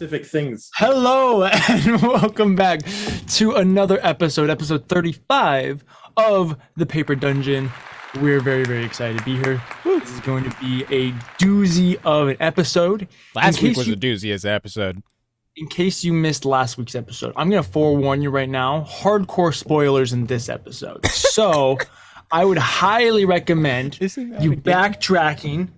specific things. Hello and welcome back to another episode 35 of The Paper Dungeon. We're very, very excited to be here. This is going to be a doozy of an episode. Last week was a doozy as an episode. In case you missed last week's episode, I'm going to forewarn you right now, hardcore spoilers in this episode. So I would highly recommend you backtracking.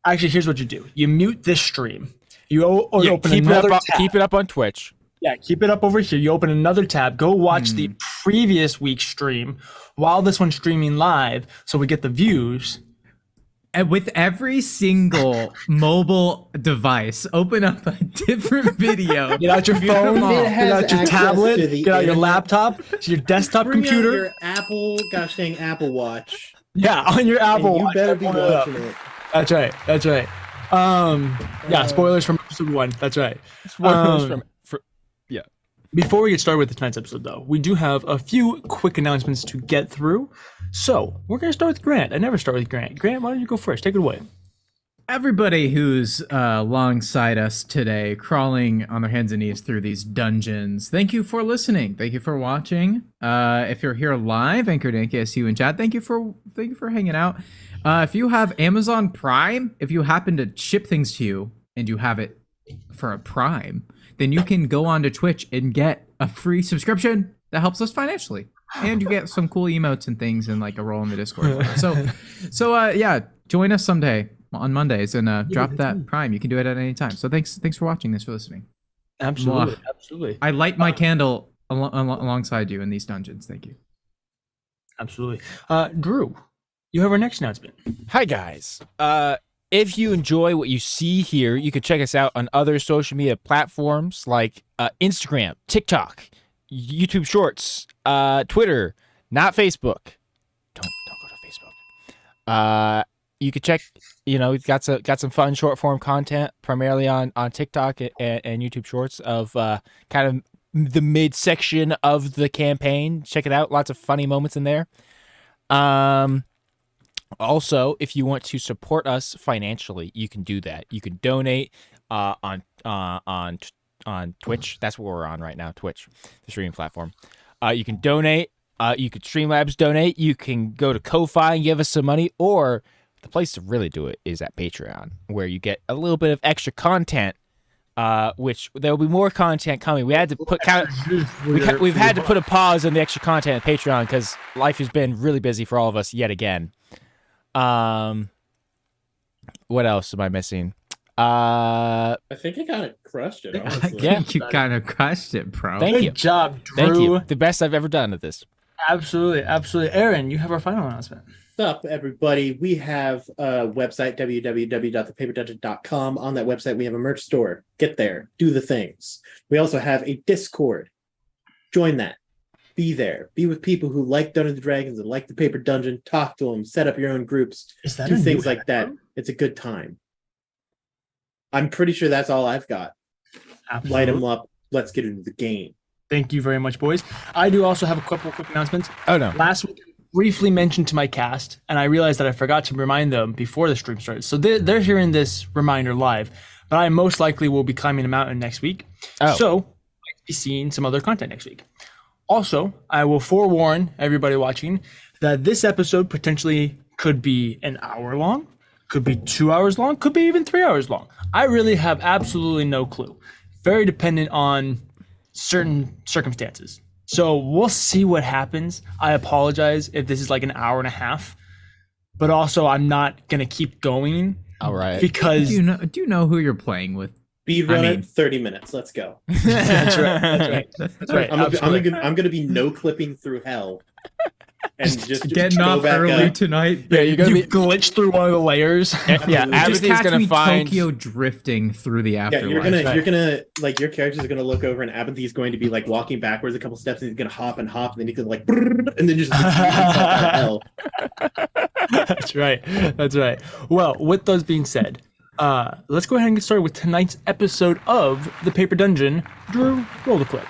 Actually, here's what you do. You mute this stream. You open another tab. Keep it up on Twitch. Yeah, keep it up over here. You open another tab. Go watch the previous week's stream while this one's streaming live so we get the views. And with every single mobile device, open up a different video. Get out your phone, get out your tablet, get out your laptop, your desktop computer. Your Apple, gosh dang Apple Watch. Yeah, on your Apple Watch. You better be watching it. That's right. Yeah, spoilers from episode 1. That's right. Spoilers yeah. Before we get started with tonight's episode, though, we do have a few quick announcements to get through. So we're going to start with Grant. I never start with Grant. Grant, why don't you go first? Take it away. Everybody who's alongside us today, crawling on their hands and knees through these dungeons, thank you for listening. Thank you for watching. If you're here live, Anchor Dank, I see you in chat. Thank you for hanging out. If you have Amazon Prime, if you happen to ship things to you and you have it for a Prime, then you can go on to Twitch and get a free subscription that helps us financially. And you get some cool emotes and things and like a role in the Discord. So yeah, join us someday on Mondays and drop that Prime. You can do it at any time. So thanks for watching. Thanks for listening. Absolutely. I light my candle alongside you in these dungeons. Thank you. Absolutely. Drew, you have our next announcement. Hi, guys. If you enjoy what you see here, you can check us out on other social media platforms like Instagram, TikTok, YouTube Shorts, Twitter, not Facebook. Don't go to Facebook. You could check, we've got some fun short form content primarily on TikTok and YouTube Shorts of kind of the midsection of the campaign. Check it out. Lots of funny moments in there. Also, if you want to support us financially, you can do that. You can donate on Twitch. That's what we're on right now, Twitch, the streaming platform. You can donate. You could Streamlabs donate. You can go to Ko-Fi and give us some money. Or the place to really do it is at Patreon, where you get a little bit of extra content. Which there will be more content coming. We had to we've had to put a pause on the extra content at Patreon because life has been really busy for all of us yet again. What else am I missing? I think I kind of crushed it. Honestly. Yeah, you kind of crushed it, bro. Thank you. Good job, Drew. Thank you. The best I've ever done at this. Absolutely. Aaron, you have our final announcement. What's up, everybody? We have a website, www.thepaperdungeon.com. On that website, we have a merch store. Get there. Do the things. We also have a Discord. Join that. Be there. Be with people who like Dungeons & Dragons and like the Paper Dungeon. Talk to them. Set up your own groups. Do things like that. It's a good time. I'm pretty sure that's all I've got. Absolutely. Light them up. Let's get into the game. Thank you very much, boys. I do also have a couple of quick announcements. Oh, no. Last week, I briefly mentioned to my cast, and I realized that I forgot to remind them before the stream started. So they're hearing this reminder live, but I most likely will be climbing a mountain next week. Oh. So I might be seeing some other content next week. Also, I will forewarn everybody watching that this episode potentially could be an hour long, could be 2 hours long, could be even 3 hours long. I really have absolutely no clue. Very dependent on certain circumstances. So we'll see what happens. I apologize if this is like an hour and a half, but also I'm not going to keep going. All right. Because do you know who you're playing with? Speed run it, 30 minutes. Let's go. That's right. I'm gonna be no clipping through hell. And just getting go off back early up. tonight. Yeah, you're gonna glitch through one of the layers. Yeah, Abby's gonna find Tokyo drifting through the afterlife. Yeah, you're gonna like your character's gonna look over and Abinthy's going to be like walking backwards a couple steps and he's gonna hop and then he could like and then just hell. That's right. Well, with those being said, let's go ahead and get started with tonight's episode of The Paper Dungeon. Drew, roll the clip.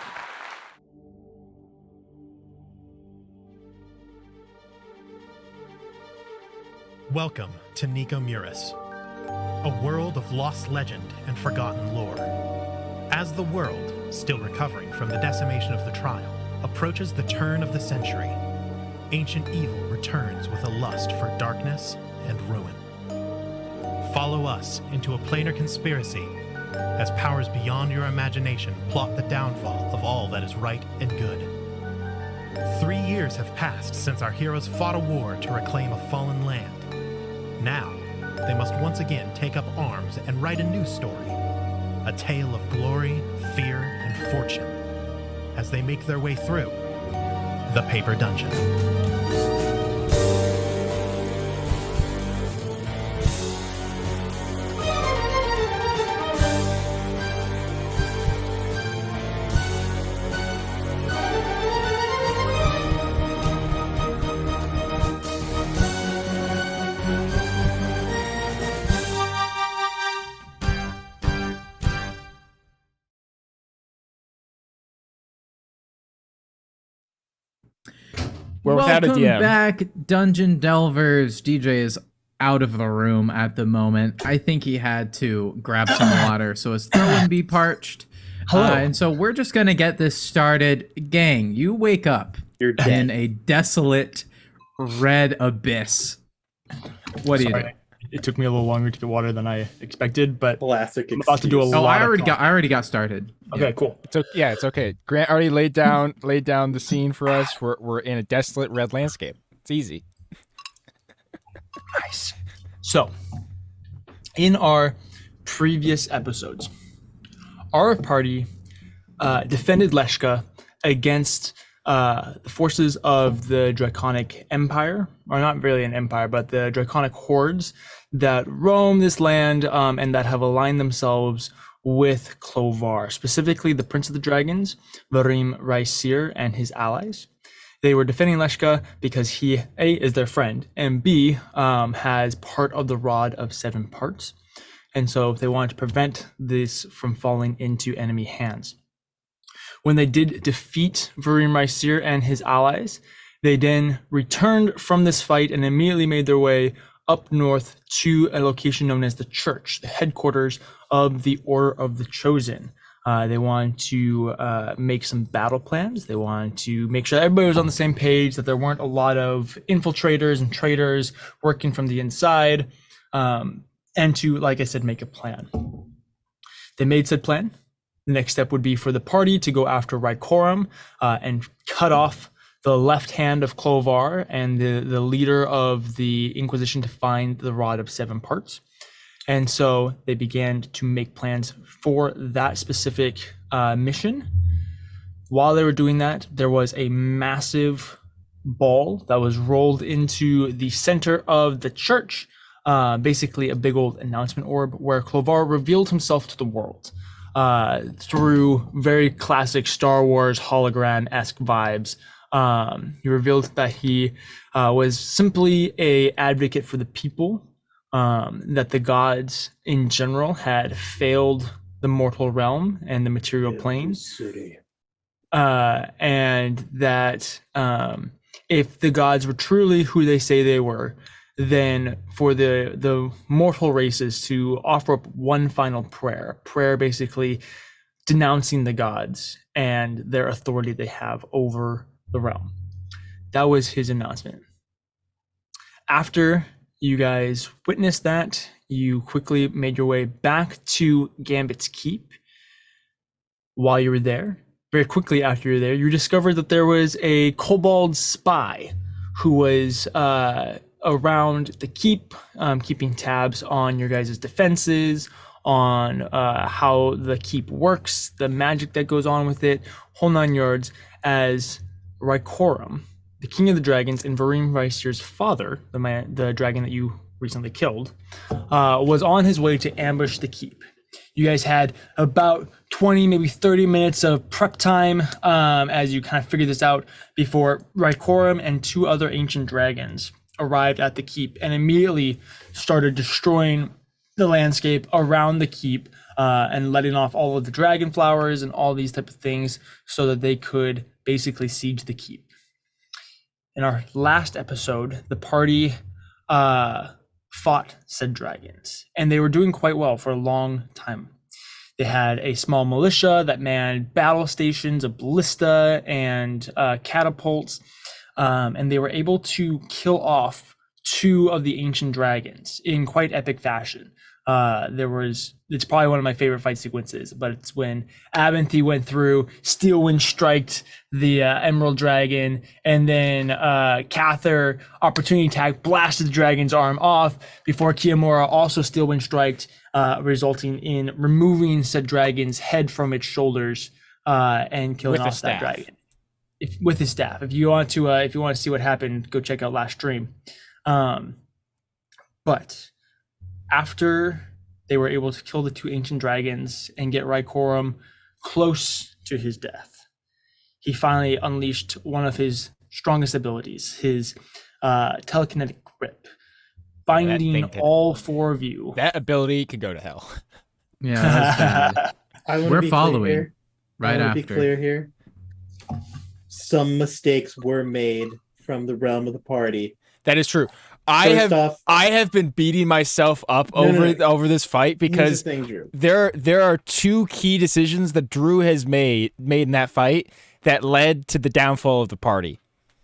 Welcome to Nico Muris, a world of lost legend and forgotten lore. As the world, still recovering from the decimation of the trial, approaches the turn of the century, ancient evil returns with a lust for darkness and ruin. Follow us into a planar conspiracy as powers beyond your imagination plot the downfall of all that is right and good. 3 years have passed since our heroes fought a war to reclaim a fallen land. Now, they must once again take up arms and write a new story, a tale of glory, fear, and fortune, as they make their way through the Paper Dungeon. We're without a Welcome DM. back, Dungeon Delvers. DJ is out of the room at the moment. I think he had to grab some water, so his throat wouldn't be parched. Hello. And so we're just going to get this started. Gang, you wake up You're dead. in a desolate red abyss. What do you do? Sorry. It took me a little longer to get water than I expected, but Classic. I'm about to do a excuse. Oh, lot I of already got started. Okay, cool. It's okay. Grant already laid down the scene for us. We're in a desolate red landscape. It's easy. Nice. So, in our previous episodes, our party defended Leshka against the forces of the Draconic Empire, or not really an empire, but the Draconic hordes that roam this land and that have aligned themselves with Clovar, specifically the Prince of the Dragons, Varim Raisir, and his allies. They were defending Leshka because he, A, is their friend, and B, has part of the Rod of 7 Parts. And so they wanted to prevent this from falling into enemy hands. When they did defeat Varim Raisir and his allies, they then returned from this fight and immediately made their way up north to a location known as the Church, the headquarters of the Order of the Chosen. They wanted to make some battle plans. They wanted to make sure everybody was on the same page, that there weren't a lot of infiltrators and traitors working from the inside, and to, like I said, make a plan. They made said plan. The next step would be for the party to go after Rykorum and cut off the left hand of Clovar and the leader of the Inquisition to find the Rod of 7 Parts. And so they began to make plans for that specific mission. While they were doing that, there was a massive ball that was rolled into the center of the church, basically a big old announcement orb where Clovar revealed himself to the world through very classic Star Wars hologram-esque vibes. He revealed that he was simply an advocate for the people, that the gods in general had failed the mortal realm and the material plane, and that if the gods were truly who they say they were, then for the mortal races to offer up one final prayer basically denouncing the gods and their authority they have over the realm. That was his announcement. After you guys witnessed that, you quickly made your way back to Gambit's Keep. While you were there, very quickly after you were there, you discovered that there was a kobold spy who was around the keep, keeping tabs on your guys' defenses, on how the keep works, the magic that goes on with it, whole 9 yards, as Rykorum, the king of the dragons, and Varim Raisir's father, the dragon that you recently killed, was on his way to ambush the keep. You guys had about 20, maybe 30 minutes of prep time as you kind of figured this out before Rykorum and 2 other ancient dragons arrived at the keep and immediately started destroying the landscape around the keep and letting off all of the dragon flowers and all these type of things so that they could basically siege the keep. In our last episode, the party fought said dragons, and they were doing quite well for a long time. They had a small militia that manned battle stations, a ballista, and catapults, and they were able to kill off 2 of the ancient dragons in quite epic fashion. It's probably one of my favorite fight sequences, but it's when Abinthy went through, Steelwind striked the Emerald Dragon, and then Cather opportunity attack blasted the dragon's arm off before Kiamura also Steelwind striked, resulting in removing said dragon's head from its shoulders and killing off that dragon with his staff. If you want to see what happened, go check out last stream. But after they were able to kill the 2 ancient dragons and get Rykorum close to his death, he finally unleashed one of his strongest abilities, his telekinetic grip, binding all 4 of you. That ability could go to hell. Yeah, that's bad. We're following right after. Be clear here. Some mistakes were made from the realm of the party. That is true. I have been beating myself up over this fight because there are 2 key decisions that Drew has made in that fight that led to the downfall of the party.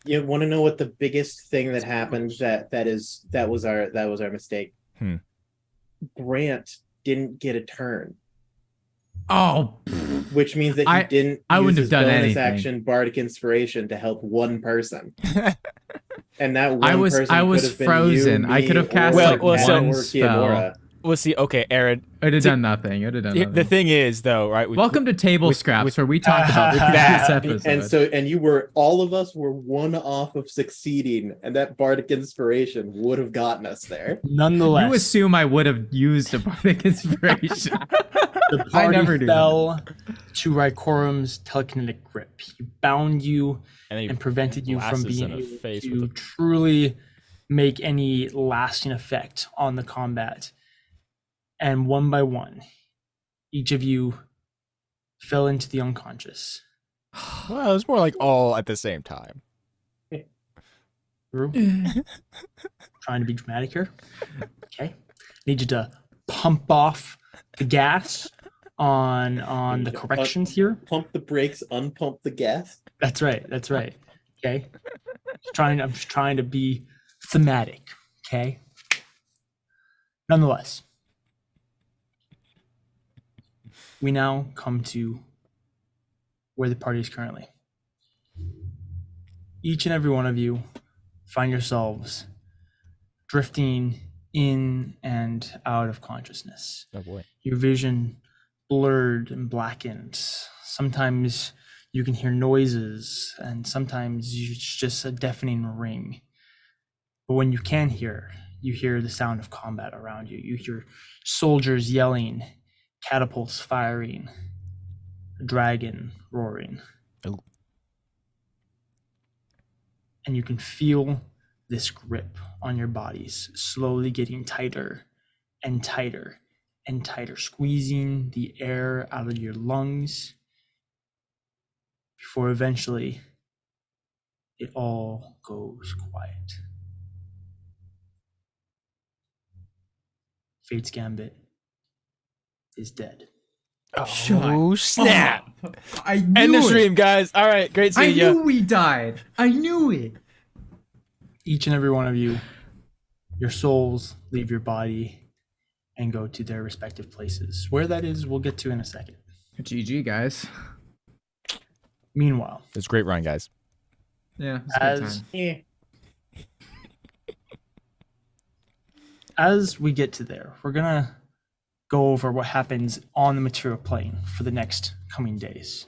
You want to know what the biggest thing that happened that was our mistake? Grant didn't get a turn. Oh, which means that he didn't I use wouldn't his have done bonus anything. action Bardic Inspiration to help one person. And that one person I was could have been frozen. you, me, I could have cast or like Matt one or spell. Kiamura. We'll see. Okay, Aaron. I'd have done nothing. The thing is, though, right? Welcome to Table Scraps, where we talk about this episode. And all of us were 1 off of succeeding, and that Bardic Inspiration would have gotten us there. Nonetheless, you assume I would have used a Bardic Inspiration. The party fell to Rykorum's telekinetic grip. He bound you and prevented you from being able to truly make any lasting effect on the combat. And one by one, each of you fell into the unconscious. Well, it's more like all at the same time. Drew? Trying to be dramatic here. Okay. Need you to pump off the gas on the corrections here. Pump the brakes, unpump the gas. That's right. Okay. I'm just trying to be thematic. Okay. Nonetheless, we now come to where the party is currently. Each and every one of you find yourselves drifting in and out of consciousness. Oh boy. Your vision blurred and blackened. Sometimes you can hear noises, and sometimes it's just a deafening ring. But when you can hear, you hear the sound of combat around you. You hear soldiers yelling, catapults firing, a dragon roaring. Oh. And you can feel this grip on your bodies slowly getting tighter and tighter and tighter, squeezing the air out of your lungs before eventually it all goes quiet. Fate's Gambit is dead. Oh, snap. I knew End the it. stream, guys. All right, great seeing you. I knew we died. I knew it. Each and every one of you, your souls leave your body and go to their respective places. Where that is, we'll get to in a second. GG, guys. Meanwhile, It's a great run, guys. Yeah, it's a good time. As we get to there, we're gonna go over what happens on the material plane for the next coming days.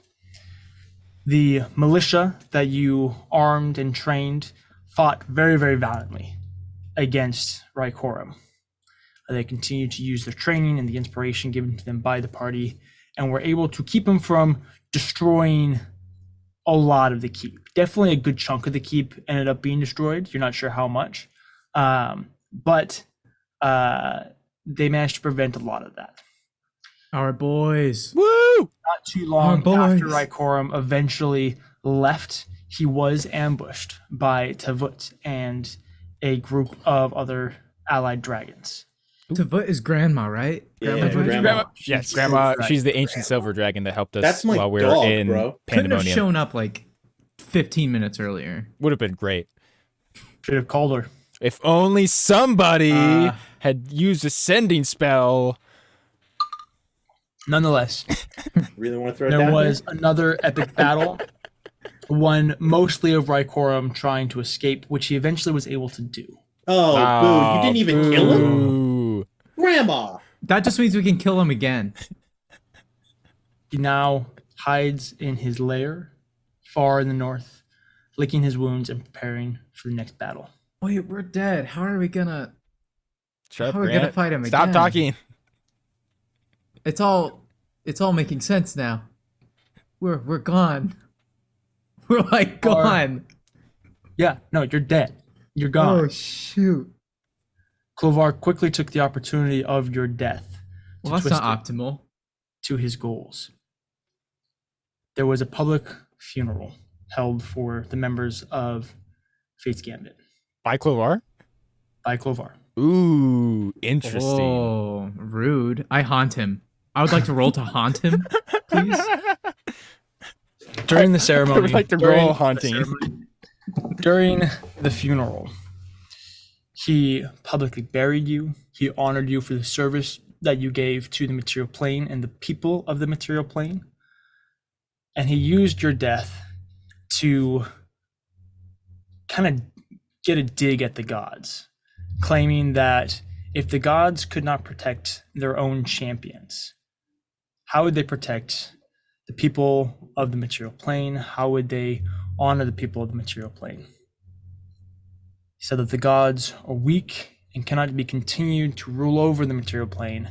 The militia that you armed and trained fought very, very valiantly against Rykorum. They continued to use their training and the inspiration given to them by the party, and were able to keep them from destroying a lot of the keep. Definitely a good chunk of the keep ended up being destroyed. You're not sure how much, but they managed to prevent a lot of that. Our boys. Woo! Not too long after Rykorum eventually left, he was ambushed by Tavut and a group of other allied dragons. Tavut is grandma, right? Yeah, Grandma Tavut? grandma. Yes, She's grandma. right. She's the ancient silver dragon that helped us That's my while we were dog, in bro. Couldn't have Pandemonium. shown up like 15 minutes earlier. Would have been great. Should have called her. If only somebody had used a sending spell. Nonetheless, Really want to throw it there down was here? another epic battle, one mostly of Rykorum trying to escape, which he eventually was able to do. Oh, boo. You didn't even kill him? Boo. Grandma! That just means we can kill him again. He now hides in his lair, far in the north, licking his wounds and preparing for the next battle. Wait, we're dead. How are we gonna? Shut up, How are we gonna Grant. fight him Stop again? talking. It's all making sense now. We're gone. We're like gone. Yeah, no, you're dead. You're gone. Oh shoot. Clovar quickly took the opportunity of your death to Well, that's twist not it optimal. to his goals. There was a public funeral held for the members of Fate's Gambit By Clovar? by Clovar. Ooh, interesting. Oh, rude. I haunt him. I would like to roll to haunt him, please. During the I ceremony, would like to during roll the haunting. ceremony- during the funeral, he publicly buried you. He honored you for the service that you gave to the material plane and the people of the material plane. And he used your death to kind of get a dig at the gods, claiming that if the gods could not protect their own champions, how would they protect the people of the material plane? How would they honor the people of the material plane? He said that the gods are weak and cannot be continued to rule over the material plane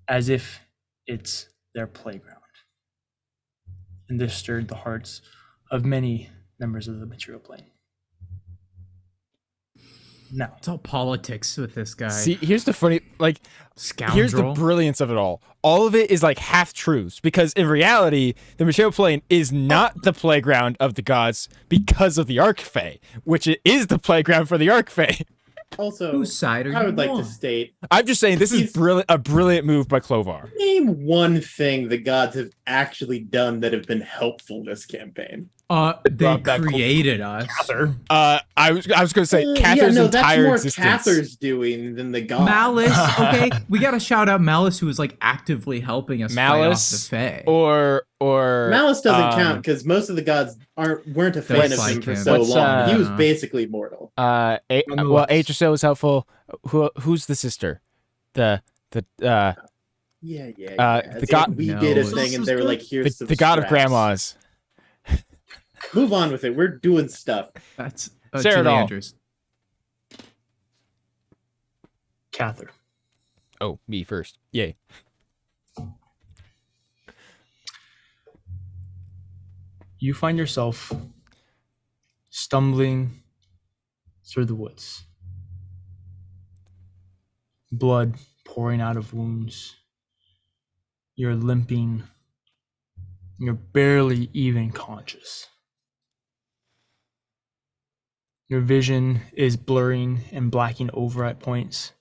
as if it's their playground. And this stirred the hearts of many members of the material plane. Now, It's all politics with this guy. See, here's the funny, like, Scoundrel. here's the brilliance of it all. All of it is like half truths because in reality, the material plane is not the playground of the gods because of the Archfey, which it is the playground for the Archfey. Also, Whose side are you I would like on? to state, I'm just saying this is He's- a brilliant move by Clovar. name one thing the gods have actually done that have been helpful this campaign. They brought back created us. I was going to say Cather's that's entire more existence. Cather's doing than the gods. Malice, okay, we gotta shout out Malice, who was like actively helping us Malice fight off the Fae. or Malice doesn't count because most of the gods weren't a fan of Dislike him for him. so What's, long. He was uh, basically mortal. well, Atrasil was helpful. Who's the sister? The Yeah. the It's god- like we did a knows. thing, and they were like, "Here's the god of scraps." grandmas. Move on with it. We're doing stuff. That's Sarah Julie Dahl. Andrews. Cather, Oh, me first. Yay. you find yourself stumbling through the woods. Blood pouring out of wounds. You're limping. You're barely even conscious. Your vision is blurring and blacking over at points.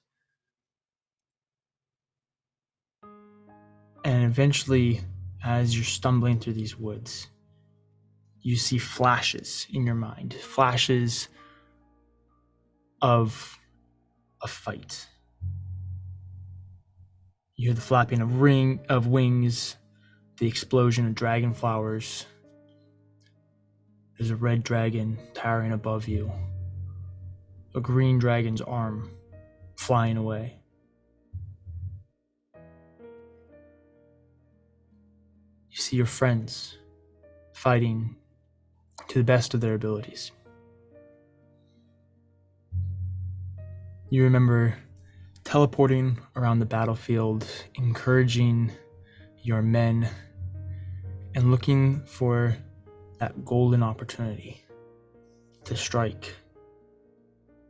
And eventually, as you're stumbling through these woods, you see flashes in your mind, flashes of a fight. You hear the flapping of wings, the explosion of dragon flowers. There's a red dragon towering above you, a green dragon's arm flying away. You see your friends fighting to the best of their abilities. You remember teleporting around the battlefield, encouraging your men, and looking for that golden opportunity to strike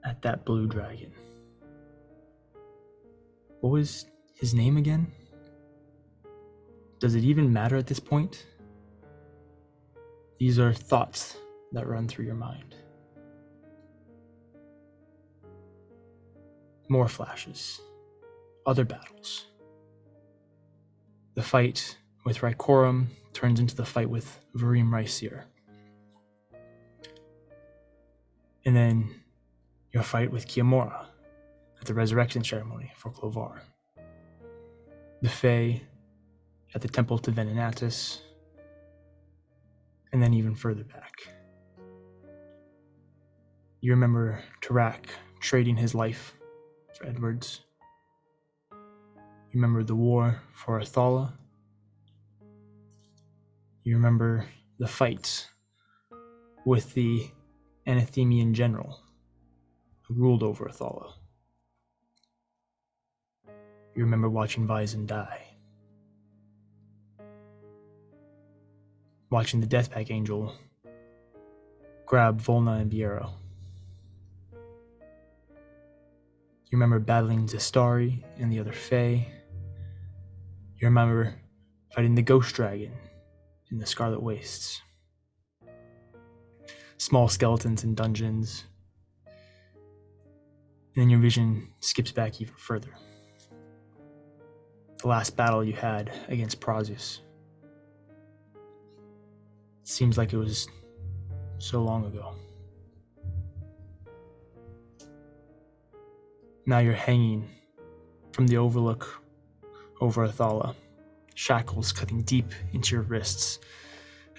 at that blue dragon. What was his name again? Does it even matter at this point? These are thoughts that run through your mind. More flashes. other battles. The fight with Rykorum turns into the fight with Varim Raisir. And then your fight with Kiamora at the resurrection ceremony for Clovar. The Fae at the temple to Venenatis, and then even further back. You remember Tarak trading his life for Edward's. You remember the war for Athala. You remember the fights with the Anathemian general who ruled over Athala. You remember watching Vyzon die. Watching the Deathpack Angel grab Volna and Biero. You remember battling Zestari and the other Fae. You remember fighting the Ghost Dragon in the Scarlet Wastes. Small skeletons in dungeons. And then your vision skips back even further. The last battle you had against Prazius. Seems like it was so long ago. Now you're hanging from the overlook over Athala, shackles cutting deep into your wrists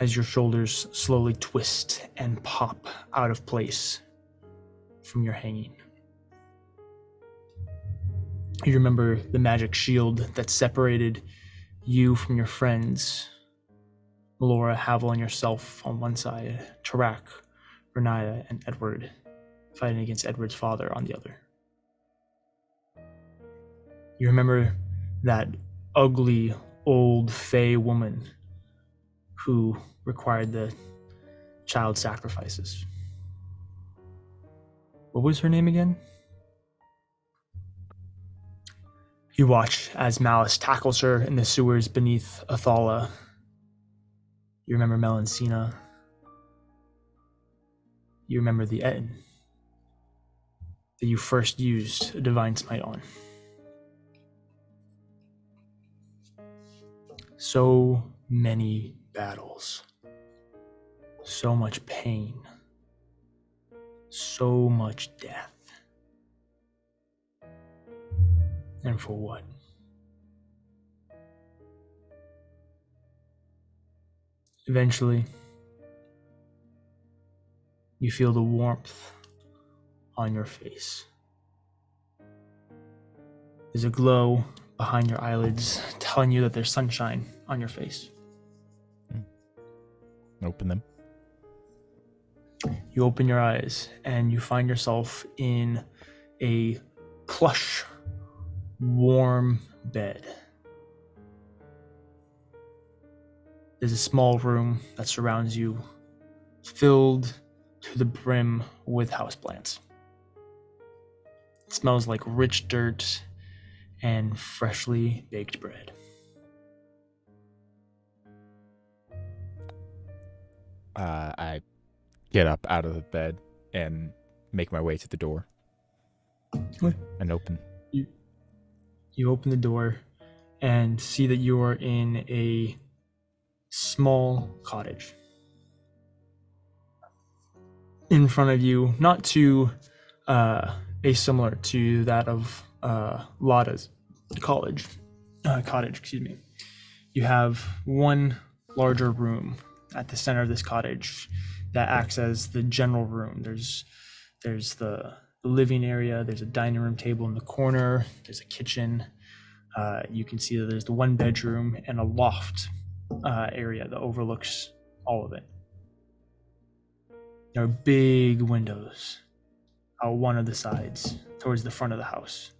as your shoulders slowly twist and pop out of place from your hanging. You remember the magic shield that separated you from your friends, Melora, Havel, and yourself on one side, Tarak, Renaya, and Edward, fighting against Edward's father on the other. You remember that ugly, old Fey woman who required the child sacrifices. What was her name again? You watch as Malice tackles her in the sewers beneath Athala. You remember Melancina. You remember the Etten that you first used a Divine Smite on. So many battles. So much pain. So much death. And for what? Eventually, you feel the warmth on your face. There's a glow behind your eyelids telling you that there's sunshine on your face. Open them. You open your eyes and you find yourself in a plush, warm bed. There's a small room that surrounds you, filled to the brim with houseplants. It smells like rich dirt and freshly baked bread. I get up out of the bed and make my way to the door. Okay. And open. You open the door and see that you are in a small cottage. In front of you, not too asimilar to that of Lada's cottage. You have one larger room at the center of this cottage that acts as the general room. There's the living area, there's a dining room table in the corner, there's a kitchen. You can see that there's the one bedroom and a loft area that overlooks all of it. There are big windows out one of the sides towards the front of the house.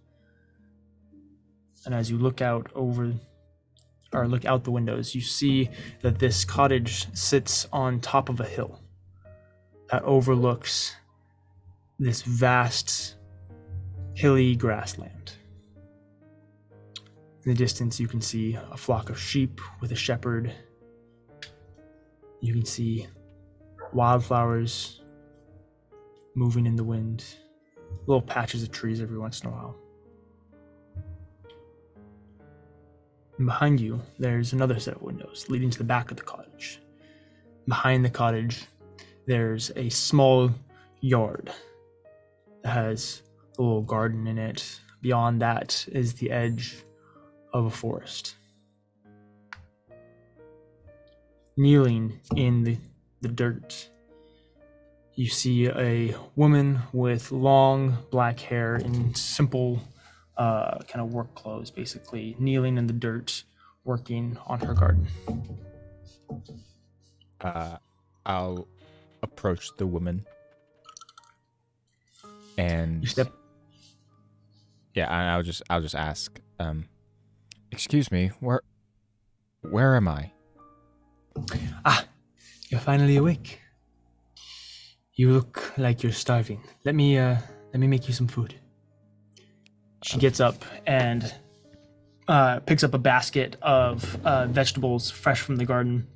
And as you look out the windows, you see that this cottage sits on top of a hill that overlooks this vast, hilly grassland. In the distance, you can see a flock of sheep with a shepherd. You can see wildflowers moving in the wind, little patches of trees every once in a while. And behind you, there's another set of windows leading to the back of the cottage. Behind the cottage, there's a small yard that has a little garden in it. Beyond that is the edge of a forest. Kneeling in the dirt, you see a woman with long black hair in simple kind of work clothes, basically, kneeling in the dirt, working on her garden. I'll approach the woman and You step. yeah, and I'll just ask, excuse me, where am I? Ah, you're finally awake. You look like you're starving. Let me make you some food. She gets up and picks up a basket of vegetables fresh from the garden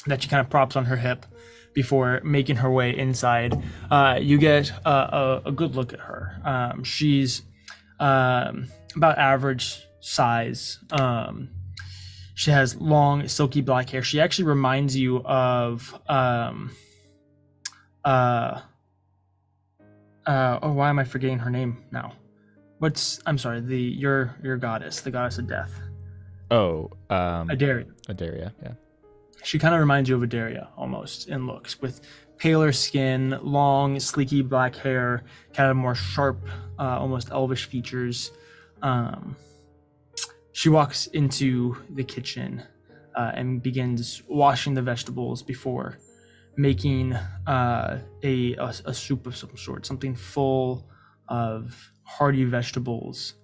that she kind of props on her hip before making her way inside. You get a good look at her. She's about average size. She has long, silky black hair. She actually reminds you of oh, why am I forgetting her name now? I'm sorry, your goddess, the goddess of death. Oh, Adaria. Adaria, yeah. She kind of reminds you of Adaria almost in looks, with paler skin, long, sleeky black hair, kind of more sharp, almost elvish features. She walks into the kitchen and begins washing the vegetables before making a soup of some sort, something full of hearty vegetables.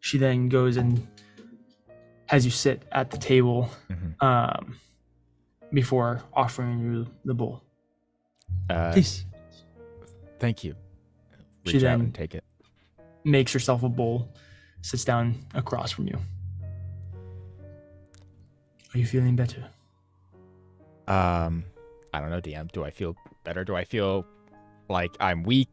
She then goes and has you sit at the table before offering you the bowl. Please. Thank you. She Reach out then and take it. makes herself a bowl, sits down across from you. Are you feeling better? I don't know, DM. Do I feel better? Do I feel like I'm weak?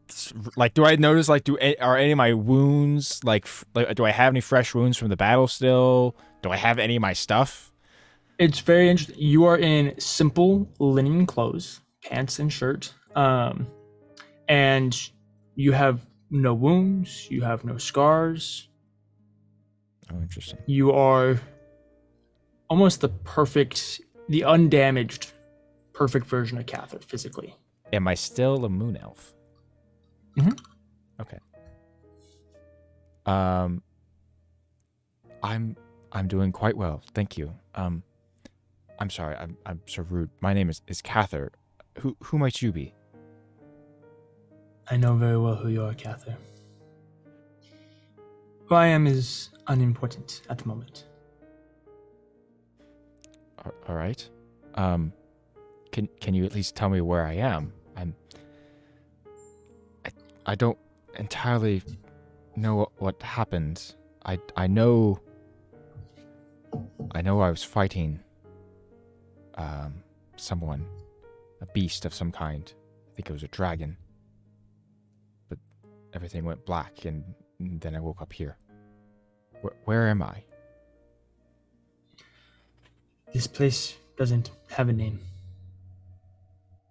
Like, do I notice, like, are any of my wounds, like, do I have any fresh wounds from the battle still? Do I have any of my stuff? It's very interesting. You are in simple linen clothes, pants and shirt, and you have no wounds. You have no scars. Oh, interesting. You are almost the undamaged, perfect version of Cather physically. Am I still a moon elf? Mhm. Okay. I'm doing quite well, thank you. I'm sorry, I'm so rude. My name is Cather. Who might you be? I know very well who you are, Cather. Who I am is unimportant at the moment. All right. Can you at least tell me where I am? I don't entirely know what happened. I know I was fighting someone, a beast of some kind. I think it was a dragon. But everything went black, and then I woke up here. Where am I? This place doesn't have a name.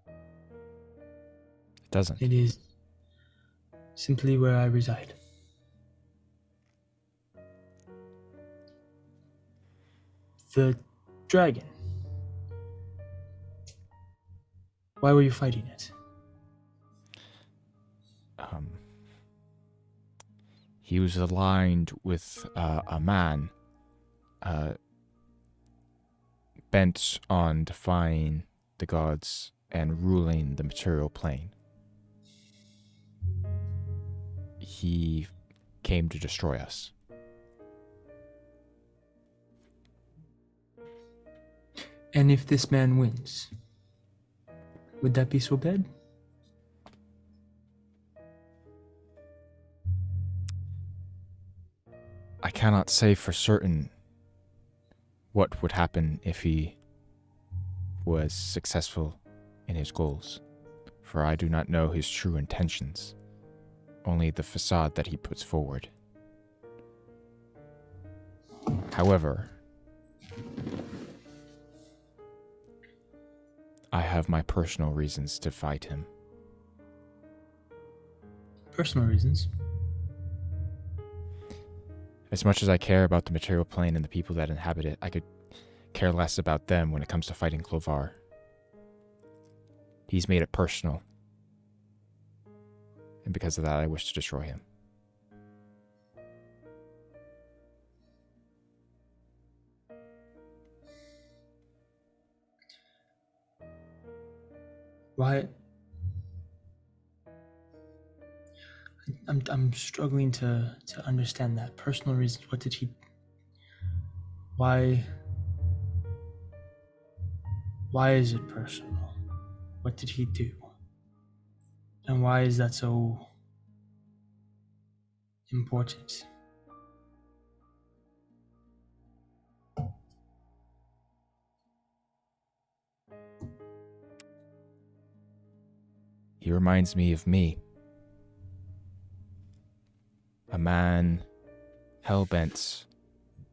It doesn't. It is simply where I reside. The dragon. Why were you fighting it? He was aligned with a man bent on defying the gods and ruling the material plane. He came to destroy us. And if this man wins, would that be so bad? I cannot say for certain what would happen if he was successful in his goals, for I do not know his true intentions, only the facade that he puts forward. However, I have my personal reasons to fight him. Personal reasons. As much as I care about the material plane and the people that inhabit it, I could care less about them when it comes to fighting Clovar. He's made it personal. And because of that, I wish to destroy him. Why? I'm struggling to understand that. Personal reasons. What did he? Why? Why is it personal? What did he do? And why is that so important? He reminds me of me. A man hell-bent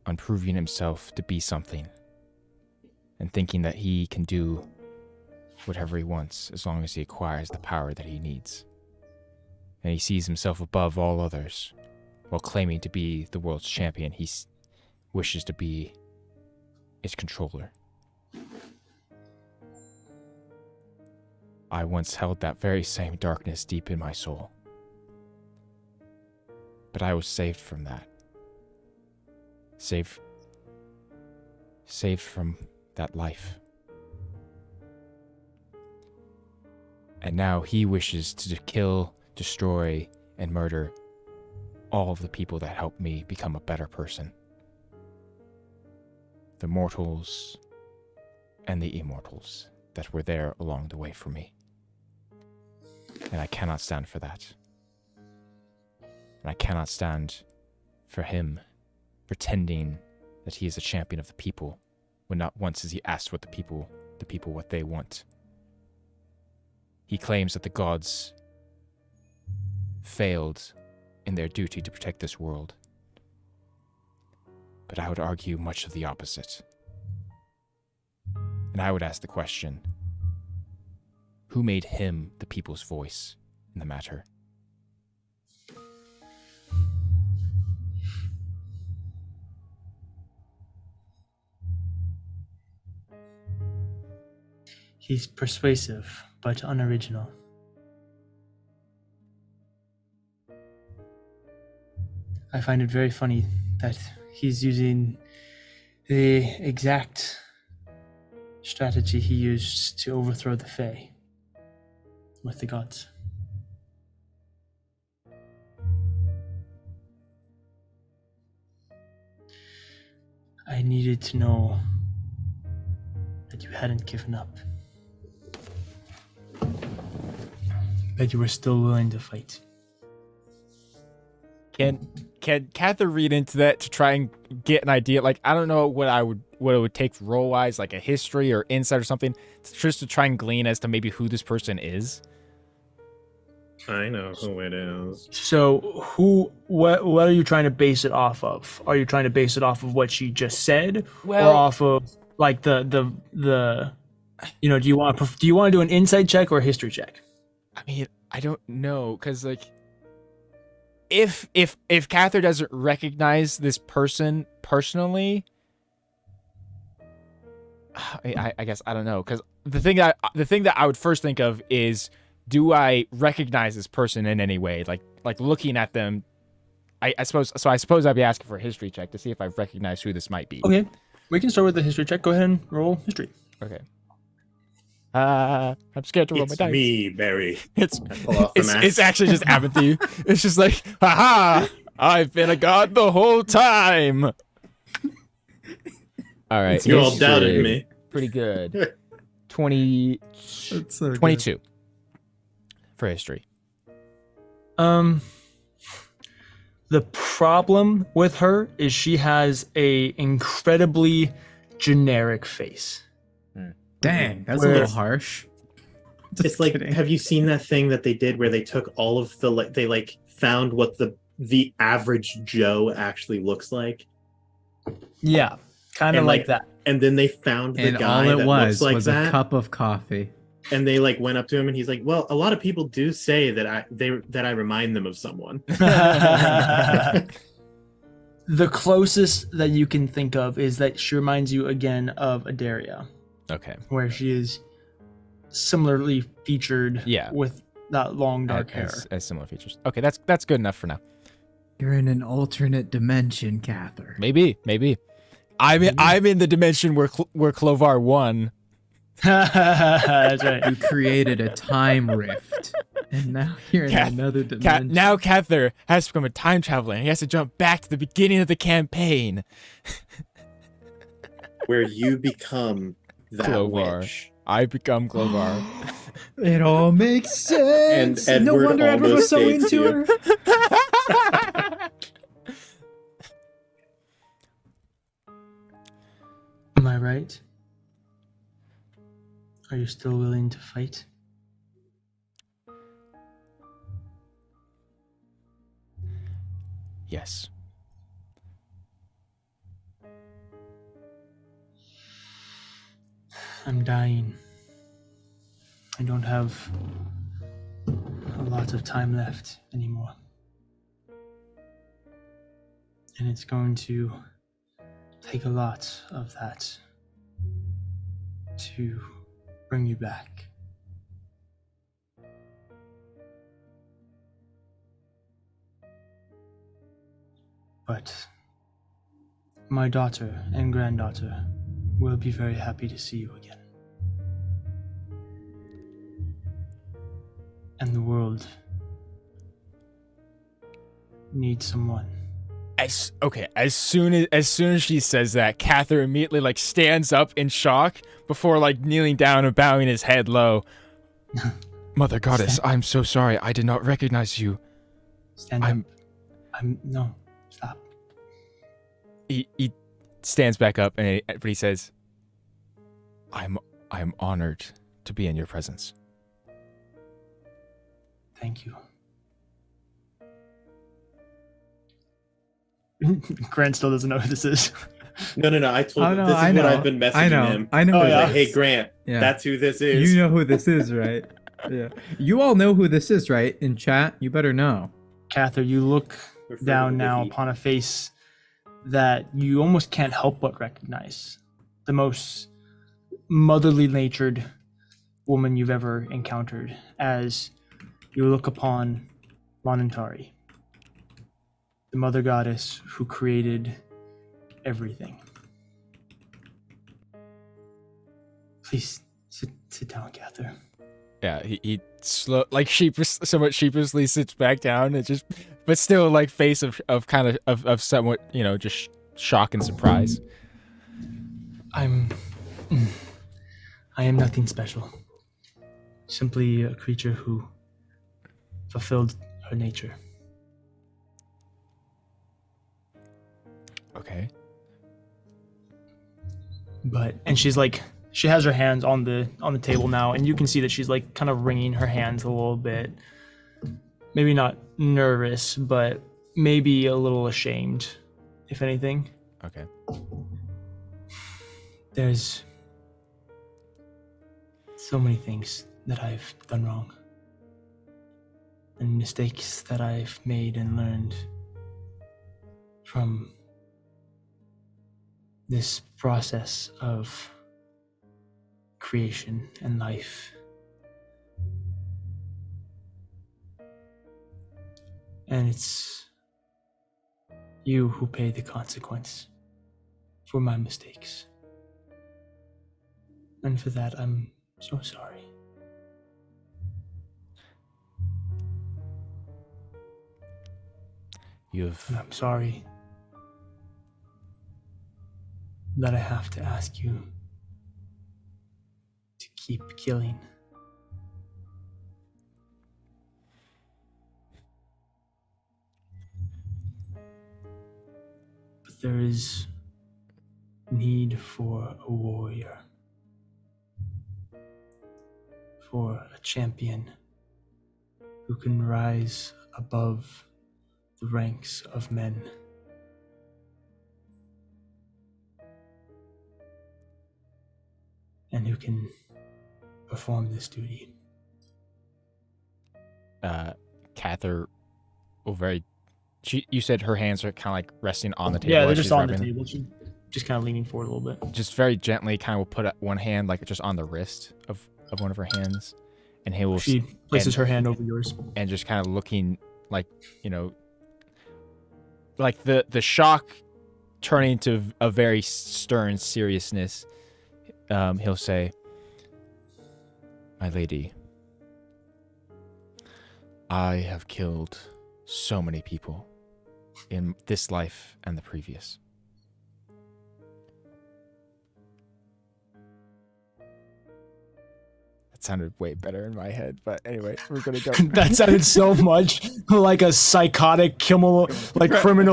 on proving himself to be something and thinking that he can do whatever he wants as long as he acquires the power that he needs. And he sees himself above all others while claiming to be the world's champion. He wishes to be its controller. I once held that very same darkness deep in my soul. But I was saved from that. Saved from that life. And now he wishes to kill, destroy, and murder all of the people that helped me become a better person. The mortals and the immortals that were there along the way for me. And I cannot stand for that. And I cannot stand for him pretending that he is a champion of the people when not once has he asked what the people what they want. He claims that the gods failed in their duty to protect this world. But I would argue much of the opposite. And I would ask the question, who made him the people's voice in the matter? He's persuasive, but unoriginal. I find it very funny that he's using the exact strategy he used to overthrow the Fae with the gods. I needed to know that you hadn't given up. That you were still willing to fight. Can Cather read into that to try and get an idea? Like, I don't know what it would take role wise, like a history or insight or something, just to try and glean as to maybe who this person is. I know who it is. So what are you trying to base it off of? Are you trying to base it off of what she just said, or off of like the you know, do you want to do an insight check or a history check? I mean, I don't know, because like if Cather doesn't recognize this person personally, I guess I don't know, because the thing that I would first think of is, do I recognize this person in any way? Like looking at them, I suppose I'd be asking for a history check to see if I recognize who this might be. Okay, we can start with the history check. Go ahead and roll history. Okay. I'm scared to roll my dice. It's me, Barry. It's actually just apathy. It's just like, haha, I've been a god the whole time. All right. You all doubted me. Pretty good. 22 Good. for history. The problem with her is she has a incredibly generic face. Dang, that's a little harsh. It's like, have you seen that thing that they did where they took all of the they found what the average Joe actually looks like? Yeah, kind of And, like that. And then they found the And guy all it that was looks like that. a cup of coffee. And they like went up to him and he's like, well, a lot of people do say that I remind them of someone. The closest that you can think of is that she reminds you again of Adaria, Okay. where she is similarly featured with that long dark hair. As similar features. Okay, that's good enough for now. You're in an alternate dimension, Cather. Maybe. I'm in the dimension where Clovar won. That's right. You created a time rift, and now you're in another dimension. Now Cather has become a time traveler, and he has to jump back to the beginning of the campaign. Where you become that Clovar. witch. I become Clovar. It all makes sense. And No Edward wonder Edward was almost so dates into you. her. Am I right? Are you still willing to fight? Yes. I'm dying. I don't have a lot of time left anymore. And it's going to take a lot of that to bring you back. But my daughter and granddaughter will be very happy to see you again. And the world needs someone. As soon as she says that, Cather immediately like stands up in shock before like kneeling down and bowing his head low. Mother Goddess, I'm so sorry. I did not recognize you. Stand up. No, stop. He stands back up but he says, I'm honored to be in your presence. Thank you. Grant still doesn't know who this is. No. I told Oh, him no, this is I what know. I've been messaging him. I know. Oh, who yeah. Like, hey Grant, Yeah. that's who this is. You know who this is, right? Yeah. You all know who this is, right? In chat, you better know. Cather, you look Refer to down the now wiki. upon a face that you almost can't help but recognize. The most motherly natured woman you've ever encountered as you look upon Monantari, the mother goddess who created everything. Please sit down, Cather. Yeah, he somewhat sheepishly sits back down and but still like face of somewhat, just shock and surprise. I am nothing special. Simply a creature who fulfilled her nature. Okay. And she's like, she has her hands on the table now, and you can see that she's like kind of wringing her hands a little bit. Maybe not nervous, but maybe a little ashamed, if anything. Okay. There's so many things that I've done wrong, and mistakes that I've made and learned from this process of creation and life. And it's you who pay the consequence for my mistakes. And for that, I'm so sorry. And I'm sorry that I have to ask you to keep killing. But there is need for a warrior, for a champion who can rise above the ranks of men who can perform this duty. Cather will you said her hands are kind of like resting on the table. Yeah, they're as just she's on the rubbing them. table. She's just kind of leaning forward a little bit. Just very gently kind of will put one hand like just on the wrist of one of her hands, and he will She places her hand over yours. and just kind of looking like, like the shock turning to a very stern seriousness. He'll say, "My lady, I have killed so many people in this life and the previous. That sounded way better in my head, but anyway, we're gonna go. That sounded so much like a psychotic criminal.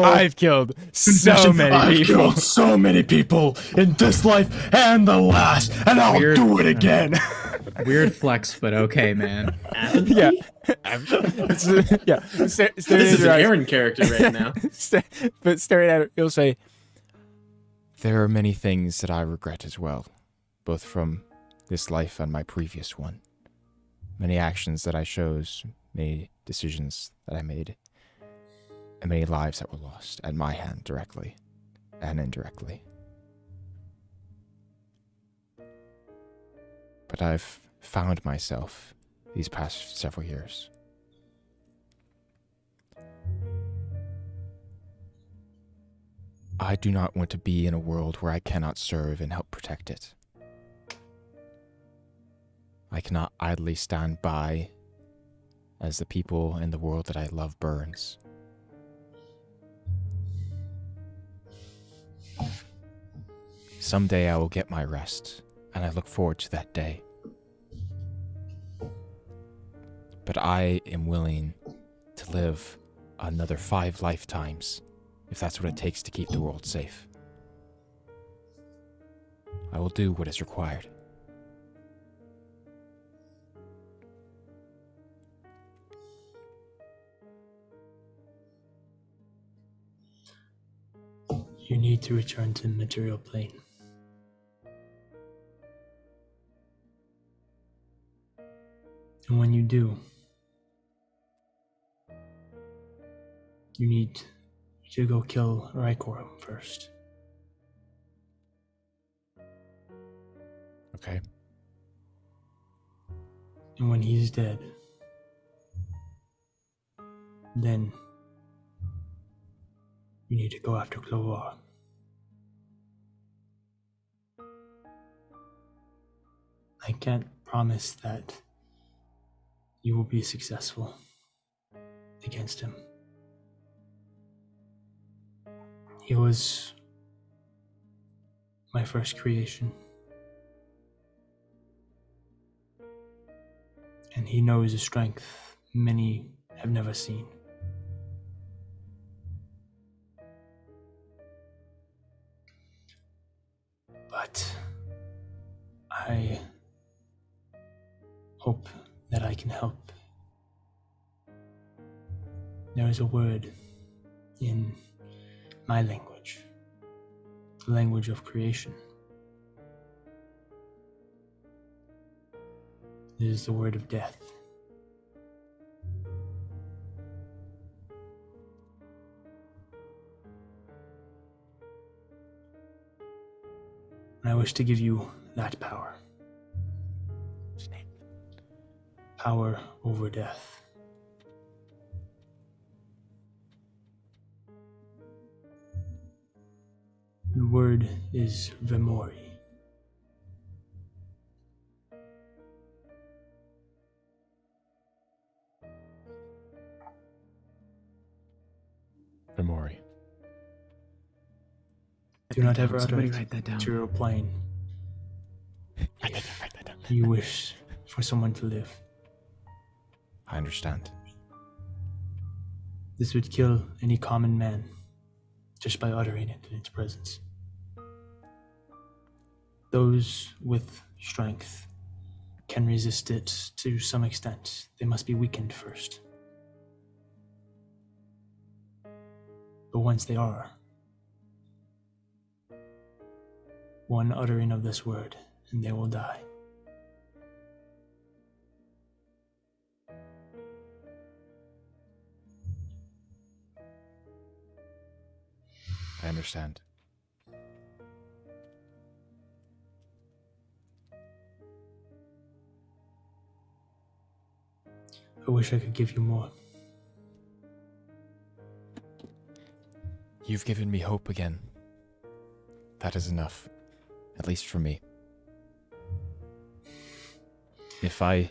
I've killed so confession. many I've people. killed so many people in this life and the last, and I'll Weird. do it again. Weird flex, but okay, man. Yeah. Yeah. This is an Aaron character right now. But staring at it, he'll say, "There are many things that I regret as well, both from this life and my previous one. Many actions that I chose, many decisions that I made, and many lives that were lost at my hand directly and indirectly. But I've found myself these past several years. I do not want to be in a world where I cannot serve and help protect it. I cannot idly stand by as the people in the world that I love burns. Someday I will get my rest, and I look forward to that day. But I am willing to live another 5 lifetimes, if that's what it takes to keep the world safe. I will do what is required." You need to return to the material plane. And when you do, you need to go kill Rykorum first. Okay. And when he's dead, then you need to go after Clovar. I can't promise that you will be successful against him. He was my first creation. And he knows a strength many have never seen. But I hope that I can help. There is a word in my language, the language of creation. It is the word of death. And I wish to give you that power. Power over death. The word is Vemori. Vemori. Do not ever Somebody utter write that down. material plane. I didn't write that down. You wish for someone to live. I understand. This would kill any common man just by uttering it in its presence. Those with strength can resist it to some extent. They must be weakened first. But once they are, one uttering of this word, and they will die. I understand. I wish I could give you more. You've given me hope again. That is enough, at least for me. If I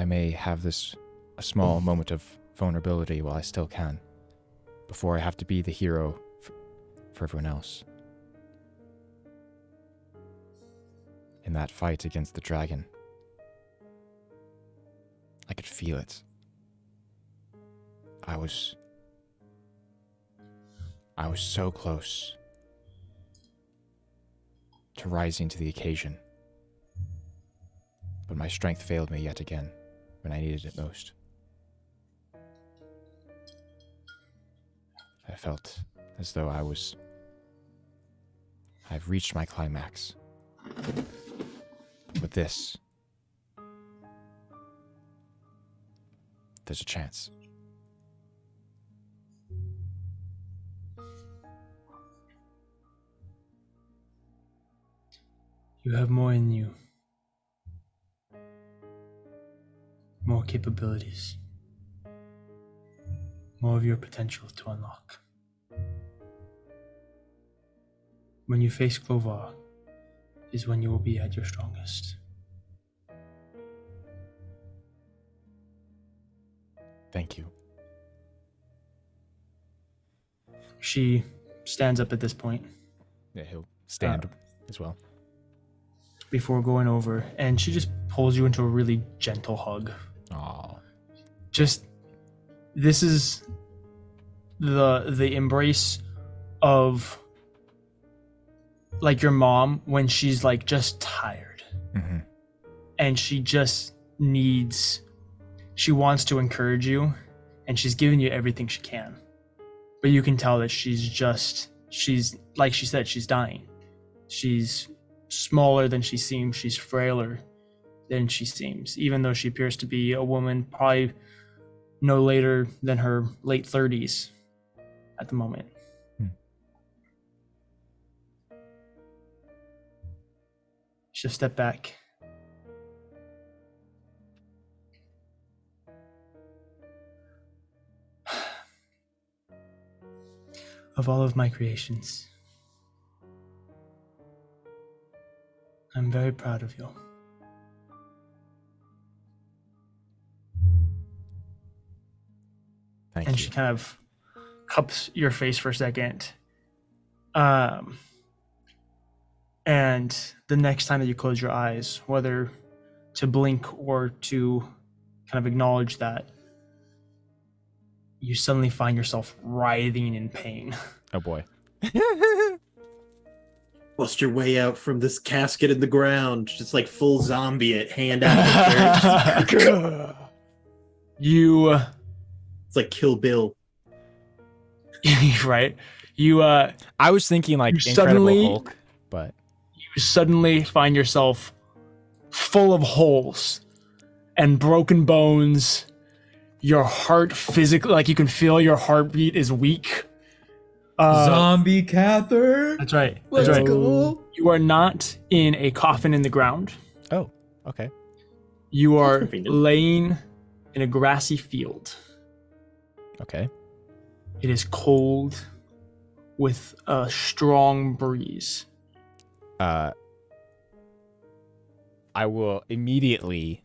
may have a small moment of vulnerability while I still can, before I have to be the hero for everyone else. In that fight against the dragon, I could feel it. I was so close to rising to the occasion, but my strength failed me yet again when I needed it most. I felt as though I've reached my climax. With this, there's a chance. You have more in you. More capabilities. More of your potential to unlock. When you face Clovar is when you will be at your strongest. Thank you. She stands up at this point Yeah, he'll stand as well. before going over, and she just pulls you into a really gentle hug. Aw. Just, this is the embrace of like your mom when she's like just tired, Mm-hmm. and she wants to encourage you, and she's giving you everything she can, but you can tell that she's like she said, she's dying. She's smaller than she seems, she's frailer than she seems, even though she appears to be a woman probably no later than her late 30s at the moment. She'll step back. Of all of my creations, I'm very proud of you. Thank And you. she kind of cups your face for a second. And the next time that you close your eyes, whether to blink or to kind of acknowledge that, you suddenly find yourself writhing in pain. Oh boy. Bust your way out from this casket in the ground, just like full zombie it, hand out. You, It's like Kill Bill. right? You I was thinking like You Incredible suddenly- Hulk, but you suddenly find yourself full of holes and broken bones. Your heart physically, like you can feel your heartbeat is weak. Zombie Cather. That's right. Let's That's right. go. You are not in a coffin in the ground. oh, okay. You are convenient. laying in a grassy field. Okay. It is cold with a strong breeze. I will immediately,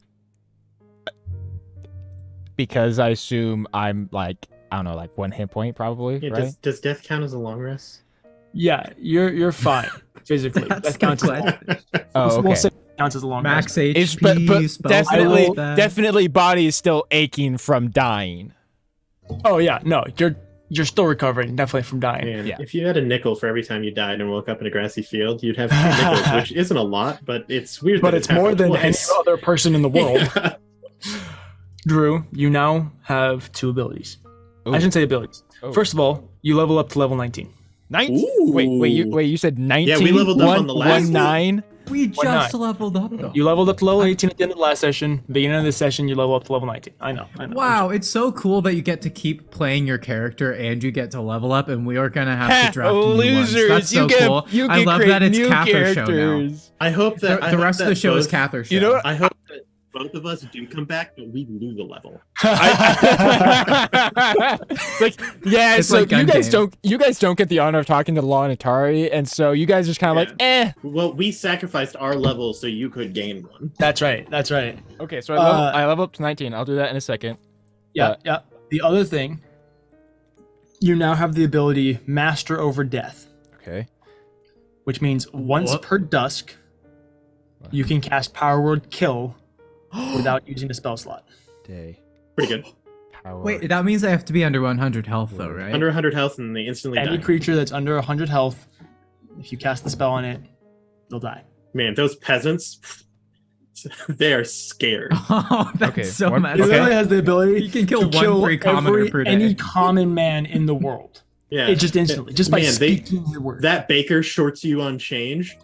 because I assume I'm like, I don't know, like 1 hit point probably, Yeah, right? does death count as a long rest? Yeah, you're fine physically. That's That counts the as long. question. Oh, okay. We'll say it counts as a long Max rest. HP. It's, but spell definitely, slots back. definitely body is still aching from dying. Oh yeah, no, you're still recovering, definitely from dying. Man, Yeah. if you had a nickel for every time you died and woke up in a grassy field, you'd have 2 nickels, which isn't a lot, but it's weird. But that it's more happened than twice. any other person in the world. Yeah. Drew, you now have 2 abilities. I Ooh. shouldn't say abilities. Oh. First of all, you level up to level 19. 19. Wait, you said 19? Yeah, we leveled up on the last 9. We Why not? just leveled up though. You leveled up to level 18 at the end of the last session. Beginning of this session, you level up to level 19. I know. Wow, it's so cool that you get to keep playing your character and you get to level up, and we are gonna have to draft new ones. Losers! That's so cool. I love that it's Cather's show now. I hope that The rest of the show is Cather's show. You know what? I hope that both of us do come back, but we lose a level. Like, yeah, It's so like gun game. you guys don't get the honor of talking to Law and Atari, and so you guys just kind of like, eh. Well, we sacrificed our level so you could gain one. That's right. Okay, so I level up to 19. I'll do that in a second. Yeah. The other thing, you now have the ability Master over Death, Okay. which means once per dusk, you can cast Power Word Kill without using a spell slot. Day. Pretty good. Power. Wait, that means I have to be under 100 health though, right? Under 100 health and they instantly Any die. creature that's under 100 health, if you cast the spell on it, they'll die. Man, those peasants, they are scared. Oh, that's Okay, so one- messed It Okay. literally up. has the ability You can kill to one free commoner per day. any common man in the world. Yeah. It just instantly, just by Man, speaking the word. That baker shorts you on change.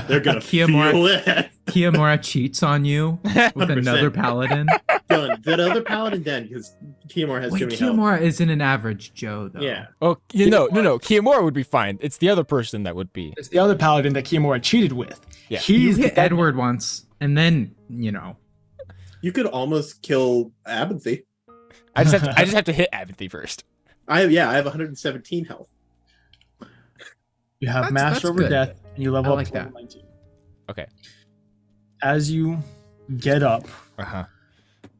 They're gonna Kiyomura- feel it. Kiyomura cheats on you with 100%. another paladin. Done. That other paladin dead because Kiyomura has Wait, too many health. Kiyomura isn't an average Joe though. Yeah. Oh, no. Kiyomura would be fine. It's the other person that would be. It's the other paladin that Kiyomura cheated with. Yeah. You He's hit the Edward once, and then You could almost kill Abinthy. I just have to hit Abinthy first. I have 117 health. You have That's Master over good. Death, and you level I up like to level that. 19. Okay. As you get up, Uh-huh.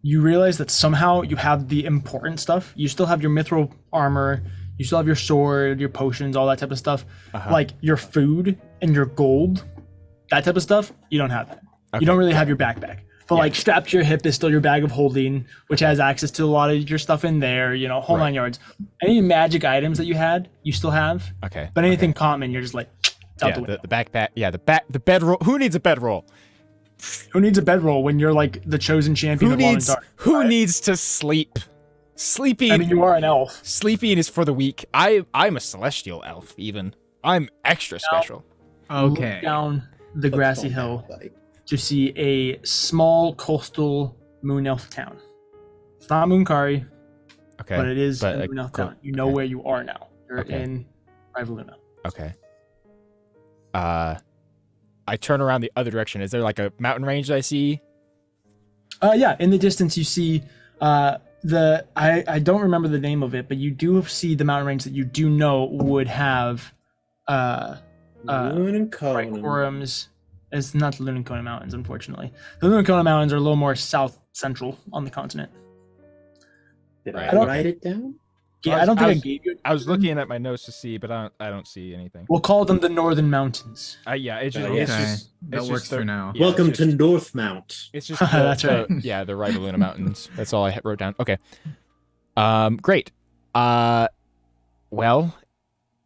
you realize that somehow you have the important stuff. You still have your mithril armor, you still have your sword, your potions, all that type of stuff. Uh-huh. Like your food and your gold, that type of stuff, you don't have that. Okay. You don't really have your backpack. But like strapped to your hip is still your bag of holding, which has access to a lot of your stuff in there, whole Right. 9 yards. Any magic items that you had, you still have. Okay. But anything common, you're just like, it's out Yeah, the window. the backpack. Yeah, the bedroll. Who needs a bedroll? Who needs a bedroll when you're like the chosen champion Who of needs Voluntar? needs to sleep? Sleeping. I mean, you are an elf. Sleeping is for the weak. I'm a celestial elf. Even I'm extra special. okay. Look down the grassy hill Buddy. to see a small coastal moon elf town. It's not Moonkari, Okay. but it is a like, moon elf cool. town. You know Okay. where you are now. You're Okay. in Rivaluna. Okay. I turn around the other direction. Is there like a mountain range that I see? Yeah, in the distance you see I don't remember the name of it, but you do see the mountain range that you do know would have Moon and Conan. Quorums. It's not the Lunacona Mountains, unfortunately. The Lunacona Mountains are a little more south central on the continent. Did Right. I write it down? Yeah, I I don't think I was- gave you. I was looking at my notes to see, but I don't see anything. We'll call them the Northern Mountains. Yeah, it's just, Okay. it's just That it's works just the- for now. yeah, Welcome it's to just- Northmount. It's just That's right. Yeah, the Rivaluna Mountains. That's all I wrote down. Okay. Great. Well,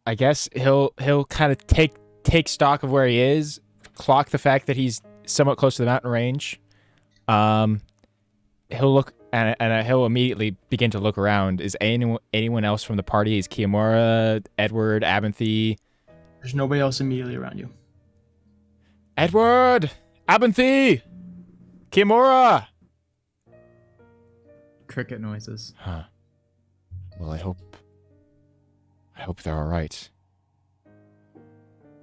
I guess he'll kind of take stock of where he is, clock the fact that he's somewhat close to the mountain range. He'll look and he'll immediately begin to look around. Is anyone else from the party? Is Kiyomura, Edward, Abinthy? There's nobody else immediately around you. Edward, Abinthy, Kiyomura. Cricket noises. Huh. Well, I hope they're all right.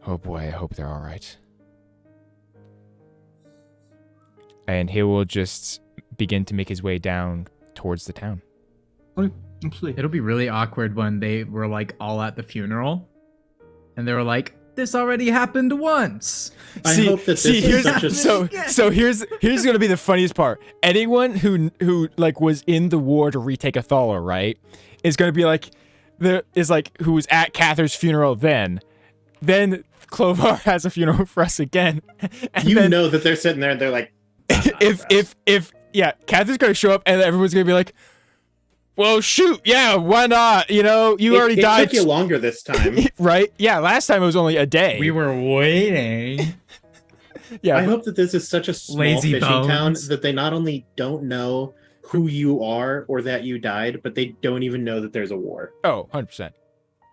Oh boy, I hope they're all right. And he will just begin to make his way down towards the town. Okay, absolutely. It'll be really awkward when they were like all at the funeral, and they were like, "This already happened once." I hope that this is here's, such a so here's gonna be the funniest part. Anyone who like was in the war to retake Athala, right, is gonna be like who was at Cather's funeral then Clovar has a funeral for us again. And You then know that they're sitting there and they're like, if Cather's gonna show up and everyone's gonna be like, well, shoot, yeah, why not? You already died. It took you longer this time. Right? Yeah, last time it was only a day. We were waiting. yeah, I hope that this is such a small Lazy fishing town bones. that they not only don't know who you are or that you died, but they don't even know that there's a war. Oh, 100%.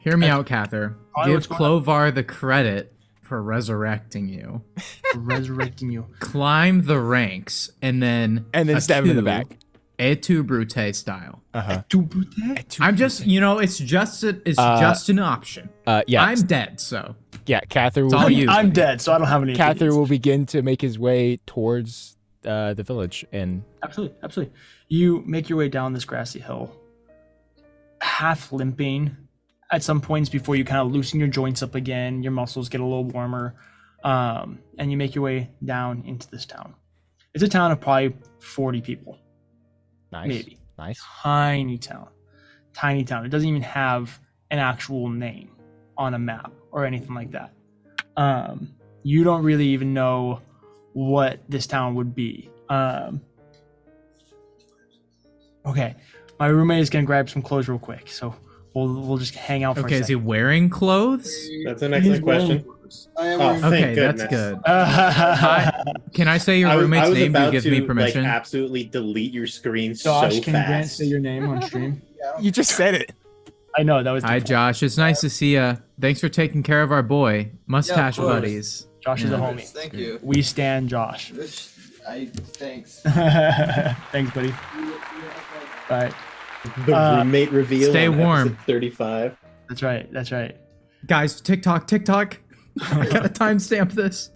Hear me out, Cather. Probably Give what's going Clovar the credit for resurrecting you. Resurrecting you. Climb the ranks and then stab him in the back. Et tu Brute style. I'm just, it's just an option. Yeah. I'm dead, so Yeah, Cather all will, you. I'm dead, so I don't have any. Cather opinions. will begin to make his way towards the village. And Absolutely. You make your way down this grassy hill, half limping at some points before you kind of loosen your joints up again. Your muscles get a little warmer, and you make your way down into this town. It's a town of probably 40 people, nice. maybe. Nice. Tiny town. It doesn't even have an actual name on a map or anything like that. You don't really even know what this town would be. Okay, my roommate is gonna grab some clothes real quick, so we'll just hang out for a Okay, is he second. wearing clothes? That's an excellent question. Oh, Okay, thank that's goodness. good. Can I say your I roommate's was name? Do you about give to me permission? absolutely delete your screen Josh, so can Grant fast. say your name on stream? You just said it. I know that was. Hi, Josh. It's nice to see you. Thanks for taking care of our boy, Mustache course. Buddies. Josh is a homie. Thank you. We stand Josh. Thanks. Thanks, buddy. Bye. The roommate reveal. stay on warm. episode 35. That's right. Guys, TikTok. I gotta timestamp this.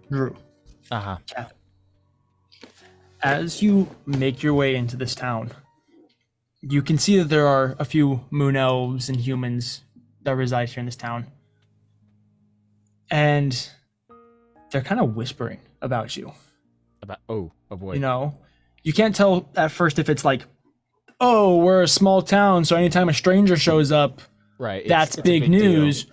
Drew. Uh-huh. As you make your way into this town, you can see that there are a few moon elves and humans that reside here in this town. And they're kind of whispering about you. About oh boy. You know, you can't tell at first if it's like, oh, we're a small town, so anytime a stranger shows up, Right. that's it's a big deal. news.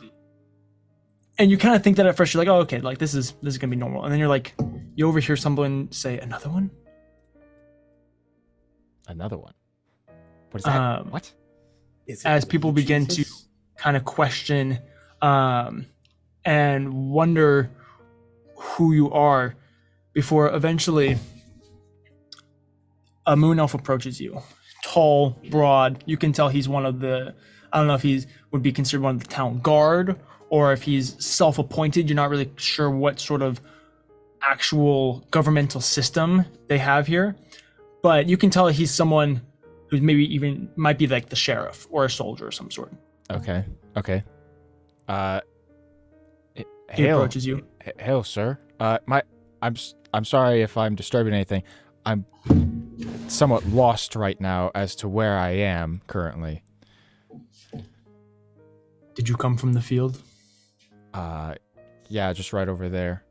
And you kind of think that at first. You're like, oh, okay, like this is gonna be normal. And then you're like, you overhear someone say, another one. Another one. What is that? What? Is it As people begin to Jesus? kind of question and wonder who you are, before eventually a moon elf approaches you. Tall, broad. You can tell he's one of the, I don't know if he would be considered one of the town guard or if he's self-appointed. You're not really sure what sort of actual governmental system they have here, but you can tell he's someone who maybe even might be like the sheriff or a soldier of some sort. Okay. He Hail. approaches you. Hail, sir. I'm sorry if I'm disturbing anything. I'm somewhat lost right now as to where I am currently. Did you come from the field? Yeah, just right over there.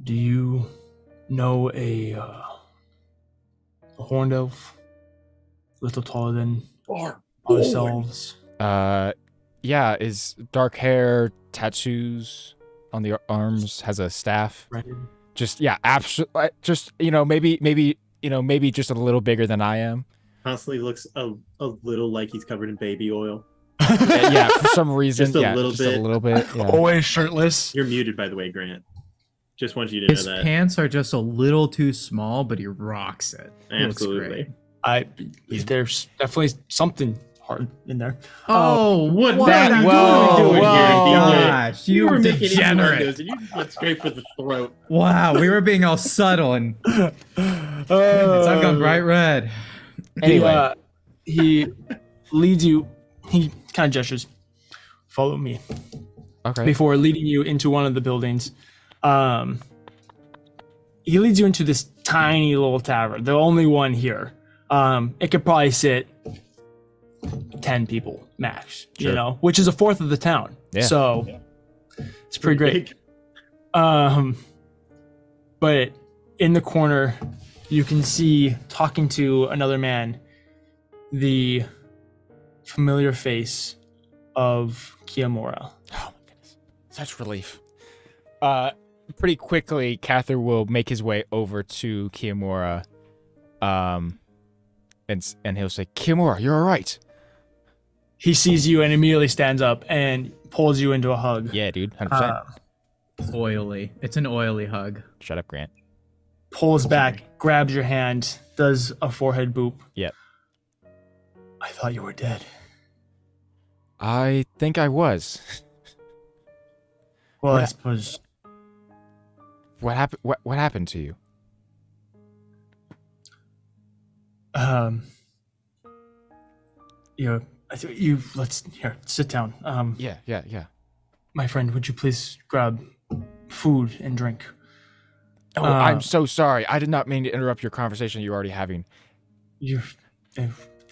Do you know a horned elf? A little taller than ourselves. Yeah, is dark hair, tattoos on the arms, has a staff. Right. Just absolutely. Just maybe just a little bigger than I am. Constantly looks a little like he's covered in baby oil. Yeah, for some reason. Just a yeah, little just bit. a little bit. Yeah. Always shirtless. You're muted, by the way, Grant. Just want you to His know that. pants are just a little too small, but he rocks it. He looks Absolutely. great. There's definitely something hard in there. Oh, what what that- are you whoa, doing whoa, here? DJ? Gosh, you were making degenerate. innuendos and you went straight for the throat. Wow, we were being all subtle and goodness, I've gone bright red. Anyway. He leads you. He kind of gestures, "Follow me." Okay. Before leading you into one of the buildings. He leads you into this tiny little tavern, the only one here. It could probably sit 10 people max, Sure. you know, which is a fourth of the town. Yeah. So it's pretty great. But in the corner, you can see, talking to another man, the familiar face of Kiyomura. Oh my goodness. Such relief. Pretty quickly, Cather will make his way over to Kiyomura. And he'll say, Kiyomura, you're all right. He sees you and immediately stands up and pulls you into a hug. Yeah, dude. 100%. Oily. It's an oily hug. Shut up, Grant. pulls back, grabs your hand, does a forehead boop. Yep. I thought you were dead. I think I was. Well, What I suppose What happened? What happened to you? Let's here, sit down. Yeah. My friend, would you please grab food and drink? Oh, I'm so sorry. I did not mean to interrupt your conversation you're already having.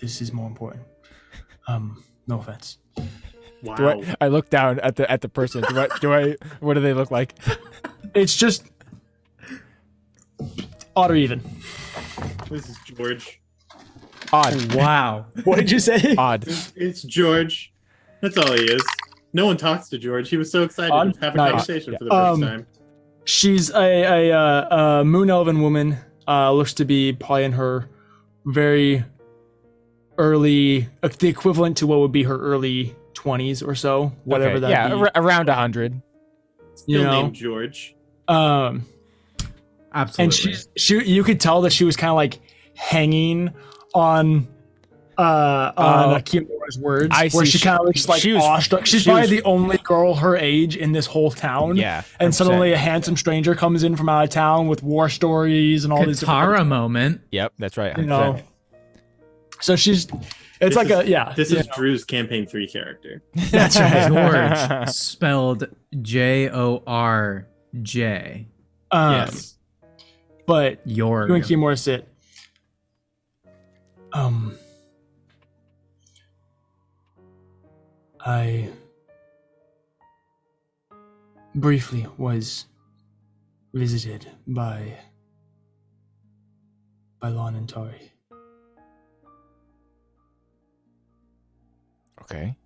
This is more important. No offense. Wow. I look down at the person. What do they look like? It's just odd or even. This is George. Odd. Wow. What did you say? Odd. It's George. That's all he is. No one talks to George. He was so excited to have a Nice. conversation for the first time. She's a moon elven woman. Looks to be probably in her very early, the equivalent to what would be her early 20s or so, whatever Okay, that. yeah, be. around 100. Still know. named George. Absolutely. And you could tell that she was kind of like hanging on Kimura's words, I where see. she kind of looks like She was- awestruck. She's she probably was- the only girl her age in this whole town. Yeah, and 100%. suddenly a handsome stranger comes in from out of town with war stories and all these. Katara moment. Yep, that's right. You know. 100%. So she's. It's This like is- This you is know. Drew's campaign 3 character. That's right. George, spelled Georj. Yes. But Your. you and Kimura sit. I briefly was visited by Lon and Tari. Okay.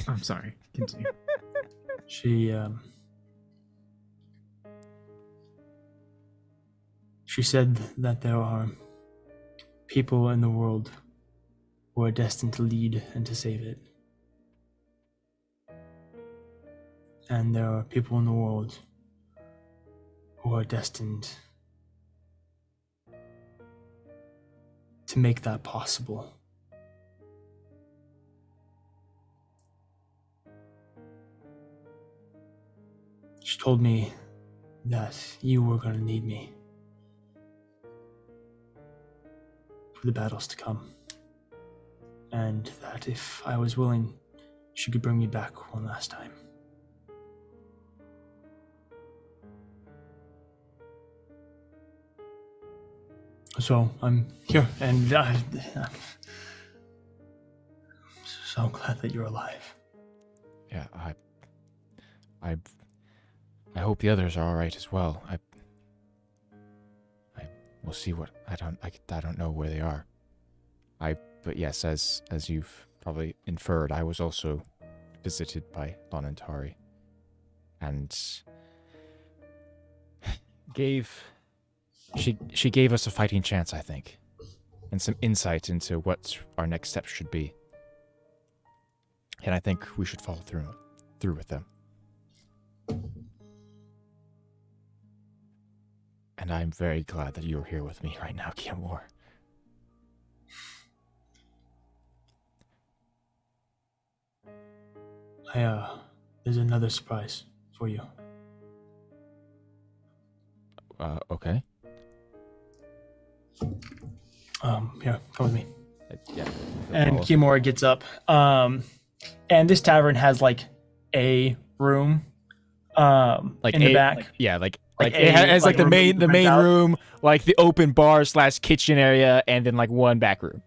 I'm sorry. Continue. She said that there are people in the world who are destined to lead and to save it. And there are people in the world who are destined to make that possible. She told me that you were going to need me for the battles to come. And that if I was willing, she could bring me back one last time. So I'm here, and I'm so glad that you're alive. Yeah, I hope the others are all right as well. We'll see what I don't know where they are. But yes, as you've probably inferred, I was also visited by Lon and Tari, and she gave us a fighting chance, I think, and some insight into what our next steps should be. And I think we should follow through with them. And I'm very glad that you're here with me right now, Kimura. There's another surprise for you. Okay. Here, come with me. Yeah. And Kimura gets up. And this tavern has like a room, like in the back. Like Like it has like the room that you main rent out. room, like the open bar / kitchen area, and then like one back room.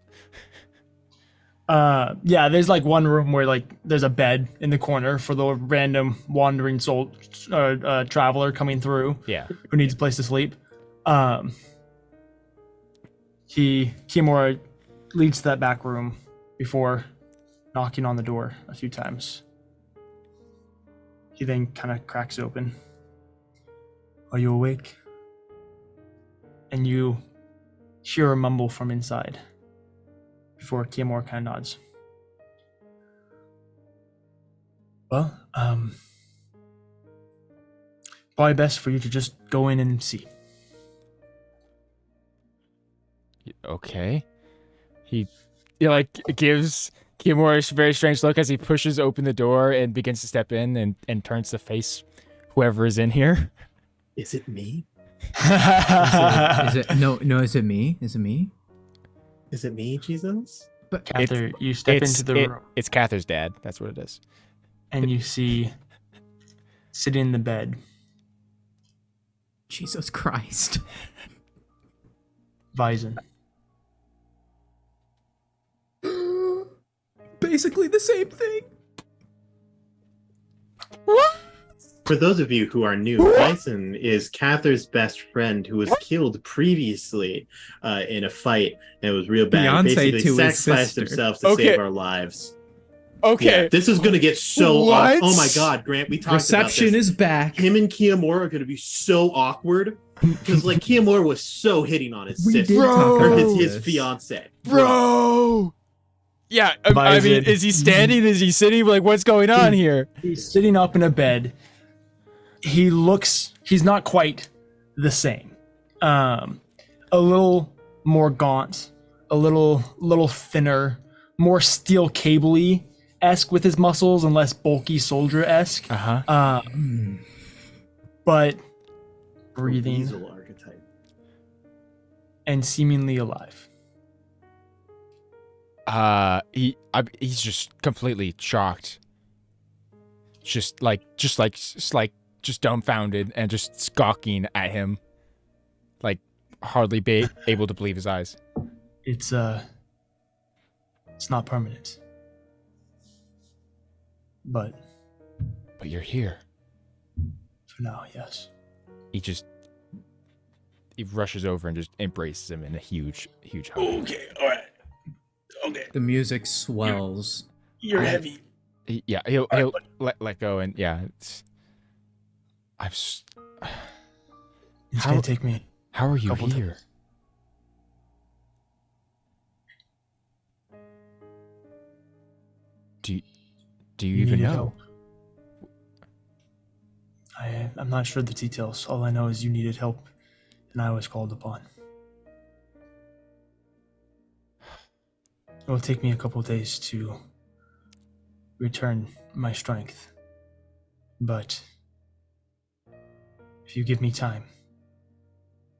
Yeah, there's like one room where like there's a bed in the corner for the random wandering soul traveler coming through. Yeah. Who needs a place to sleep. Kimura leads to that back room before knocking on the door a few times. He then kind of cracks open. Are you awake? And you hear a mumble from inside before Kimura kind of nods. Well, probably best for you to just go in and see. Okay. He like gives Kimura a very strange look as he pushes open the door and begins to step in and turns to face whoever is in here. Is it me? Is it no? Is it me? Is it me? Is it me, Jesus? But Cather, you step into the room It's Cather's dad. That's what it is. and you see sitting in the bed Jesus Christ. Bison. Basically the same thing. For those of you who are new, Bison is Cather's best friend who was killed previously in a fight, and it was real bad. Fiancé He basically to his sacrificed sister. himself to Okay. save our lives. Okay. Yeah, this is going to get so What? awkward. Oh my God, Grant, we talked Reception about this. is back. Him and Kiyomura are going to be so awkward because like Kiyomura was so hitting on his We sister did talk or about his this. fiance. Bro. Yeah, I Bison. mean, is he standing? Is he sitting? Like, what's going on here? He's sitting up in a bed. He's not quite the same. A little more gaunt, a little thinner, more steel cable-y esque with his muscles and less bulky soldier esque. Uh-huh. But breathing Weasel archetype. and seemingly alive. He's just completely shocked. Just dumbfounded and just gawking at him. Like hardly able to believe his eyes. It's not permanent. But But you're here. for now, yes. He rushes over and just embraces him in a huge hug. Okay, all right. Okay, The music swells. you're heavy. He'll let go and it's, It's How- gonna take me. how are you Couple here? days. Do you even needed know? help. I'm not sure the details. All I know is you needed help, and I was called upon. It will take me a couple days to return my strength, but if you give me time,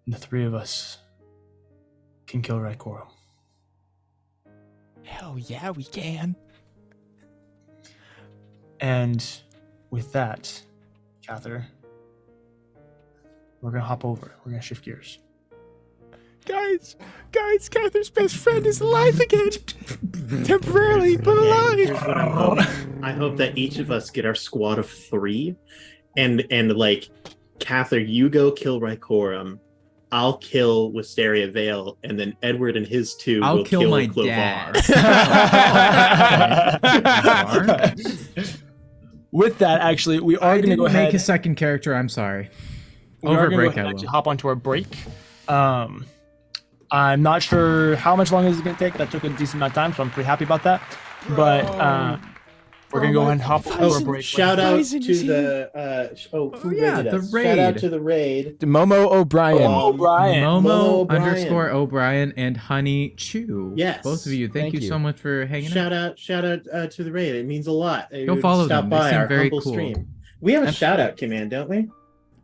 the three of us can kill Raikoro. Hell yeah, we can. And with that, Cather, we're gonna hop over. We're gonna shift gears. Guys, Cather's best friend is alive again. Temporarily, but alive. Here's what I'm hoping. I hope that each of us get our squad of 3, and like, Cather, you go kill Raikorum, I'll kill Wisteria Vale, and then Edward and his 2 I'll will kill my Clovar. dad. With that, actually, we are I going to didn't go ahead. make a second character. I'm sorry. We are Over gonna break, go ahead I and will. actually hop onto our break. I'm not sure how much longer this is going to take. That took a decent amount of time, so I'm pretty happy about that. But we're going to go ahead and hop onto our break. Shout out Bison to is the who yeah, raided the us? Shout out raid. to the raid. Momo O'Brien. O'Brien. Momo O'Brien. _O'Brien and Honey Chew. Yes. Both of you. Thank Thank you you. so much for hanging Shout out. out to the raid. It means a lot. Go follow Stop them. They by seem our very humble cool. stream. We have a shout out command, don't we?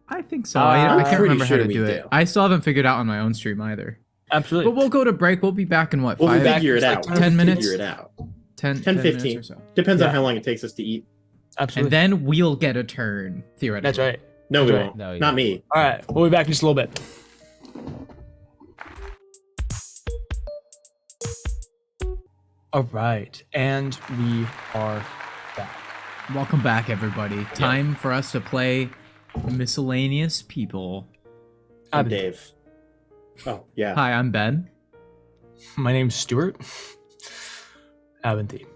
I think so. I'm I can't pretty remember how sure to we do do. it. I still haven't figured out on my own stream either. Absolutely. But we'll go to break. We'll be back in what, We'll 5? figure it It's like out. 10 minutes? Figure it out. 10, 10, 15. minutes or so. Depends on Yeah. how long it takes us to eat. Absolutely. And then we'll get a turn, theoretically. That's right. No, we That's right. won't. No, you Not won't. me. All right. We'll be back in just a little bit. All right. And we are back. Welcome back, everybody. Time for us to play Miscellaneous People. I'm Dave. Oh, yeah. Hi, I'm Ben. My name's Stuart. Avanti.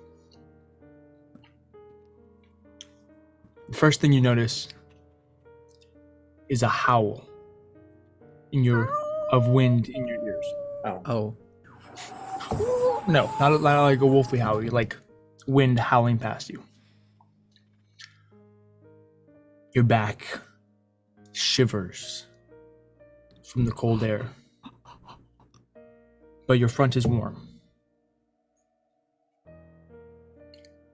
First thing you notice is a howl of wind in your ears. Oh. No, not like a wolfly howl, like wind howling past you. You're back, shivers from the cold air, but your front is warm.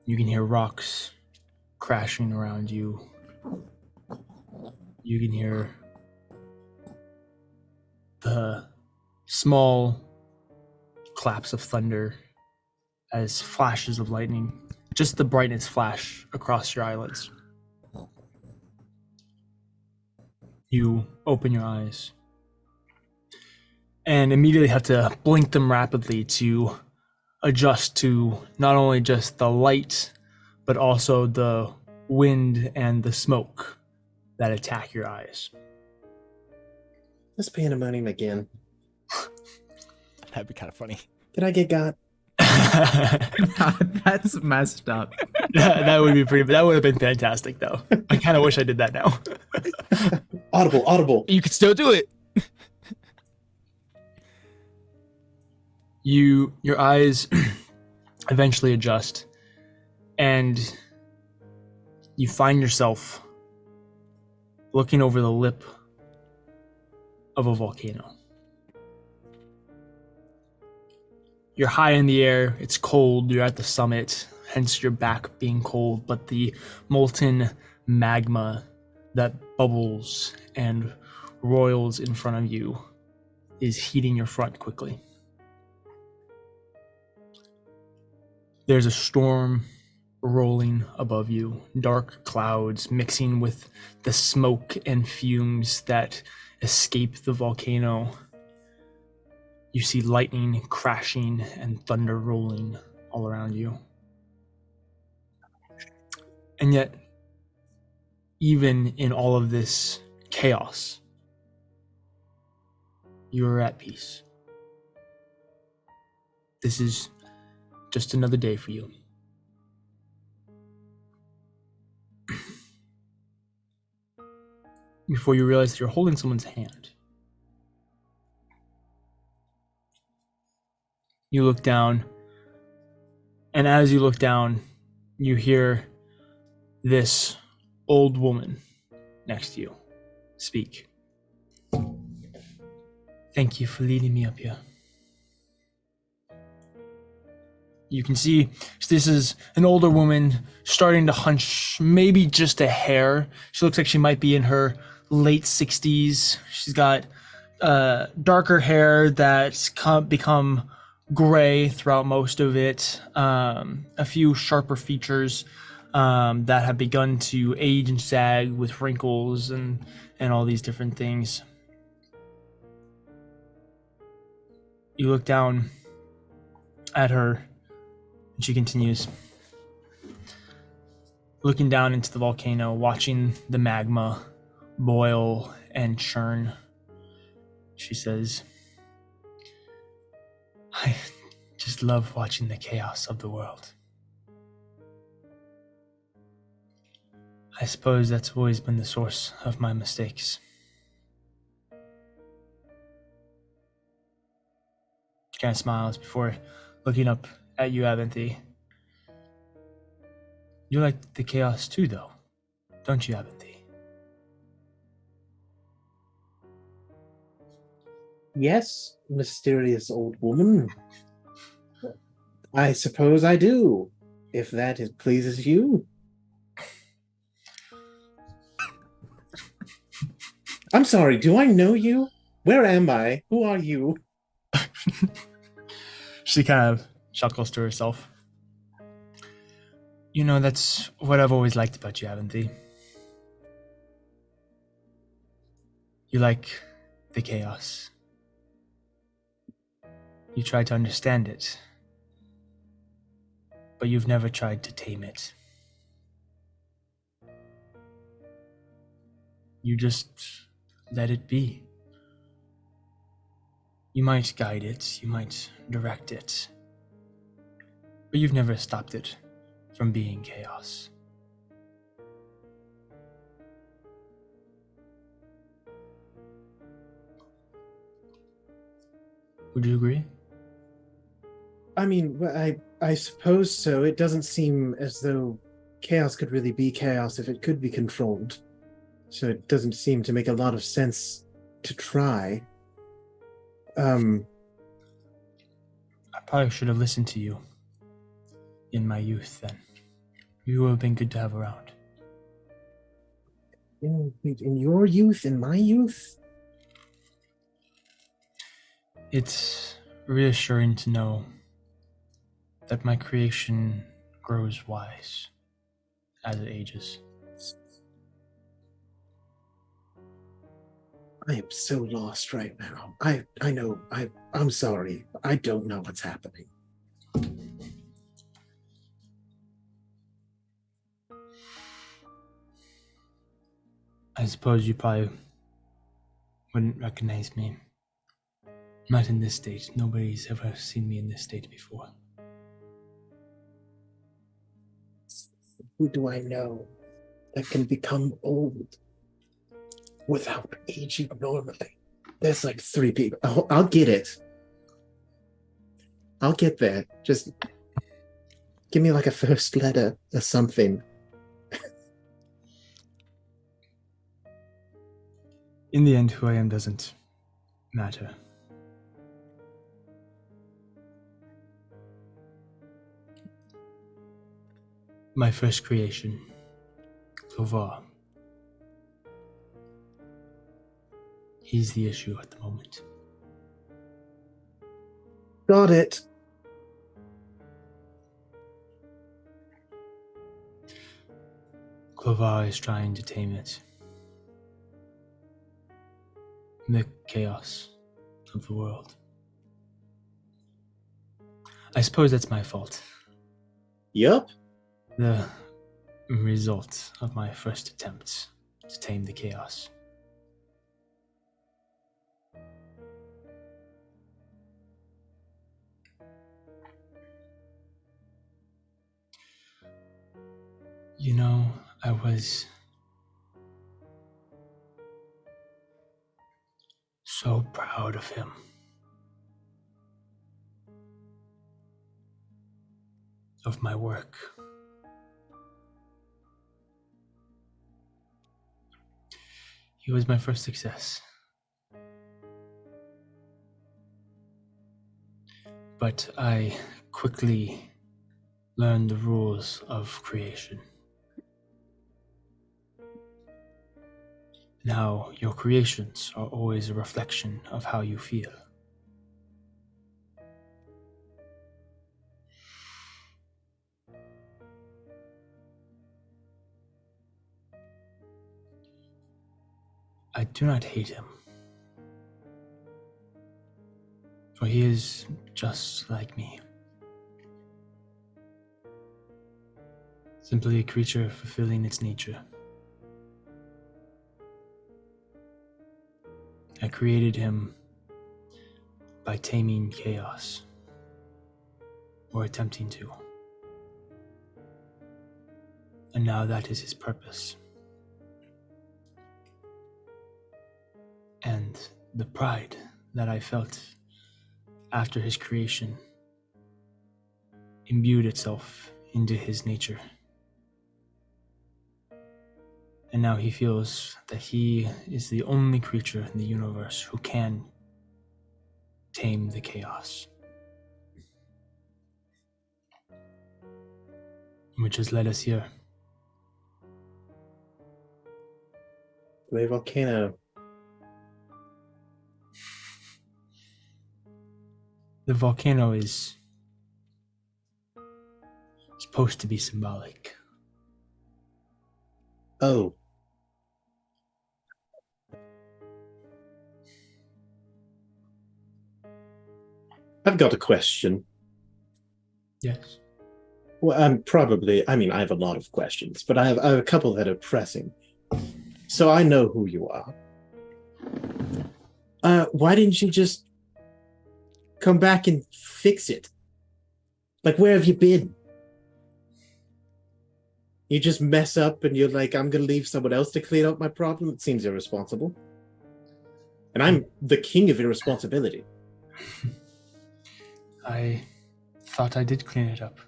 You can hear rocks crashing around you. You can hear the small claps of thunder as flashes of lightning, just the brightness flash across your eyelids. You open your eyes and immediately have to blink them rapidly to adjust to not only just the light, but also the wind and the smoke that attack your eyes. This pandemonium again. That'd be kind of funny. Did I get got? That's messed up. That would be pretty. That would have been fantastic, though. I kind of wish I did that now. Audible. You could still do it. Your eyes eventually adjust, and you find yourself looking over the lip of a volcano. You're high in the air, it's cold, you're at the summit, hence your back being cold, but the molten magma that bubbles and roils in front of you is heating your front quickly. There's a storm rolling above you, dark clouds mixing with the smoke and fumes that escape the volcano. You see lightning crashing and thunder rolling all around you. And yet, even in all of this chaos, you are at peace. This is just another day for you. Before you realize that you're holding someone's hand. You look down, and as you look down, you hear this old woman next to you speak. Thank you for leading me up here. You can see this is an older woman starting to hunch maybe just a hair. She looks like she might be in her late 60s. She's got darker hair that's become gray throughout most of it. A few sharper features that have begun to age and sag with wrinkles and all these different things. You look down at her, and she continues, looking down into the volcano, watching the magma boil and churn. She says, I just love watching the chaos of the world. I suppose that's always been the source of my mistakes. She kind of smiles before looking up at you, Avanthy. You like the chaos too, though, don't you, Avanthy? Yes, mysterious old woman. I suppose I do, if that pleases you. I'm sorry, do I know you? Where am I? Who are you? She kind of chuckles to herself. You know, that's what I've always liked about you, Avanthy. You like the chaos. You try to understand it, but you've never tried to tame it. You just let it be. You might guide it, you might direct it, but you've never stopped it from being chaos. Would you agree? I mean, I suppose so. It doesn't seem as though chaos could really be chaos if it could be controlled. so it doesn't seem to make a lot of sense to try. I probably should have listened to you in my youth then. You would have been good to have around. In your youth, in my youth? It's reassuring to know that my creation grows wise as it ages. I am so lost right now. I know, I'm sorry. I don't know what's happening. I suppose you probably wouldn't recognize me. Not in this state. Nobody's ever seen me in this state before. Who do I know that can become old without aging normally? There's like 3 people. I'll get it. I'll get there. Just give me like a first letter or something. In the end, who I am doesn't matter. My first creation, Clovar. He's the issue at the moment. Got it. Clovar is trying to tame it. The chaos of the world. I suppose that's my fault. Yup. The result of my first attempt to tame the chaos. You know, I was so proud of him. Of my work. He was my first success. But I quickly learned the rules of creation. Now, your creations are always a reflection of how you feel. I do not hate him, for he is just like me. Simply a creature fulfilling its nature. I created him by taming chaos, or attempting to. And now that is his purpose. And the pride that I felt after his creation imbued itself into his nature. And now he feels that he is the only creature in the universe who can tame the chaos. Which has led us here. The volcano. The volcano is supposed to be symbolic. Oh. I've got a question. Yes. Well, I have a lot of questions, but I have a couple that are pressing. So I know who you are. Why didn't you just come back and fix it? Like, where have you been? You just mess up and you're like, I'm going to leave someone else to clean up my problem? It seems irresponsible. And I'm the king of irresponsibility. I thought I did clean it up.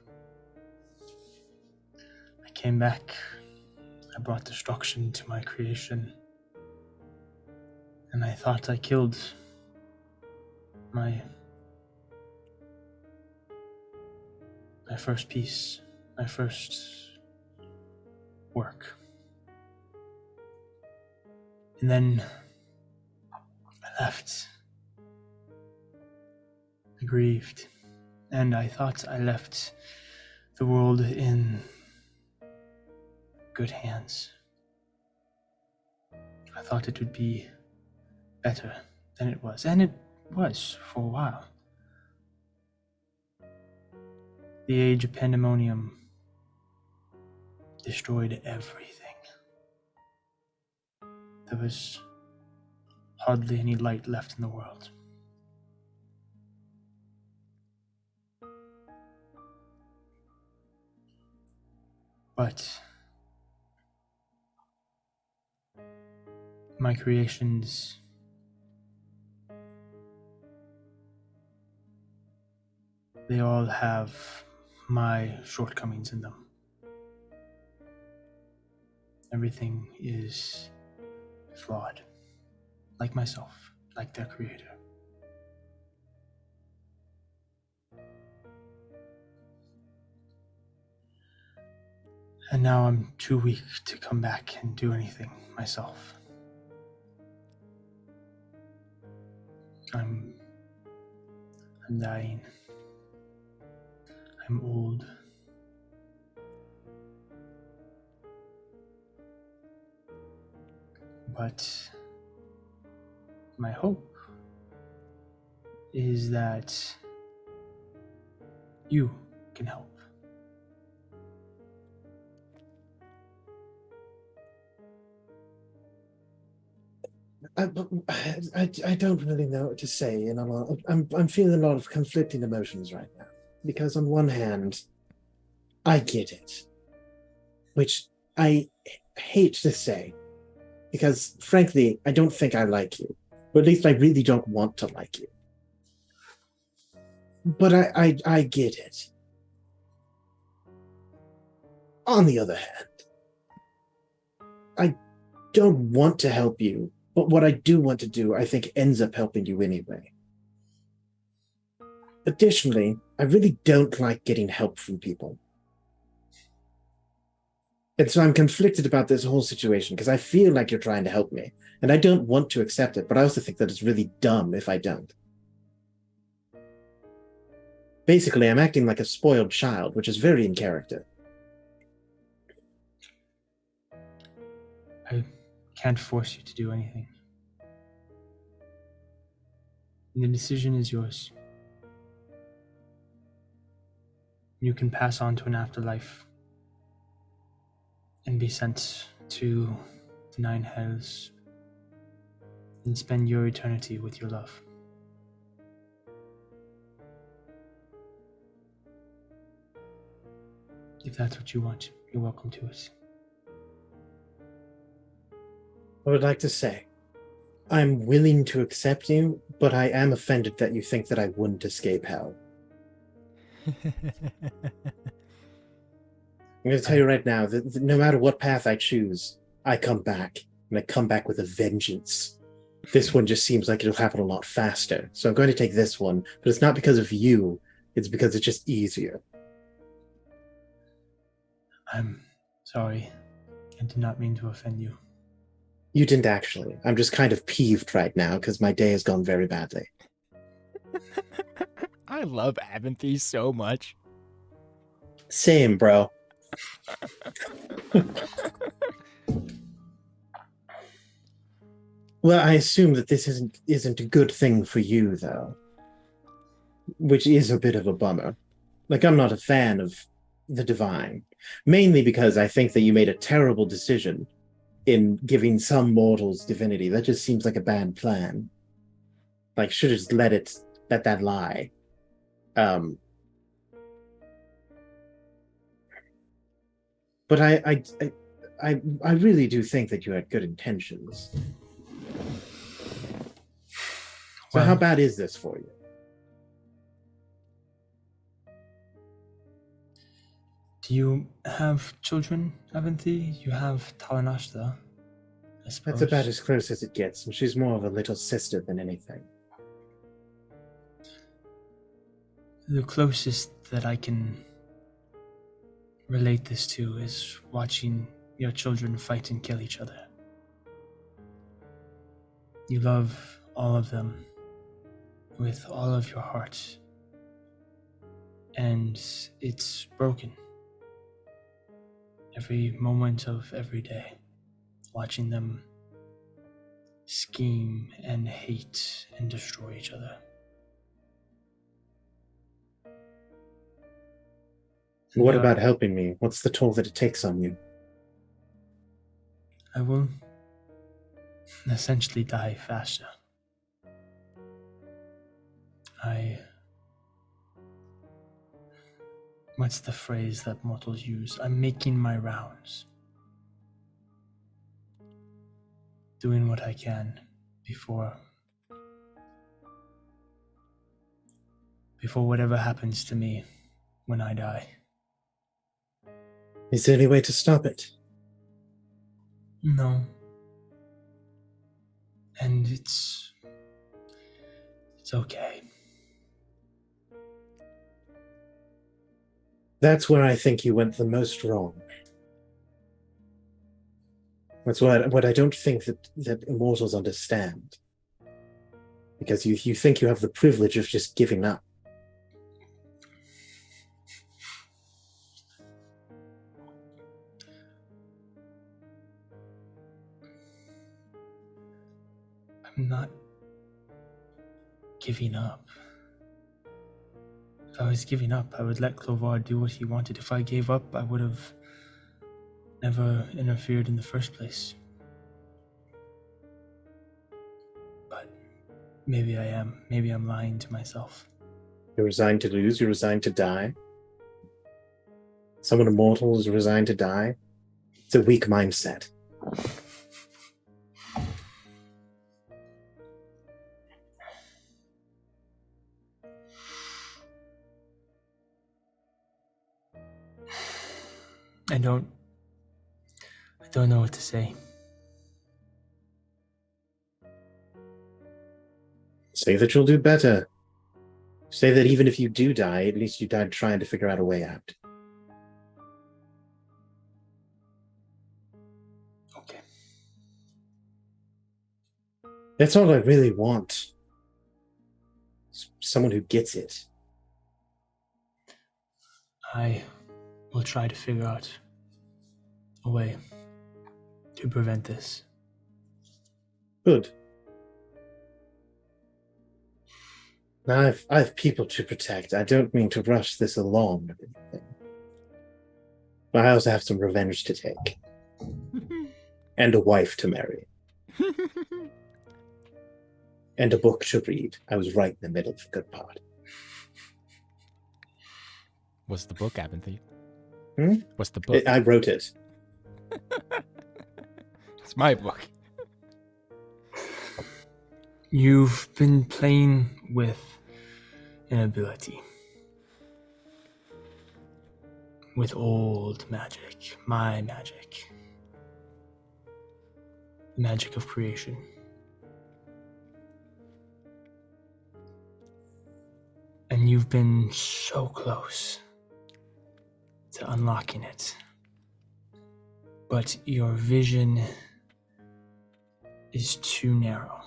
I came back. I brought destruction to my creation. And I thought I killed my first piece, my first work. And then I left. I grieved. And I thought I left the world in good hands. I thought it would be better than it was. And it was for a while. The age of pandemonium destroyed everything. There was hardly any light left in the world. But my creations they all have my shortcomings in them. Everything is flawed, like myself, like their creator. And now I'm too weak to come back and do anything myself. I'm dying. I'm old. But my hope is that you can help. I don't really know what to say, and I'm feeling a lot of conflicting emotions right now. Because on one hand, I get it, which I hate to say, because frankly, I don't think I like you, or at least I really don't want to like you. But I get it. On the other hand, I don't want to help you, but what I do want to do, I think ends up helping you anyway. Additionally, I really don't like getting help from people. And so I'm conflicted about this whole situation because I feel like you're trying to help me, and I don't want to accept it, but I also think that it's really dumb if I don't. Basically, I'm acting like a spoiled child, which is very in character. I can't force you to do anything. And the decision is yours. You can pass on to an afterlife and be sent to the 9 hells and spend your eternity with your love. If that's what you want, you're welcome to it. I would like to say, I'm willing to accept you, but I am offended that you think that I wouldn't escape hell. I'm going to tell you right now that no matter what path I choose, I come back, and I come back with a vengeance. This one just seems like it'll happen a lot faster, so I'm going to take this one, but it's not because of you, it's because it's just easier. I'm sorry. I did not mean to offend you. You didn't actually. I'm just kind of peeved right now because my day has gone very badly. I love Aventhy so much. Same, bro. Well, I assume that this isn't a good thing for you, though. Which is a bit of a bummer. Like, I'm not a fan of the divine. Mainly because I think that you made a terrible decision in giving some mortals divinity. That just seems like a bad plan. Like, should have just let that lie. But I really do think that you had good intentions. So how bad is this for you? Do you have children, Avanthi? You have Talanashta, I suppose. That's about as close as it gets, and she's more of a little sister than anything. The closest that I can relate this to is watching your children fight and kill each other. You love all of them with all of your heart, and it's broken. Every moment of every day, watching them scheme and hate and destroy each other. What about helping me? What's the toll that it takes on you? I will essentially die faster. What's the phrase that mortals use? I'm making my rounds. Doing what I can before whatever happens to me when I die. Is there any way to stop it? No. And it's okay. That's where I think you went the most wrong. That's what I don't think that immortals understand. Because you think you have the privilege of just giving up. I'm not giving up. If I was giving up, I would let Clovar do what he wanted. If I gave up, I would have never interfered in the first place. But maybe I am. Maybe I'm lying to myself. You're resigned to lose, you're resigned to die. Someone immortal is resigned to die. It's a weak mindset. I don't know what to say. Say that you'll do better. Say that even if you do die, at least you died trying to figure out a way out. Okay. That's all I really want. Someone who gets it. I will try to figure out a way to prevent this. Good. Now I have people to protect. I don't mean to rush this along. But I also have some revenge to take. And a wife to marry. And a book to read. I was right in the middle of a good part. What's the book, Abinthy? What's the book? I wrote it. It's my book. You've been playing with an ability. With old magic. My magic. The magic of creation. And you've been so close to unlocking it. But your vision is too narrow.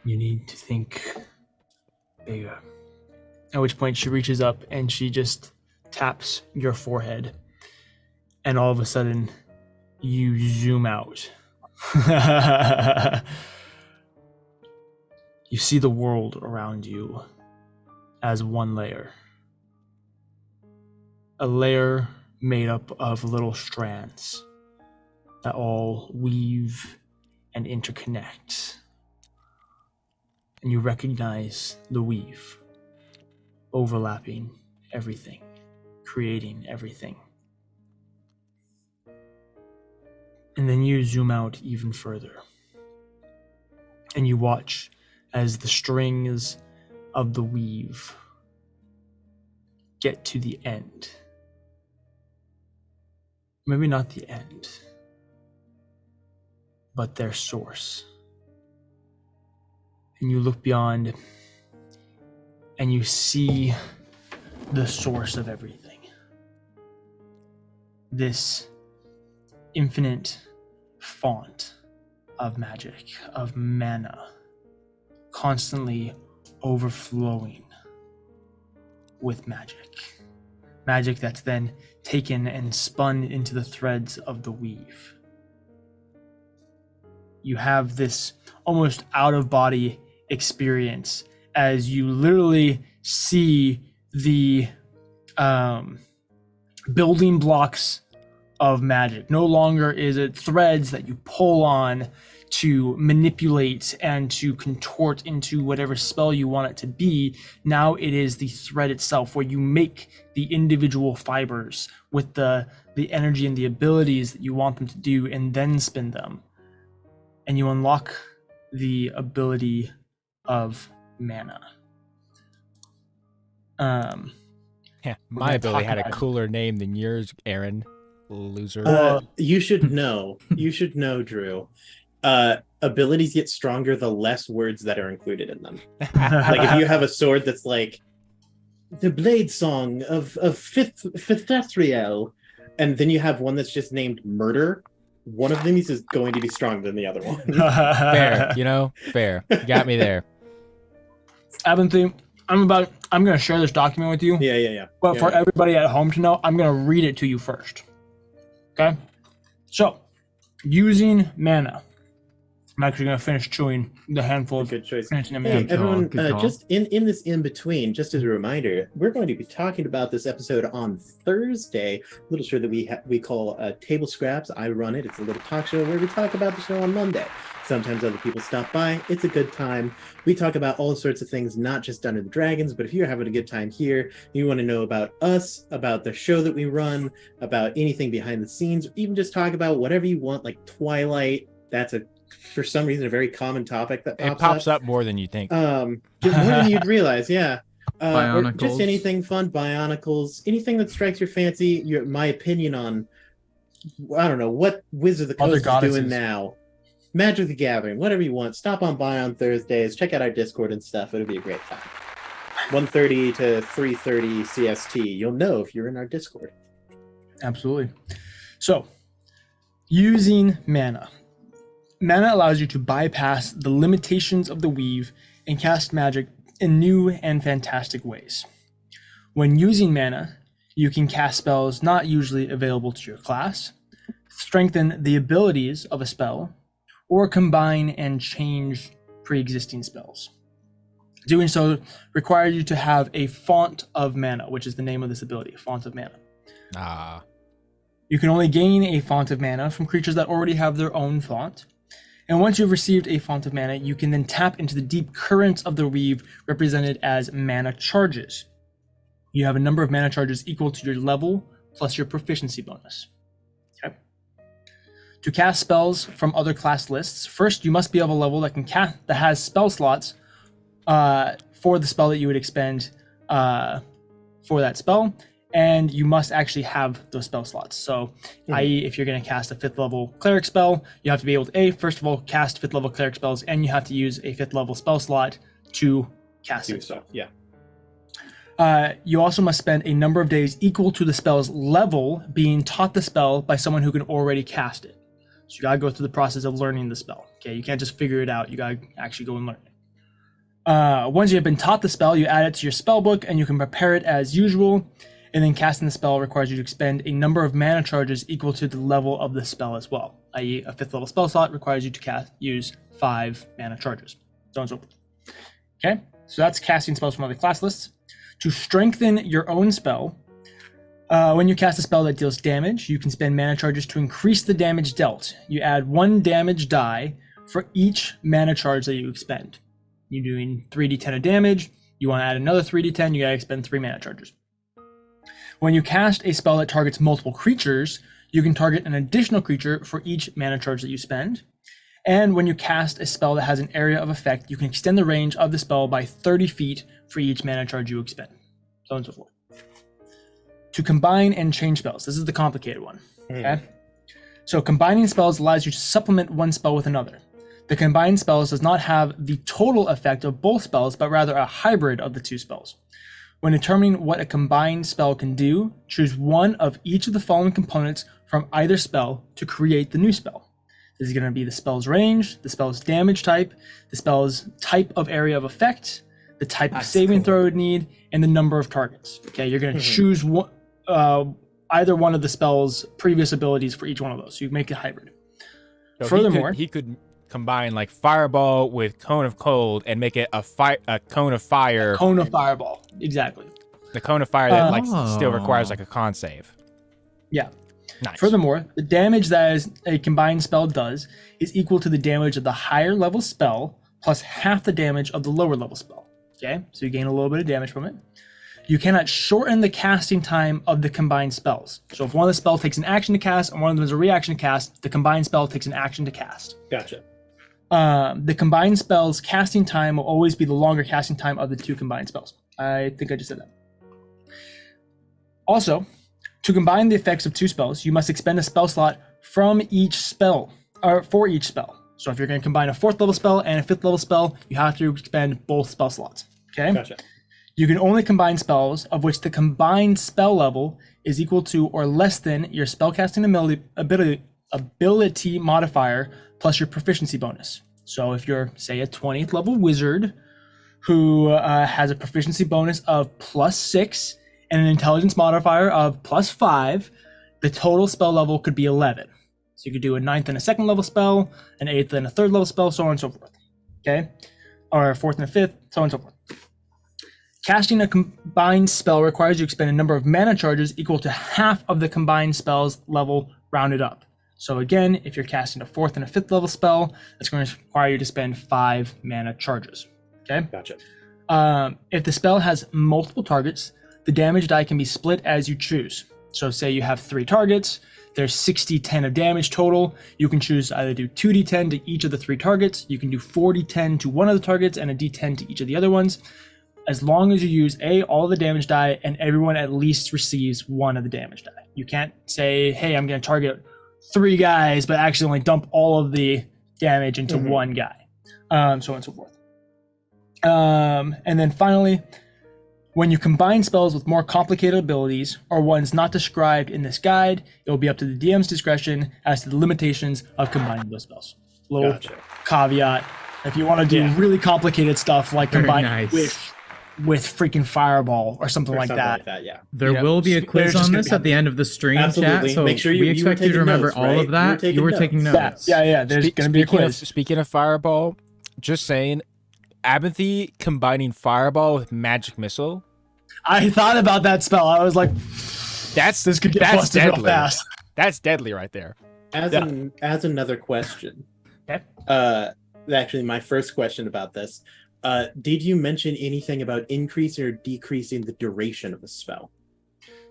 You need to think bigger. At which point she reaches up and she just taps your forehead. And all of a sudden, you zoom out. You see the world around you as one layer. A layer made up of little strands that all weave and interconnect. And you recognize the weave, overlapping everything, creating everything. And then you zoom out even further. And you watch as the strings of the weave get to the end. Maybe not the end, but their source. And you look beyond and you see the source of everything. This infinite font of magic, of mana, constantly overflowing with magic. Magic that's then taken and spun into the threads of the weave. You have this almost out-of-body experience as you literally see the building blocks of magic. No longer is it threads that you pull on to manipulate and to contort into whatever spell you want it to be. Now it is the thread itself, where you make the individual fibers with the energy and the abilities that you want them to do, and then spin them. And you unlock the ability of mana. Yeah, my ability had a cooler name than yours, Aaron. Loser. You should know. You should know, Drew. Abilities get stronger the less words that are included in them. Like if you have a sword that's like the blade song of Fifth Ethereal, and then you have one that's just named Murder, one of them is going to be stronger than the other one. Fair, fair. You got me there. Aventhy, I'm going to share this document with you. Yeah. But for everybody at home to know, I'm going to read it to you first. Okay? So, using mana. I'm actually going to finish chewing the handful of good choice. Hey, everyone, just in this in between, just as a reminder, we're going to be talking about this episode on Thursday. A little show that we call Table Scraps. I run it. It's a little talk show where we talk about the show on Monday. Sometimes other people stop by. It's a good time. We talk about all sorts of things, not just Dungeons and Dragons, but if you're having a good time here, you want to know about us, about the show that we run, about anything behind the scenes, or even just talk about whatever you want, like Twilight. That's for some reason a very common topic that pops up more than you think. More than you'd realize, yeah. Or just Bionicles. anything fun, Bionicles, anything that strikes your fancy. My opinion on, I don't know, what Wizard of the Other Coast is goddesses. doing now. Magic the Gathering, whatever you want. Stop on by on Thursdays. Check out our Discord and stuff. It'll be a great time. 1:30 to 3:30 CST. You'll know if you're in our Discord. Absolutely. So, using mana. Mana allows you to bypass the limitations of the weave and cast magic in new and fantastic ways. When using mana, you can cast spells not usually available to your class, strengthen the abilities of a spell, or combine and change pre-existing spells. Doing so requires you to have a font of mana, which is the name of this ability, font of mana. You can only gain a font of mana from creatures that already have their own font. And once you've received a font of mana, you can then tap into the deep currents of the weave, represented as mana charges. You have a number of mana charges equal to your level plus your proficiency bonus. Okay. To cast spells from other class lists, first you must be of a level that has spell slots for the spell that you would expend for that spell, and you must actually have those spell slots. So, i.e., if you're going to cast a 5th level cleric spell, you have to be able to, first of all, cast 5th level cleric spells, and you have to use a 5th level spell slot to cast it. So, yeah. You also must spend a number of days equal to the spell's level being taught the spell by someone who can already cast it. So you gotta go through the process of learning the spell. Okay, you can't just figure it out. You gotta actually go and learn it. Once you have been taught the spell, you add it to your spell book, and you can prepare it as usual. And then casting the spell requires you to expend a number of mana charges equal to the level of the spell as well. I.e., a 5th level spell slot requires you to use 5 mana charges. So on and so forth. Okay, so that's casting spells from other class lists. To strengthen your own spell, when you cast a spell that deals damage, you can spend mana charges to increase the damage dealt. You add 1 damage die for each mana charge that you expend. You're doing 3d10 of damage, you want to add another 3d10, you gotta expend 3 mana charges. When you cast a spell that targets multiple creatures, you can target an additional creature for each mana charge that you spend. And when you cast a spell that has an area of effect, you can extend the range of the spell by 30 feet for each mana charge you expend. So on and so forth. To combine and change spells. This is the complicated one. Hmm. Okay. So combining spells allows you to supplement one spell with another. The combined spells does not have the total effect of both spells, but rather a hybrid of the two spells. When determining what a combined spell can do, choose one of each of the following components from either spell to create the new spell. This is going to be the spell's range, the spell's damage type, the spell's type of area of effect, the type of saving throw it would need, and the number of targets. Okay, you're going to choose one, either one of the spell's previous abilities for each one of those. So you make a hybrid. So Furthermore, he could combine like fireball with cone of cold and make it a cone of fire. Cone of fireball. Exactly. The cone of fire that still requires like a con save. Yeah. Nice. Furthermore, the damage that a combined spell does is equal to the damage of the higher level spell plus half the damage of the lower level spell. Okay, so you gain a little bit of damage from it. You cannot shorten the casting time of the combined spells. So if one of the spells takes an action to cast and one of them is a reaction to cast, the combined spell takes an action to cast. Gotcha. The combined spell's casting time will always be the longer casting time of the two combined spells. I think I just said that. Also, to combine the effects of two spells, you must expend a spell slot from each spell, or for each spell. So if you're going to combine a 4th level spell and a 5th level spell, you have to expend both spell slots. Okay? Gotcha. You can only combine spells of which the combined spell level is equal to or less than your spellcasting ability modifier plus your proficiency bonus. So if you're, say, a 20th level wizard who has a proficiency bonus of +6 and an intelligence modifier of +5, the total spell level could be 11. So you could do a 9th and a 2nd level spell, an 8th and a 3rd level spell, so on and so forth. Okay? Or a 4th and a 5th, so on and so forth. Casting a combined spell requires you to expend a number of mana charges equal to half of the combined spell's level rounded up. So again, if you're casting a 4th and a 5th level spell, that's going to require you to spend 5 mana charges. Okay? Gotcha. If the spell has multiple targets, the damage die can be split as you choose. So say you have 3 targets, there's 60-10 of damage total. You can choose to either do 2d10 to each of the 3 targets, you can do 4d10 to one of the targets, and a d10 to each of the other ones, as long as you use all the damage die and everyone at least receives one of the damage die. You can't say, hey, I'm going to target 3 guys, but actually only dump all of the damage into one guy, so on and so forth. And then finally, when you combine spells with more complicated abilities or ones not described in this guide, it will be up to the DM's discretion as to the limitations of combining those spells. Little caveat: if you want to do really complicated stuff like combine with freaking fireball or something like that. There will be a quiz on this at the end of the stream, chat. So make sure we expect you to remember all of that. You were taking notes. Yeah. There's going to be a quiz. Speaking of fireball, just saying, Abinthy combining fireball with magic missile. I thought about that spell. I was like, this could get busted real fast. That's deadly right there. As another question. Okay. Actually, my first question about this. Did you mention anything about increasing or decreasing the duration of a spell?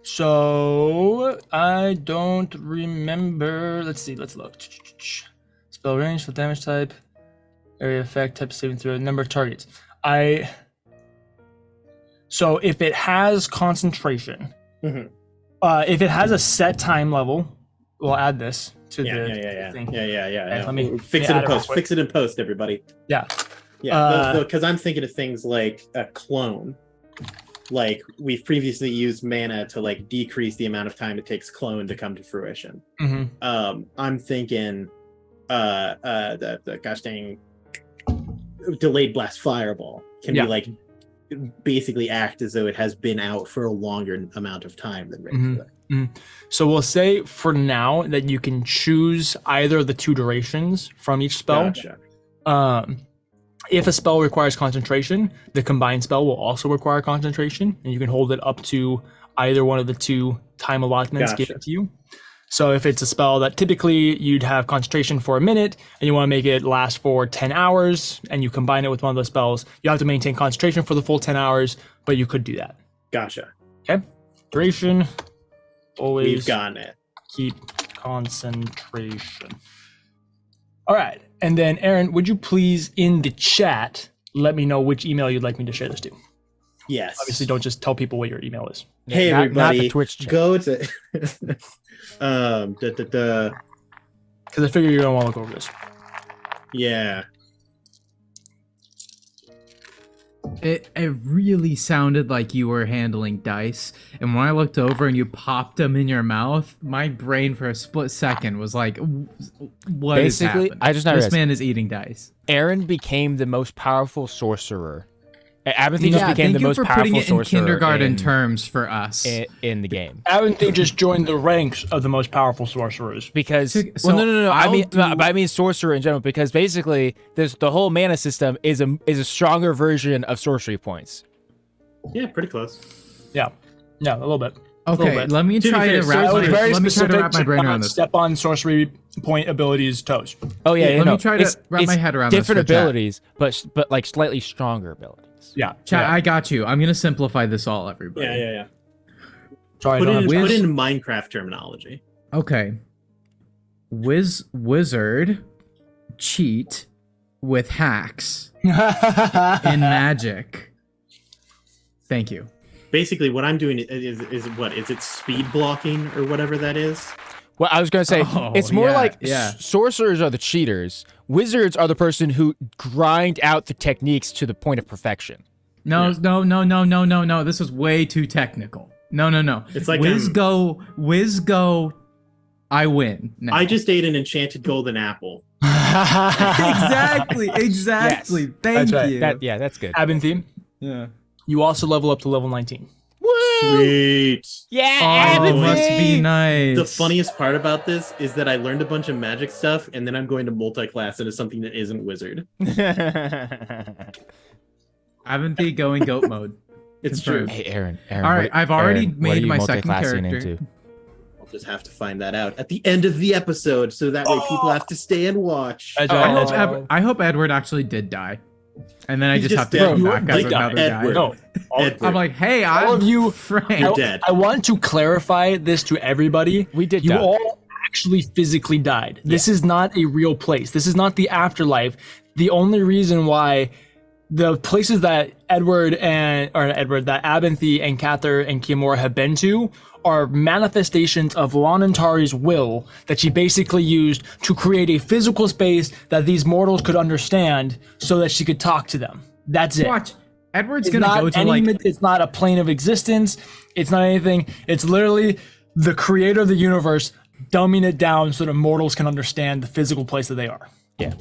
So I don't remember. Let's see. Let's look. Spell range, for damage type, area effect, type of saving throw, number of targets. So if it has concentration, if it has a set time level, we'll add this to the thing. Yeah. Let me fix it in post. Fix it in post, everybody. Yeah. Because I'm thinking of things like a clone. Like we've previously used mana to like decrease the amount of time it takes clone to come to fruition. I'm thinking the gosh dang delayed blast fireball can be like basically act as though it has been out for a longer amount of time than regular. So we'll say for now that you can choose either of the 2 durations from each spell. Gotcha. If a spell requires concentration, the combined spell will also require concentration, and you can hold it up to either one of the 2 time allotments given to you. So if it's a spell that typically you'd have concentration for a minute, and you want to make it last for 10 hours, and you combine it with one of those spells, you have to maintain concentration for the full 10 hours, but you could do that. Gotcha. Okay. Duration. Always. We've gotten it. Keep concentration. All right. And then, Aaron, would you please, in the chat, let me know which email you'd like me to share this to? Yes. Obviously, don't just tell people what your email is. Hey Not everybody, the Twitch chat. go to Because I figure you're gonna want to look over this. yeah. It really sounded like you were handling dice, and when I looked over and you popped them in your mouth, my brain for a split second was like, "What is Basically, happening? I just now This realized- man is eating dice." Aaron became the most powerful sorcerer. Abinthy just Yeah, became thank the you most for powerful putting it in sorcerer kindergarten in, terms for us. in the game. Aventhy just joined the ranks of the most powerful sorcerers. Because So no. I I'll mean, do- but I mean sorcerer in general. Because basically, the whole mana system is a stronger version of sorcery points. Yeah, pretty close. Yeah, a little bit. Okay, bit. let me To be try fair, to so wrap it was my, very let me try to wrap my brain around this. Step on sorcery point abilities toes. Oh yeah, Let no, me try to it's- wrap my it's head around this different for chat. abilities, but like slightly stronger abilities. Yeah, Chat, yeah. I got you. I'm gonna simplify this all, everybody. Yeah. Sorry, Put I it don't in, have put time. it in Minecraft terminology. Okay. Wizard cheat with hacks in magic. Thank you. Basically, what I'm doing is what is it speed blocking or whatever that is? Well, I was gonna say Oh, it's more yeah, like yeah. sorcerers are the cheaters. Wizards are the person who grind out the techniques to the point of perfection. No. This is way too technical. No. It's like Whiz go. I win. now. I just ate an enchanted golden apple. exactly. Yes. Thank That's right. you. That's good. Aventhy, yeah. you also level up to level 19. Sweet. Yeah, Oh, must Abinthy! be nice. The funniest part about this is that I learned a bunch of magic stuff, and then I'm going to multi-class into something that isn't wizard. Aventhy going goat mode. It's Confirmed. true. Hey, Aaron. All right, I've already what made are you my second multi-classing character. I'll just have to find that out at the end of the episode, so that way people have to stay and watch. That's I right. hope, I hope Edward actually did die, and then I He's just just have to dead. come You back were as dead. another Edward. guy. No. Edward. I'm like, hey, All I'm of you- Frank. You're dead. I want to clarify this to everybody. We did You die. all actually physically died. This is not a real place. This is not the afterlife. The only reason why the places that that Abinthy and Cather and Kimura have been to are manifestations of Lonantari's will that she basically used to create a physical space that these mortals could understand so that she could talk to them. That's it. Watch. Edward's It's gonna not go to any, like. it's not a plane of existence. It's not anything. It's literally the creator of the universe dumbing it down so that mortals can understand the physical place that they are. Yeah.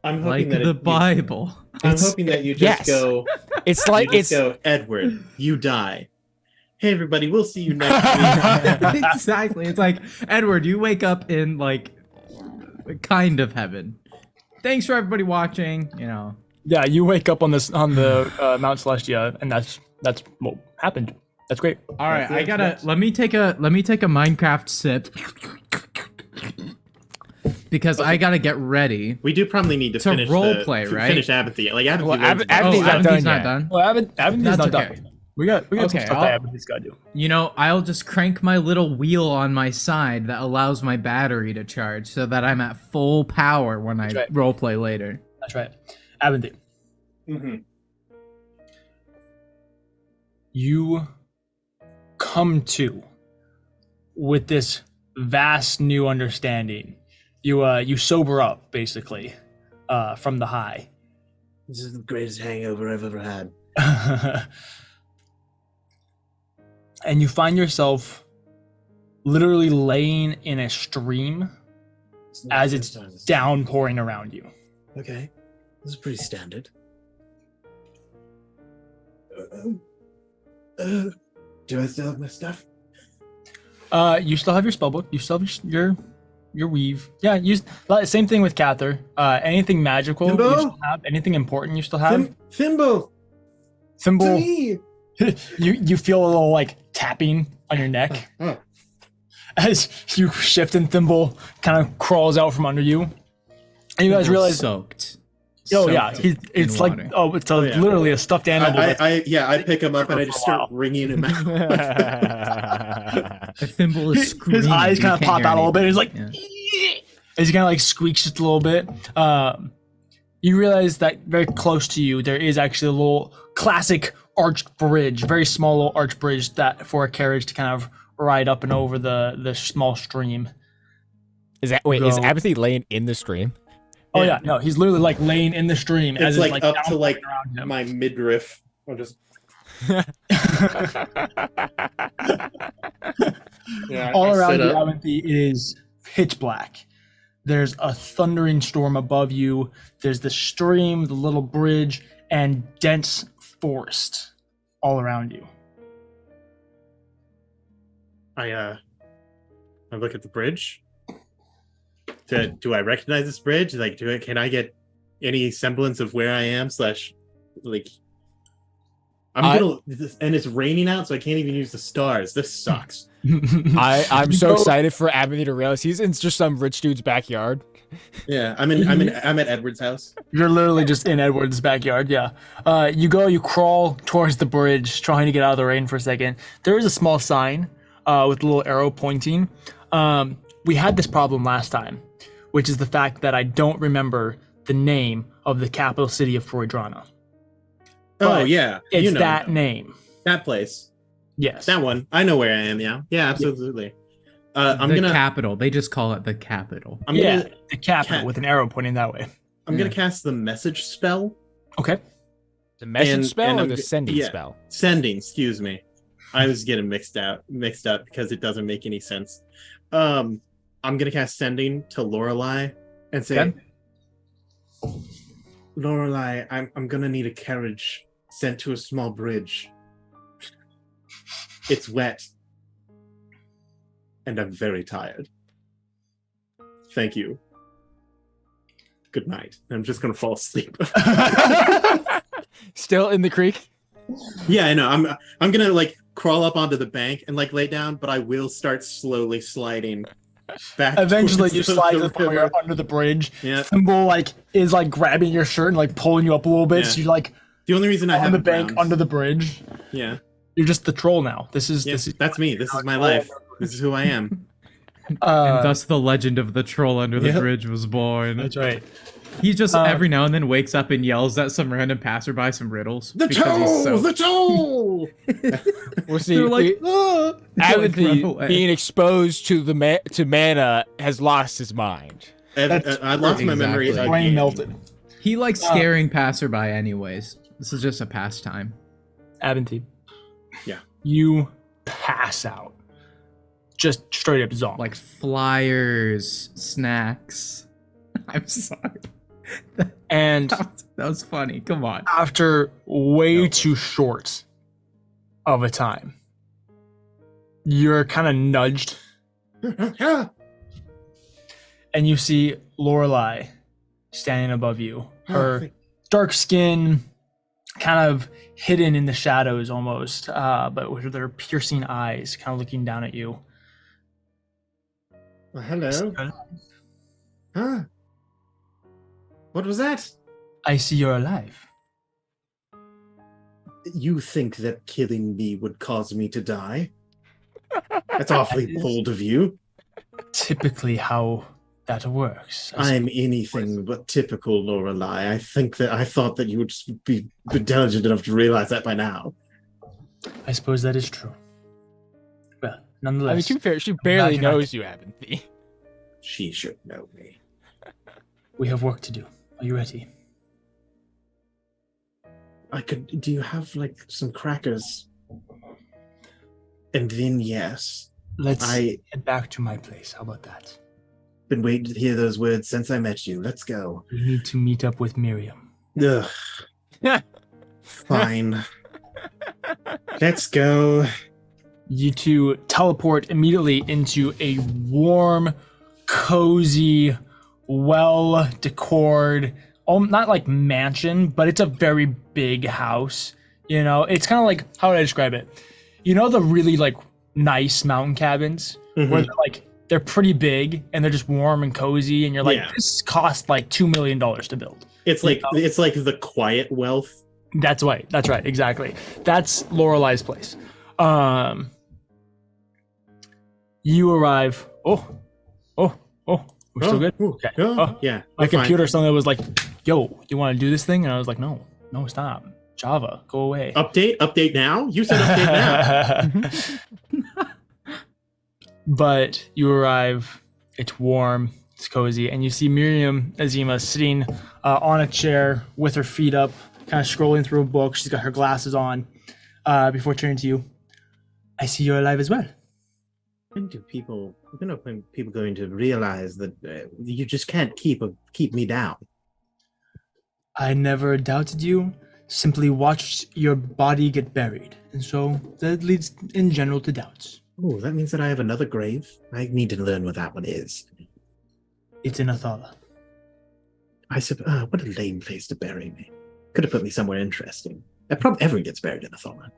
I'm Like hoping that the Bible. I'm hoping that you just yes. go. It's You like just it's go, Edward. You die. Hey everybody, we'll see you next week. Exactly. It's like, Edward, you wake up in like kind of heaven. Thanks for everybody watching. You know. Yeah, you wake up on the Mount Celestia, and that's what happened. That's great. All right, I gotta let me take a Minecraft sip because I gotta get ready. We do probably need to It's a finish role play, to right? Finish Apathy. Like Apathy. Well, loads of Apathy's stuff. not done Abinthy's not yet. done. Well, Abinthy's That's not okay. done. We got some Okay, stuff that Abinthy's got to do. You know, I'll just crank my little wheel on my side that allows my battery to charge so that I'm at full power when I right. roleplay later. That's right. Abinthy, Mhm. you come to with this vast new understanding. You sober up basically from the high. This is the greatest hangover I've ever had. And you find yourself literally laying in a stream as it's downpouring around you. Okay, this is pretty standard. Do I still have my stuff? You still have your spellbook. You still have your weave. Yeah, same thing with Cather. Anything magical you Thimble? still have? Anything important you still have? Thimble! Thimble. To me! You feel a little like tapping on your neck Oh. as you shift and Thimble kind of crawls out from under you. And you guys realize, soaked. Oh yeah, Soaked it's in like water. it's yeah. literally a stuffed animal. I pick him up and I just For a while. start wringing him out. The thimble is screaming. His eyes You kind of can't pop hear out a little bit. anything. He's like, Yeah. as he kind of like squeaks just a little bit. You realize that very close to you, there is actually a little classic arched bridge, very small little arched bridge that for a carriage to kind of ride up and over the small stream. Is Go. Apathy laying in the stream? Oh yeah, no, he's literally like laying in the stream. It's as like up to downpouring like around him. my midriff. I'll just. Yeah, All I around sit you, up. Abinthy, it is pitch black. There's a thundering storm above you. There's the stream, the little bridge, and dense forest all around you. I look at the bridge. Do I recognize this bridge? Like, can I get any semblance of where I am? Like, and it's raining out, so I can't even use the stars. This sucks. I'm so excited for Abby to realize he's in just some rich dude's backyard. Yeah, I'm at Edward's house. You're literally just in Edward's backyard, yeah. You crawl towards the bridge, trying to get out of the rain for a second. There is a small sign with a little arrow pointing. We had this problem last time, which is the fact that I don't remember the name of the capital city of Froidrana. Oh, yeah. It's that name. That place. Yes. That one. I know where I am, yeah. Yeah, absolutely. Capital. They just call it the capital. The capital with an arrow pointing that way. I'm going to cast the message spell. Okay. The message spell or I'm the sending spell? Sending, excuse me. I was getting mixed up because it doesn't make any sense. I'm going to cast sending to Lorelei and say, Lorelei, I'm going to need a carriage sent to a small bridge. It's wet. And I'm very tired. Thank you. Good night. I'm just going to fall asleep. Still in the creek? Yeah, I know. I'm going to like crawl up onto the bank and like lay down, but I will start slowly sliding back. Eventually, you towards slide to the the point where river. you're under the bridge. Yeah. Thimble is grabbing your shirt and like pulling you up a little bit. Yeah. So you're The only reason I on have the bank under the bridge. Yeah. You're just the troll now. This is That's me. This is my life. This is who I am. And thus the legend of the troll under the Yep. bridge was born. That's right. He just every now and then wakes up and yells at some random passerby some riddles. The because he's toe! The toe! We'll see. They're like, "Ah!" Apathy run away. being exposed to to mana has lost his mind. I lost my memory. Exactly. Brain again. melted. He likes scaring passerby anyways. This is just a pastime. Abinthy. Yeah. You pass out. Just straight up zombie. Like flyers, snacks. I'm sorry. And That was funny. Come on. after way too short of a time, you're kind of nudged and you see Lorelei standing above you. Her dark skin kind of hidden in the shadows almost, but with their piercing eyes kind of looking down at you. Well, hello. Huh? What was that? I see you're alive. You think that killing me would cause me to die? That's awfully bold of you. Typically how that works. I'm anything but typical Lorelei. I thought that you would be intelligent enough to realize that by now. I suppose that is true. Well, nonetheless. I mean, to be fair, she barely Glad you're knows you, Apathy. She should know me. We have work to do. Are you ready? Do you have like some crackers? And then yes. Let's I- head back to my place. How about that? Been waiting to hear those words since I met you. Let's go. We need to meet up with Miriam. Ugh. Fine. Let's go. You two teleport immediately into a warm, cozy, well-decored, not like mansion, but it's a very big house. You know, it's kind of like, how would I describe it? You know, the really like nice mountain cabins where they're pretty big and they're just warm and cozy, and you're like, this cost like $2 million to build. It's like the quiet wealth. That's right. That's right. Exactly. That's Lorelei's place. You arrive. We're still good. Okay. Yeah. My we're fine. computer suddenly was like, "Yo, you want to do this thing?" And I was like, "No, stop. Java, go away. Update now? You said update now. But you arrive, it's warm, it's cozy, and you see Miriam Azima sitting on a chair with her feet up, kind of scrolling through a book. She's got her glasses on before turning to you. I see you're alive as well. When are people going to realize that you just can't keep me down? I never doubted you, simply watched your body get buried, and so that leads in general to doubts. Oh, that means that I have another grave? I need to learn what that one is. It's in Athala. What a lame place to bury me. Could have put me somewhere interesting. Everyone gets buried in Athala.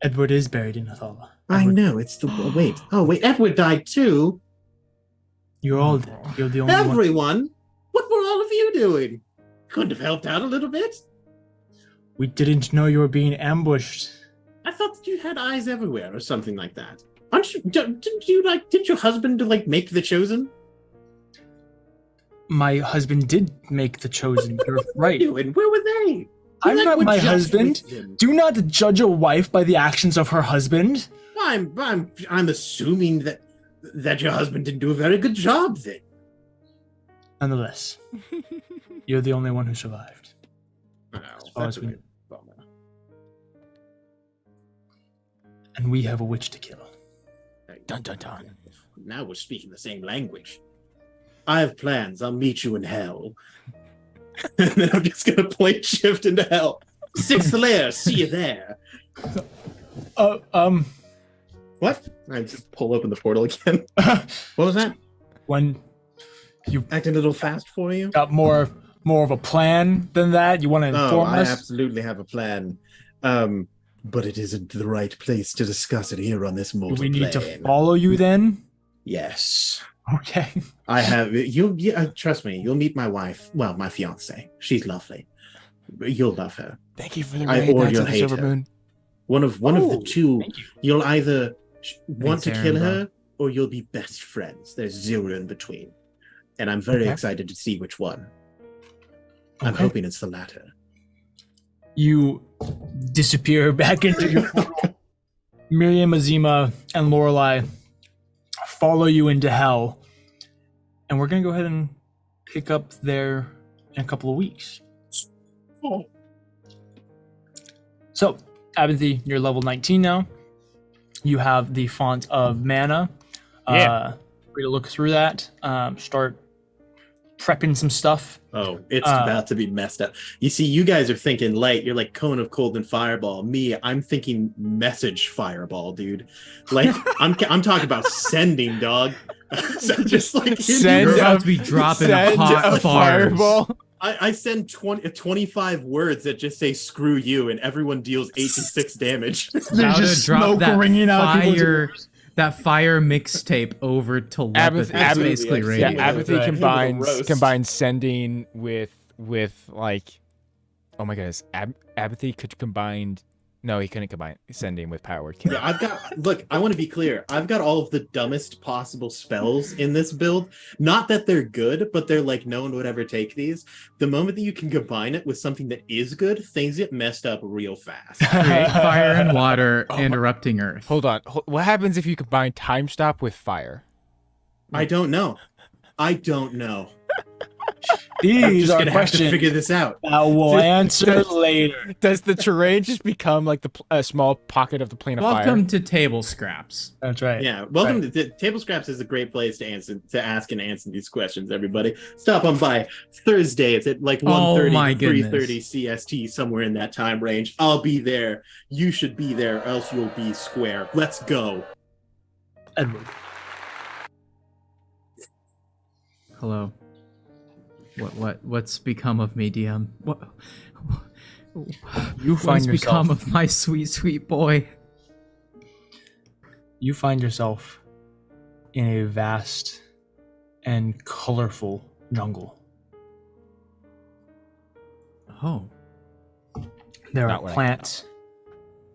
Edward is buried in Athala. I know, it's the... Wait, Edward died too? You're all dead. You're the only one. Everyone? What were all of you doing? Couldn't have helped out a little bit? We didn't know you were being ambushed. I thought that you had eyes everywhere or something like that. Didn't your husband make the chosen? My husband did make the chosen. You're right. Where were they? I'm not my husband. Do not judge a wife by the actions of her husband. I'm assuming that your husband didn't do a very good job then. Nonetheless, you're the only one who survived. That's a bummer. And we have a witch to kill. Dun dun dun. Now we're speaking the same language. I have plans. I'll meet you in hell. And then I'm just going to point shift into hell. 6th layer, see you there. What? I just pull open the portal again. What was that? When you Acting a little fast for you? got more of a plan than that, you want to inform I us? absolutely have a plan. But it isn't the right place to discuss it here on this mortal Do we need to plane. follow you then? Yes. Okay. I have trust me, you'll meet my wife. Well, my fiance. She's lovely. You'll love her. Thank you for the Or raid, Knights you'll of the hate Silver her. Moon. One of the two. Thank you. You'll either want to Thanks, kill Aaron, her or you'll be best friends. There's zero in between. And I'm very Okay. excited to see which one. I'm Okay. hoping it's the latter. You disappear back into your portal. Miriam, Azima, and Lorelei follow you into hell. And we're going to go ahead and pick up there in a couple of weeks. Oh. So, Abinthy, you're level 19 now. You have the font of mana. Yeah. Free to look through that. Start prepping some stuff. Oh, it's about to be messed up. You see, you guys are thinking light. You're like cone of cold and fireball. Me, I'm thinking message fireball, dude. Like I'm talking about sending, dog. So just like Send You're about a- to be dropping send hot a bars. fireball. I send 25 words that just say "screw you" and everyone deals 8 to 6 damage. How to drop that people's fire mixtape over telepathy. That's Absolutely, basically like, radio. Yeah, apathy Right. combines Roast. combines sending with like, oh my goodness, apathy could combine. No, he couldn't combine sending with power word. Yeah, I want to be clear. I've got all of the dumbest possible spells in this build. Not that they're good, but they're like, no one would ever take these. The moment that you can combine it with something that is good, things get messed up real fast. Create fire and water, Oh my- interrupting Earth. Hold on, what happens if you combine time stop with fire? I don't know. I'm These just are gonna have to questions figure this out. that we'll answer later. Does the terrain just become like a small pocket of the plane of Welcome fire? to Table Scraps. That's right. Yeah, welcome to Table Scraps is a great place to ask and answer these questions. Everybody, stop on by Thursday. It's at like 1:30 my to goodness. 3:30 CST, somewhere in that time range. I'll be there. You should be there, or else you'll be square. Let's go. Edward. Hello. What's become of me, DM? You find What's become yourself. of my sweet boy? You find yourself in a vast and colorful jungle. Oh. There Not are what I plants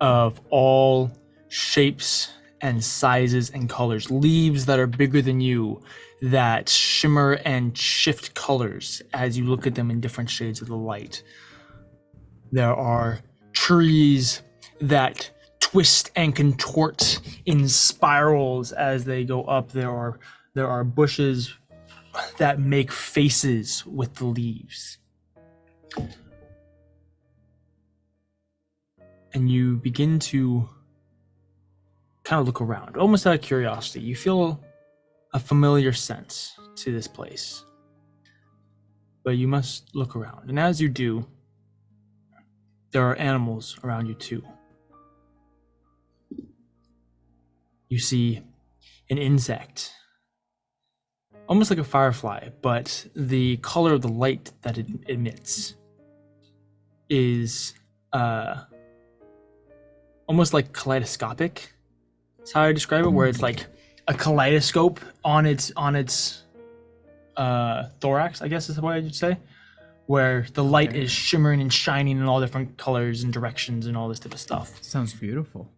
of all shapes and sizes and colors, leaves that are bigger than you, that shimmer and shift colors as you look at them in different shades of the light. There are trees that twist and contort in spirals as they go up. There are bushes that make faces with the leaves. And you begin to kind of look around, almost out of curiosity. You feel a familiar sense to this place. But you must look around. And as you do, there are animals around you too. You see an insect, almost like a firefly, but the color of the light that it emits is almost like kaleidoscopic. That's how I describe it, where it's like a kaleidoscope on its thorax, I guess is what I would say, where the light is shimmering and shining in all different colors and directions and all this type of stuff. Sounds beautiful.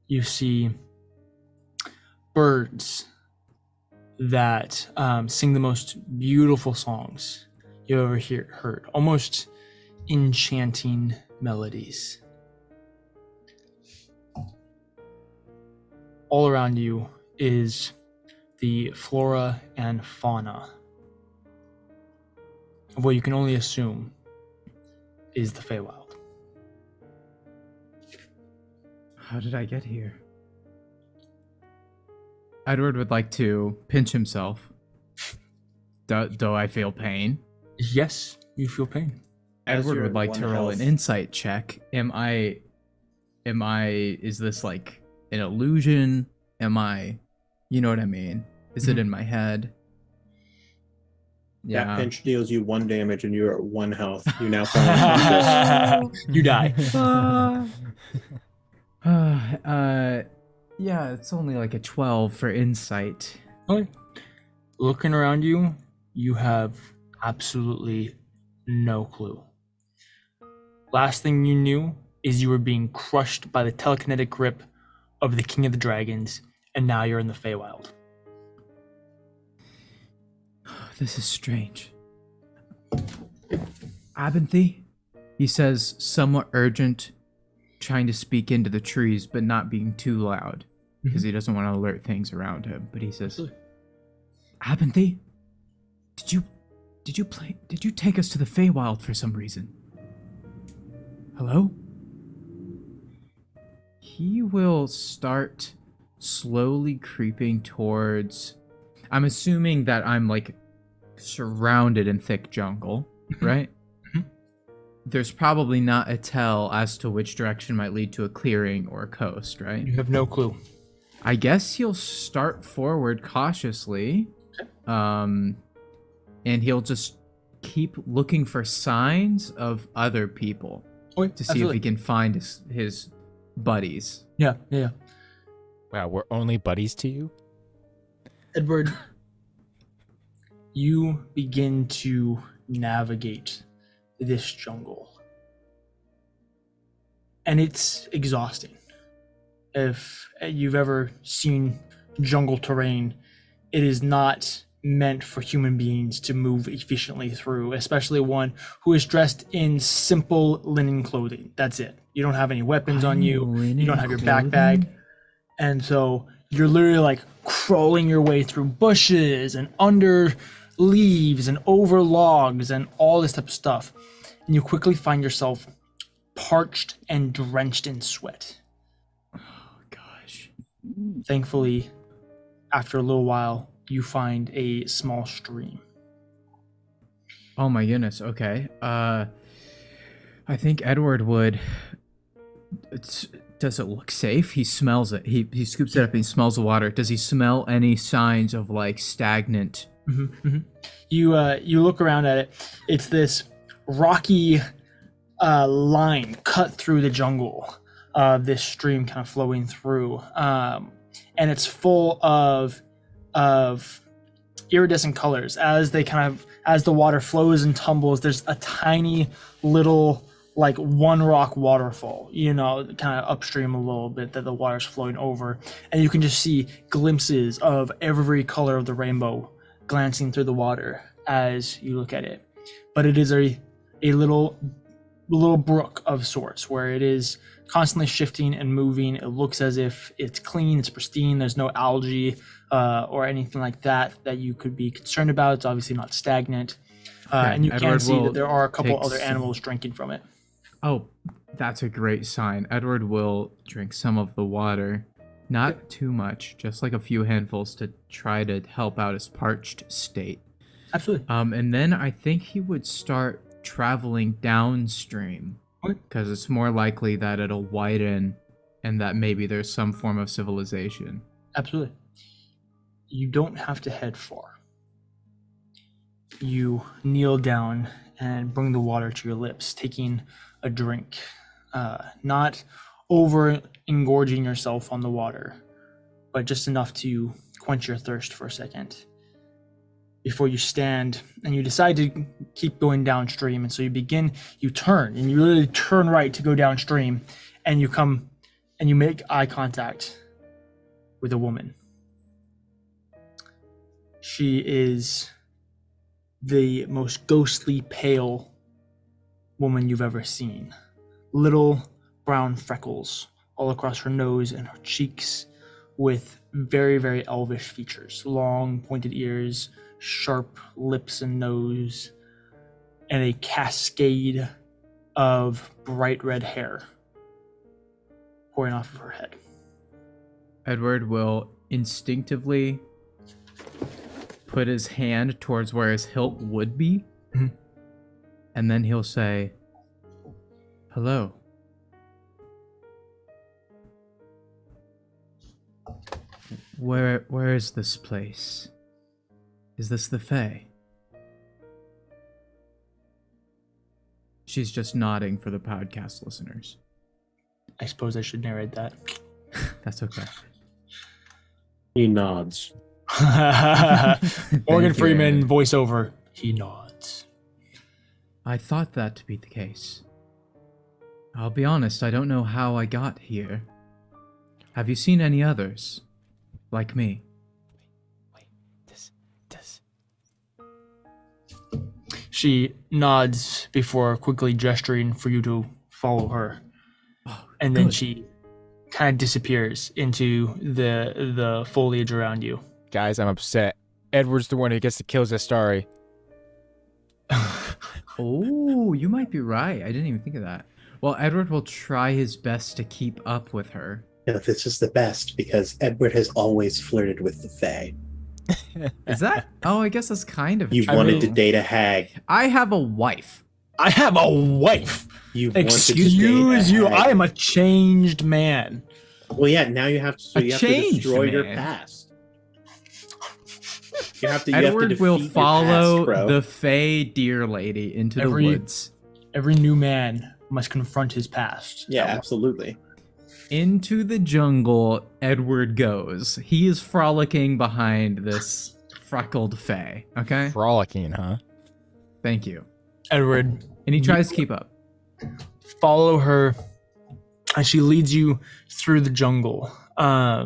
You see birds that sing the most beautiful songs you ever heard, almost enchanting melodies. All around you is the flora and fauna of what you can only assume is the Feywild. How did I get here? Edward would like to pinch himself. Do I feel pain? Yes, you feel pain. Edward would like to roll an insight check. Is this like an illusion? You know what I mean? Is it in my head? Yeah. That pinch deals you 1 damage and you're at 1 health. You now fall unconscious. You die. Yeah, it's only like a 12 for insight. Okay. Looking around you, you have absolutely no clue. Last thing you knew is you were being crushed by the telekinetic grip of the King of the Dragons, and now you're in the Feywild. This is strange. Abinthy? He says, somewhat urgent, trying to speak into the trees, but not being too loud, because he doesn't want to alert things around him. But he says, Abinthy? Did you take us to the Feywild for some reason? Hello? He will start slowly creeping towards... I'm assuming that I'm like surrounded in thick jungle, right? There's probably not a tell as to which direction might lead to a clearing or a coast, right? You have no clue. I guess he'll start forward cautiously. And he'll just keep looking for signs of other people to see if he can find his buddies. Yeah. Wow, we're only buddies to you? Edward, you begin to navigate this jungle. And it's exhausting. If you've ever seen jungle terrain, it is not meant for human beings to move efficiently through, especially one who is dressed in simple linen clothing. That's it. You don't have any weapons on you. You don't have your backpack. And so you're literally like crawling your way through bushes and under leaves and over logs and all this type of stuff. And you quickly find yourself parched and drenched in sweat. Oh, gosh. Thankfully, after a little while, you find a small stream. Oh my goodness. Okay. I think Edward would... Does it look safe? He smells it. He scoops it up and he smells the water. Does he smell any signs of like stagnant? You look around at it. It's this rocky line cut through the jungle. This stream kind of flowing through, and it's full of iridescent colors. As the water flows and tumbles, there's a tiny little like one rock waterfall, kind of upstream a little bit that the water's flowing over, and you can just see glimpses of every color of the rainbow glancing through the water as you look at it. But it is a little little brook of sorts where it is constantly shifting and moving. It looks as if it's clean, it's pristine. There's no algae or anything like that you could be concerned about. It's obviously not stagnant. And you can see that there are a couple other animals drinking from it. Oh, that's a great sign. Edward will drink some of the water. Not too much, just like a few handfuls to try to help out his parched state. Absolutely. And then I think he would start traveling downstream because it's more likely that it'll widen and that maybe there's some form of civilization. Absolutely. You don't have to head far. You kneel down and bring the water to your lips, taking a drink, not over engorging yourself on the water, but just enough to quench your thirst for a second before you stand and you decide to keep going downstream. And so you turn and you literally turn right to go downstream, and you come and you make eye contact with a woman. She is the most ghostly pale woman you've ever seen. Little brown freckles all across her nose and her cheeks, with very, very elvish features. Long pointed ears, sharp lips and nose, and a cascade of bright red hair pouring off of her head. Edward will instinctively put his hand towards where his hilt would be, and then he'll say, "Hello." Where is this place? Is this the Fae? She's just nodding for the podcast listeners. I suppose I should narrate that. That's okay. He nods. Morgan you, Freeman Aaron. voiceover. He nods. I thought that to be the case. I'll be honest, I don't know how I got here. Have you seen any others? Like me? She nods before quickly gesturing for you to follow her. And then she kind of disappears into the foliage around you. Guys, I'm upset. Edward's the one who gets to kill Zestari. Oh, you might be right. I didn't even think of that. Well, Edward will try his best to keep up with her. Yeah, this is the best because Edward has always flirted with the Fae. Is that? Oh, I guess that's kind of You true. wanted to date a hag. I have a wife. I have a wife. You wanted to Excuse date a you. hag. I am a changed man. Well, yeah. Now you have to. So A you have to changed destroy your man. past. You have to. Edward will defeat your follow past, bro. the Fae deer lady into the woods. Every new man must confront his past. Yeah, absolutely. Into the jungle, Edward goes. He is frolicking behind this freckled Fae. Okay? Frolicking, huh? Thank you. Edward, And he tries to keep up. follow her as she leads you through the jungle. Are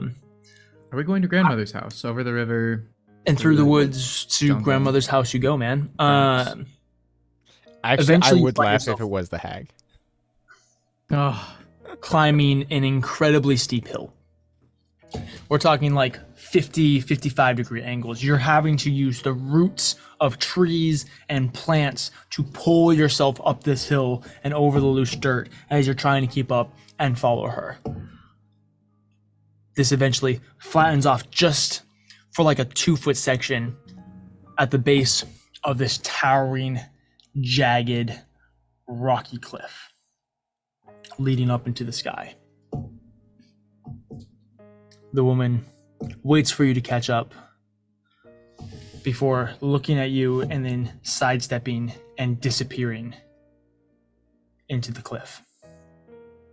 we going to grandmother's house over the river? And through the woods to Jungle. grandmother's house you go, man. Nice. Actually, Eventually I you would find laugh yourself- if it was the hag. Oh, Climbing an incredibly steep hill. We're talking like 50, 55 degree angles. You're having to use the roots of trees and plants to pull yourself up this hill and over the loose dirt as you're trying to keep up and follow her. This eventually flattens off just for like a 2-foot section at the base of this towering, jagged, rocky cliff leading up into the sky. The woman waits for you to catch up before looking at you and then sidestepping and disappearing into the cliff.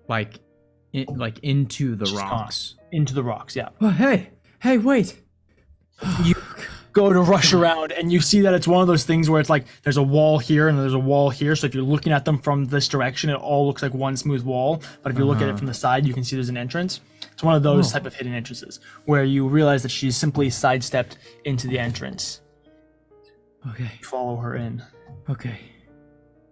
like into the She's rocks. Into the rocks, yeah. Oh, hey, wait. You go to rush around and you see that it's one of those things where it's like there's a wall here and there's a wall here. So if you're looking at them from this direction, it all looks like one smooth wall. But if you look at it from the side, you can see there's an entrance. It's one of those type of hidden entrances where you realize that she's simply sidestepped into the entrance. Okay, You follow her in. okay.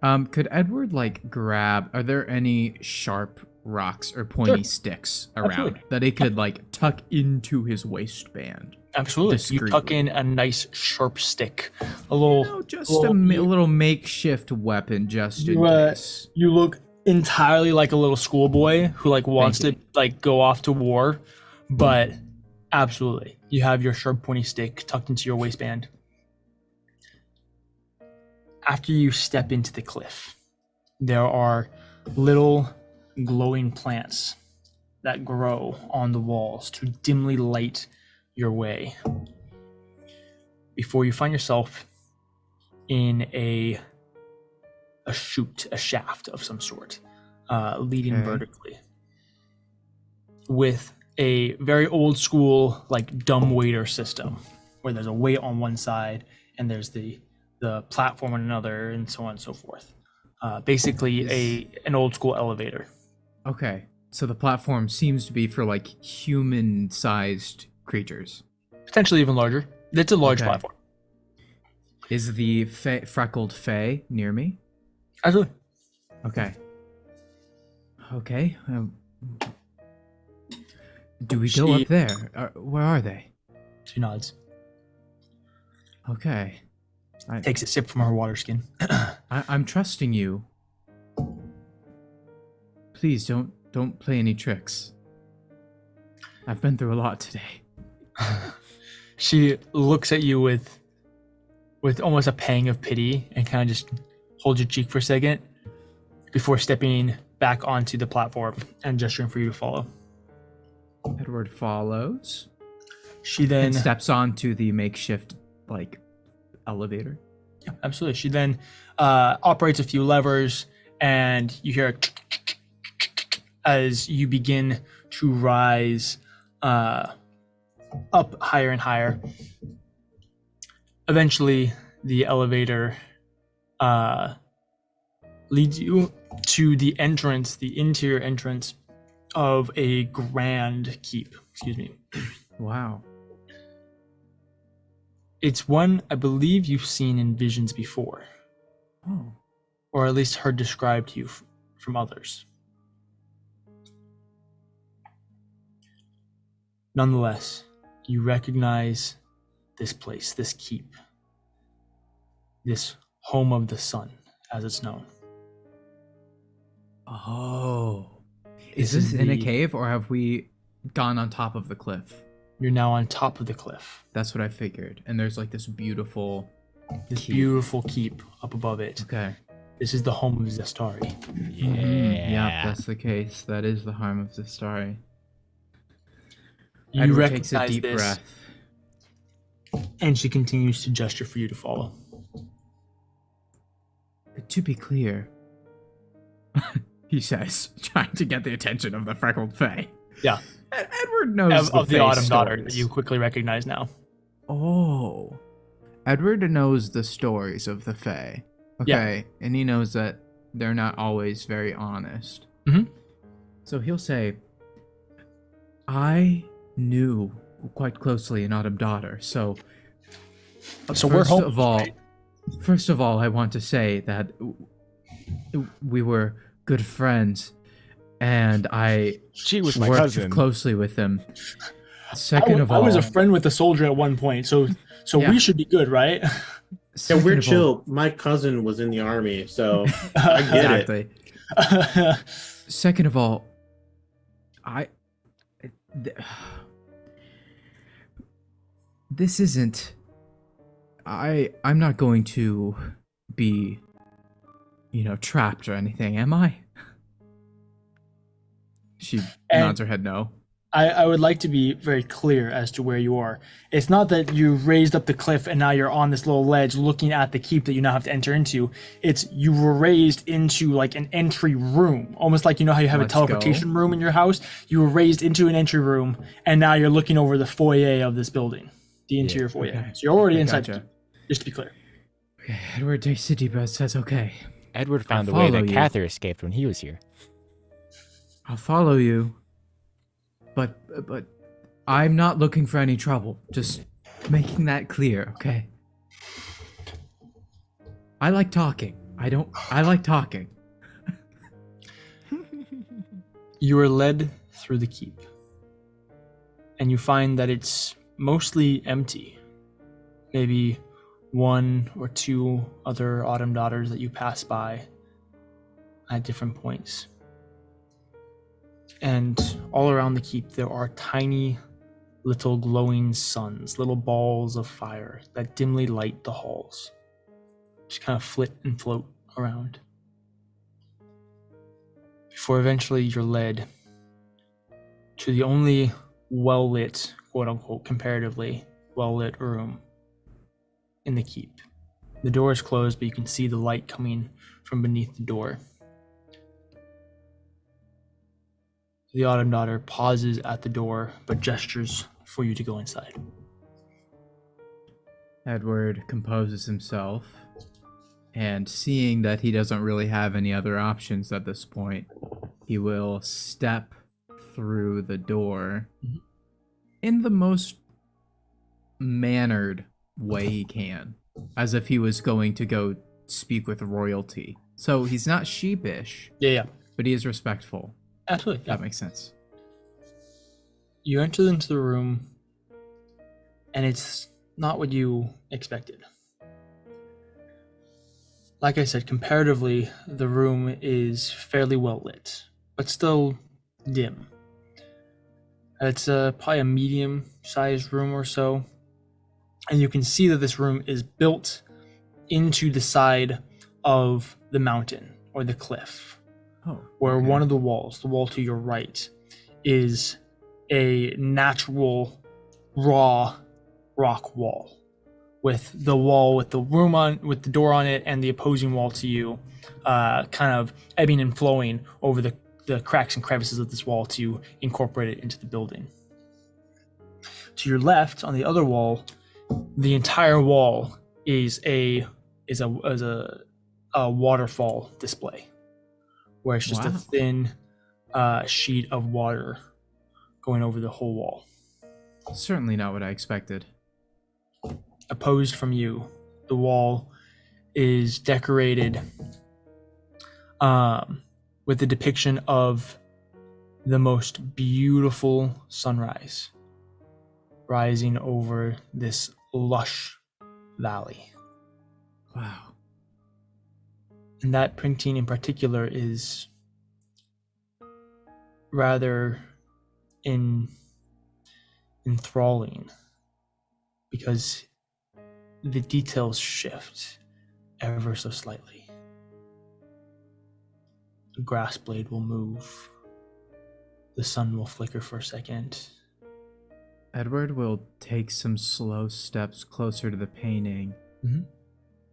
Could Edward like grab? Are there any sharp rocks or pointy sticks around Absolutely. that he could like tuck into his waistband? Absolutely. You tuck in a nice sharp stick, a little. No, just a little makeshift weapon, just in case. You look entirely like a little schoolboy who like wants to like go off to war, but absolutely, you have your sharp pointy stick tucked into your waistband. After you step into the cliff, there are little glowing plants that grow on the walls to dimly light your way before you find yourself in a shaft of some sort, leading vertically, with a very old school like dumbwaiter system where there's a weight on one side and there's the platform on another, and so on and so forth. Basically an old school elevator. Okay, so the platform seems to be for like human-sized creatures. Potentially even larger. It's a large platform. Is the freckled fae near me? Absolutely. Okay. Okay. Do we go up there? Where are they? She nods. Okay. Takes a sip from her water skin. I'm trusting you. Please don't play any tricks. I've been through a lot today. She looks at you with almost a pang of pity and kind of just holds your cheek for a second before stepping back onto the platform and gesturing for you to follow. Edward follows. She then steps onto the makeshift like elevator. Yeah, absolutely. She then operates a few levers, and you hear as you begin to rise up higher and higher. Eventually, the elevator leads you to the interior entrance of a grand keep. Excuse me. Wow. It's one I believe you've seen in visions before. Oh. Or at least heard described to you from others. Nonetheless, you recognize this place, this keep, this home of the sun, as it's known. Oh. Is this in a cave, or have we gone on top of the cliff? You're now on top of the cliff. That's what I figured. And there's like this beautiful keep up above it. Okay. This is the home of Zestari. Yeah, that's the case. That is the home of Zestari. You Edward recognize takes a deep this, breath. and she continues to gesture for you to follow. To be clear, he says, trying to get the attention of the freckled fae. Yeah. Edward knows of the fae Autumn Daughter stories. that you quickly recognize now. Oh. Edward knows the stories of the fae. Okay, and he knows that they're not always very honest. Mm-hmm. So he'll say, I knew quite closely an Autumn Daughter, so we're home. First of all, I want to say that we were good friends, and She was my worked cousin. closely with them. Second of all, I was a friend with a soldier at one point, so Yeah. we should be good, right? Yeah, we're second of all- chill. My cousin was in the army, so I get it. Exactly. Second of all, this isn't. I'm not going to be, trapped or anything, am I? She nods her head no. I would like to be very clear as to where you are. It's not that you raised up the cliff and now you're on this little ledge looking at the keep that you now have to enter into. It's you were raised into like an entry room, almost like how you have Let's a teleportation room in your house. You were raised into an entry room, and now you're looking over the foyer of this building, the interior foyer. okay. So you're already inside. Gotcha. Just to be clear. Okay, Edward takes a deep breath, says, okay, Edward found the I'll way that follow you. Cather escaped when he was here. I'll follow you. But I'm not looking for any trouble. Just making that clear, okay? I like talking. I like talking. You are led through the keep, and you find that it's mostly empty. Maybe one or two other autumn daughters that you pass by at different points. And all around the keep, there are tiny little glowing suns, little balls of fire that dimly light the halls. Just kind of flit and float around. Before eventually you're led to the only well-lit, quote-unquote, comparatively well-lit room in the keep. The door is closed, but you can see the light coming from beneath the door. The Autumn Daughter pauses at the door, but gestures for you to go inside. Edward composes himself, and seeing that he doesn't really have any other options at this point, he will step through the door in the most mannered way he can, as if he was going to go speak with royalty. So he's not sheepish, Yeah. but he is respectful. Absolutely. That makes sense. You enter into the room, and it's not what you expected. Like I said, comparatively, the room is fairly well lit, but still dim. It's probably a medium-sized room or so, and you can see that this room is built into the side of the mountain or the cliff, where one of the walls, the wall to your right, is a natural raw rock wall, with the wall with the room on, with the door on it, and the opposing wall to you, kind of ebbing and flowing over the cracks and crevices of this wall to incorporate it into the building. To your left, on the other wall, the entire wall is a waterfall display, where it's just a thin sheet of water going over the whole wall. Certainly not what I expected. Opposed from you, the wall is decorated with the depiction of the most beautiful sunrise rising over this lush valley. Wow. And that printing in particular is rather enthralling, because the details shift ever so slightly. A grass blade will move. The sun will flicker for a second. Edward will take some slow steps closer to the painting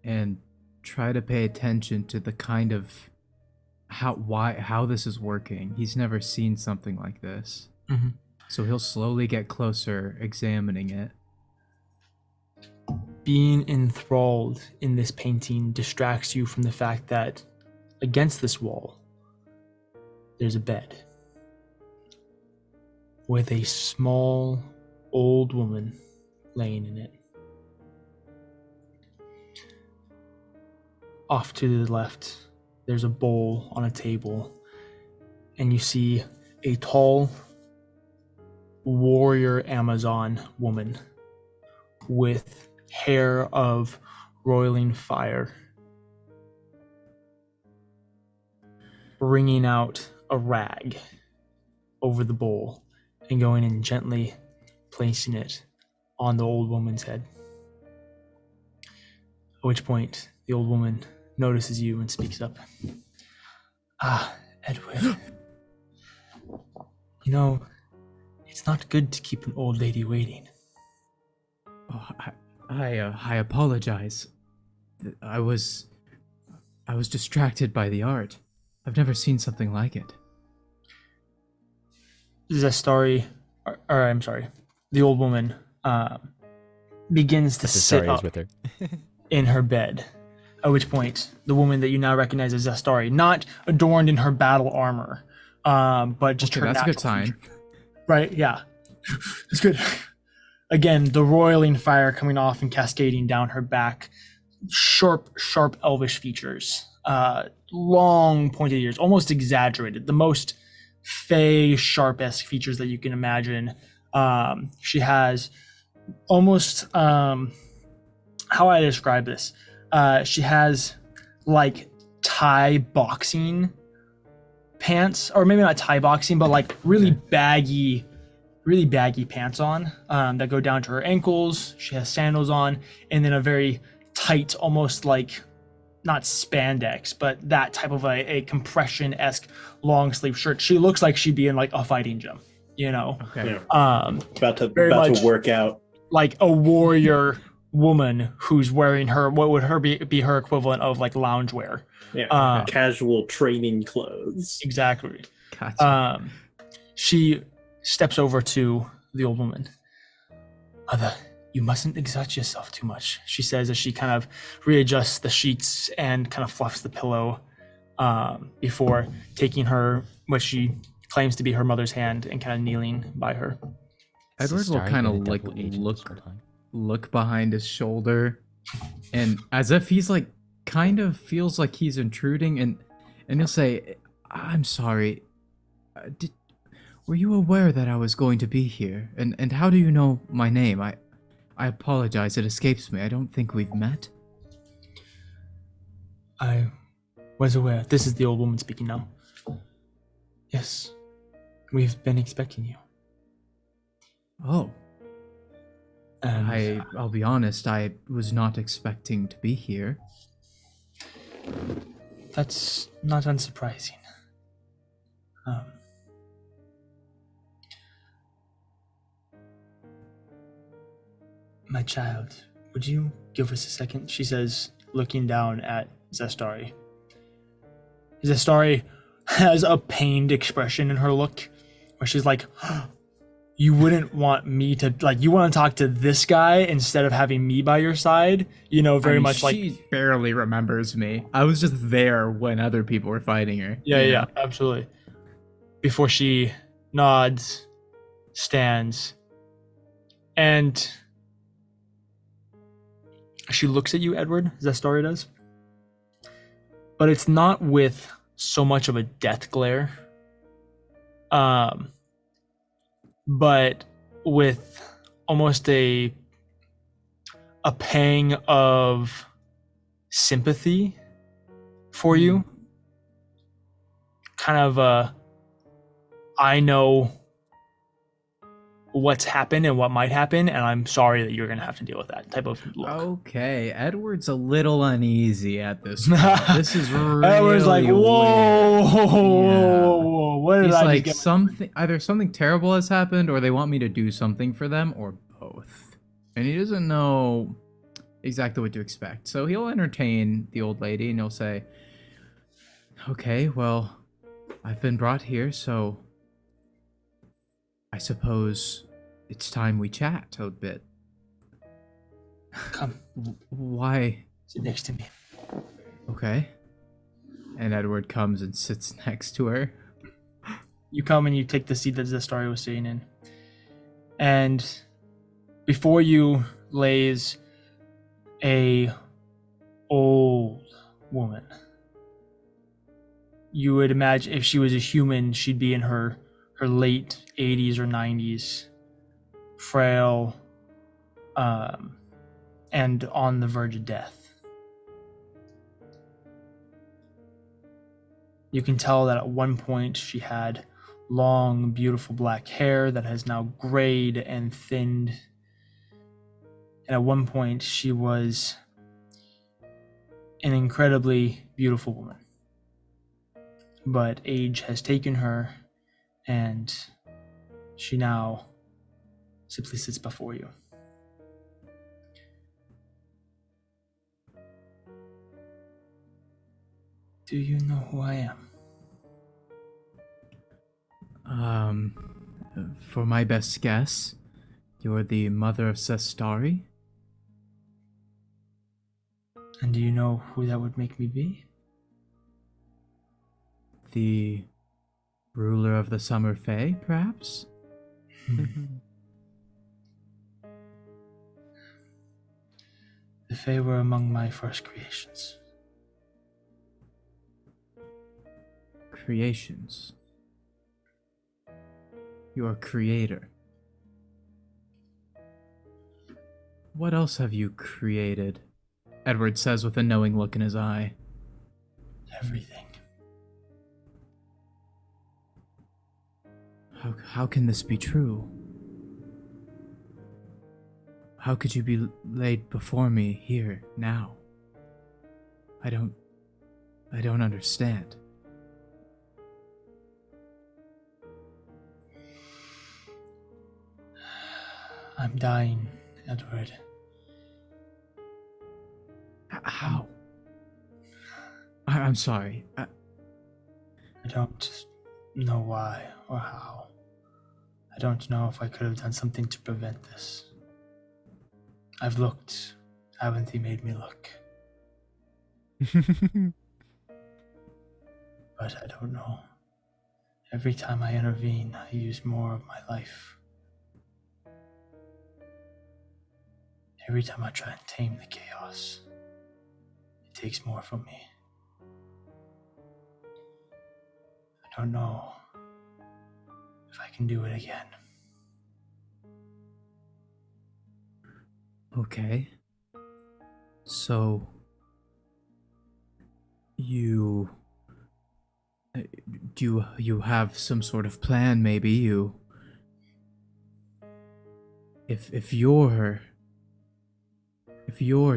and try to pay attention to the kind of how this is working. He's never seen something like this. So he'll slowly get closer, examining it. Being enthralled in this painting distracts you from the fact that against this wall, there's a bed with a small old woman laying in it. Off to the left, there's a bowl on a table, and you see a tall warrior Amazon woman with hair of roiling fire, wringing out a rag over the bowl and going and gently placing it on the old woman's head. At which point, the old woman notices you and speaks up. Ah, Edward. You know, it's not good to keep an old lady waiting. Oh, I apologize. I was distracted by the art. I've never seen something like it. Zestari, or I'm sorry, the old woman begins to sit up with her. in her bed. At which point, the woman that you now recognize as Zestari, not adorned in her battle armor, but just her that's a good natural sign. feature. Right? Yeah, it's good. Again, the roiling fire coming off and cascading down her back. Sharp elvish features long pointed ears, almost exaggerated, the most fey sharp-esque features that you can imagine. She has almost how I describe this. She has like Thai boxing pants, or maybe not Thai boxing, but like really baggy pants on that go down to her ankles. She has sandals on, and then a very tight, almost like not spandex, but that type of a compression-esque long sleeve shirt. She looks like she'd be in like a fighting gym, you know. Okay. Yeah. About to work out. Like a warrior woman who's wearing what would be her equivalent of like loungewear. Yeah. Casual training clothes. Exactly. Gotcha. She steps over to the old woman. Mother, you mustn't exert yourself too much, she says as she kind of readjusts the sheets and kind of fluffs the pillow before taking her, what she claims to be her mother's hand, and kind of kneeling by her. Edward will kind of like look behind his shoulder, and as if he's like kind of feels like he's intruding, and he'll say, "I'm sorry. Were you aware that I was going to be here? And how do you know my name? I apologize. It escapes me. I don't think we've met." I was aware. This is the old woman speaking now. Yes, we've been expecting you. Oh. I'll be honest, I was not expecting to be here. That's not unsurprising. My child, would you give us a second? She says, looking down at Zestari. Zestari has a pained expression in her look, where she's like, you wouldn't want me to, like, you want to talk to this guy instead of having me by your side, you know, very much like... She barely remembers me. I was just there when other people were fighting her. Yeah, absolutely. Before she nods, stands, and she looks at you, Edward, Zestari does. But it's not with so much of a death glare. But with almost a pang of sympathy for you. Kind of I know what's happened and what might happen, and I'm sorry that you're gonna have to deal with that type of look. Okay, Edward's a little uneasy at this point. This is really Edward's like, whoa, weird. What did He's I like, just get? either something terrible has happened, or they want me to do something for them, or both. And he doesn't know exactly what to expect. So he'll entertain the old lady, and he'll say, okay, well, I've been brought here, so I suppose it's time we chat a bit. Come, Why? sit next to me. Okay. And Edward comes and sits next to her. You come and you take the seat that Zestari was sitting in. And before you lays a old woman. You would imagine if she was a human, she'd be in her late 80s or 90s, frail, and on the verge of death. You can tell that at one point she had long, beautiful black hair that has now grayed and thinned. And at one point she was an incredibly beautiful woman. But age has taken her, and she now simply sits before you. Do you know who I am? For my best guess, you're the mother of Sestari? And do you know who that would make me be? The ruler of the Summer Fae, perhaps? The Fae were among my first creations. creations. Your creator. What else have you created? Edward says with a knowing look in his eye. Everything. How can this be true? How could you be laid before me here, now? I don't understand. I'm dying, Edward. How? I'm sorry. I don't know why or how. I don't know if I could have done something to prevent this. I've looked. Haven't you made me look? But I don't know. Every time I intervene, I use more of my life. Every time I try and tame the chaos, it takes more from me. I don't know if I can do it again. Okay. So you do you have some sort of plan? Maybe you, if you're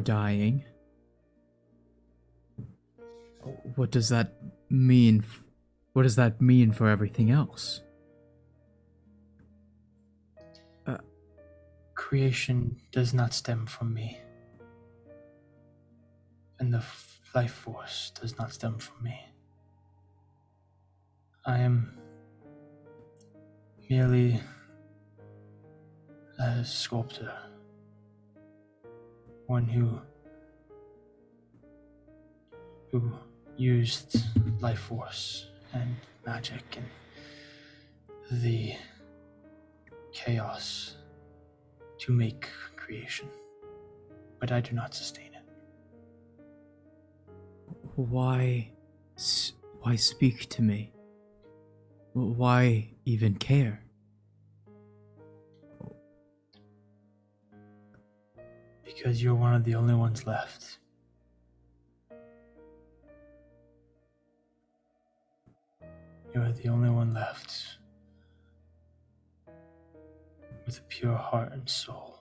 dying, what does that mean? What does that mean for everything else? Creation does not stem from me, and the life force does not stem from me. I am merely a sculptor, one who used life force and magic and the chaos to make creation, but I do not sustain it. Why speak to me? Why even care? Because you're one of the only ones left. You're the only one left with a pure heart and soul.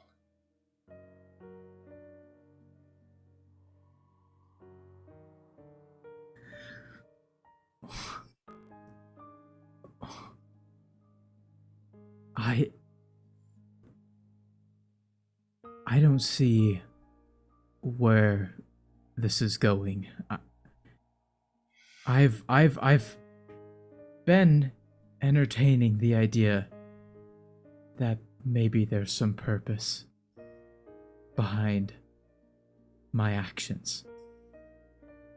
I don't see where this is going. I've been entertaining the idea that maybe there's some purpose behind my actions,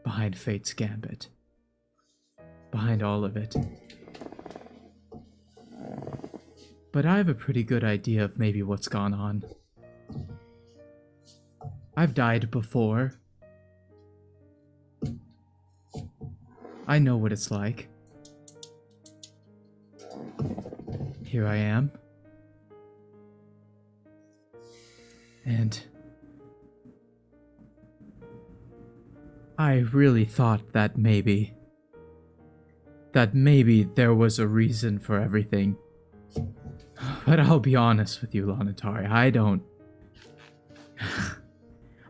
behind Fate's Gambit, behind all of it. But I have a pretty good idea of maybe what's gone on. I've died before. I know what it's like. Here I am. And I really thought that maybe there was a reason for everything. But I'll be honest with you, Lanatari,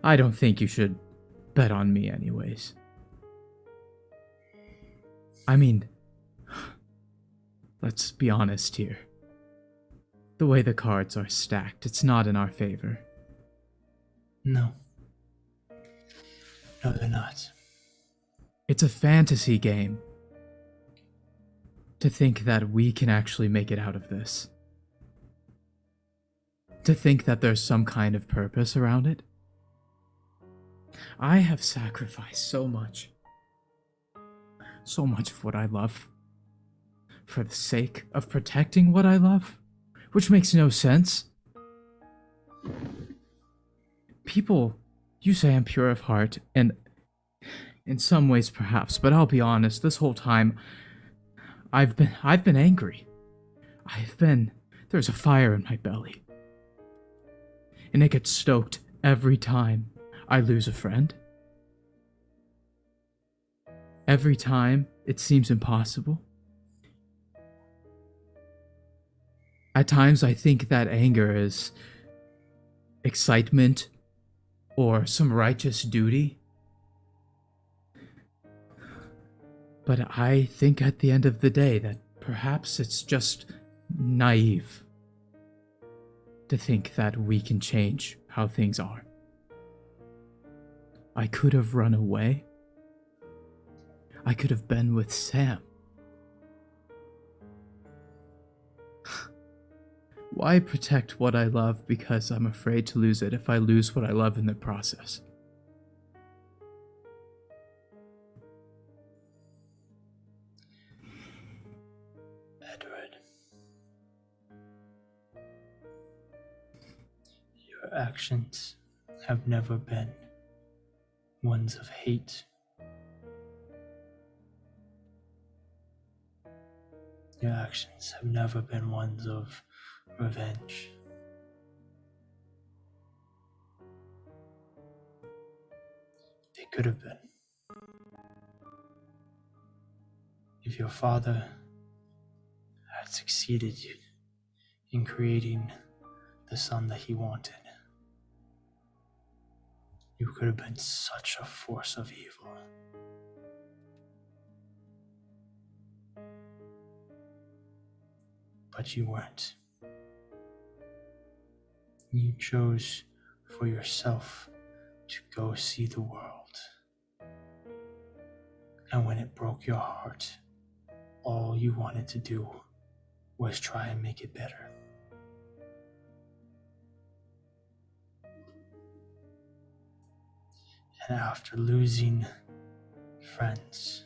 I don't think you should bet on me anyways. I mean, let's be honest here. The way the cards are stacked, it's not in our favor. No. No, they're not. It's a fantasy game. To think that we can actually make it out of this. To think that there's some kind of purpose around it. I have sacrificed so much. So much of what I love. For the sake of protecting what I love. Which makes no sense. People, you say I'm pure of heart, and in some ways perhaps, but I'll be honest, this whole time, I've been angry. There's a fire in my belly. And it gets stoked every time I lose a friend. Every time it seems impossible. At times I think that anger is excitement or some righteous duty. But I think at the end of the day that perhaps it's just naive to think that we can change how things are. I could have run away. I could have been with Sam. Why protect what I love because I'm afraid to lose it if I lose what I love in the process? Edward, your actions have never been ones of hate. Your actions have never been ones of revenge. They could have been. If your father had succeeded in creating the son that he wanted, you could have been such a force of evil. But you weren't. You chose for yourself to go see the world. And when it broke your heart, all you wanted to do was try and make it better. And after losing friends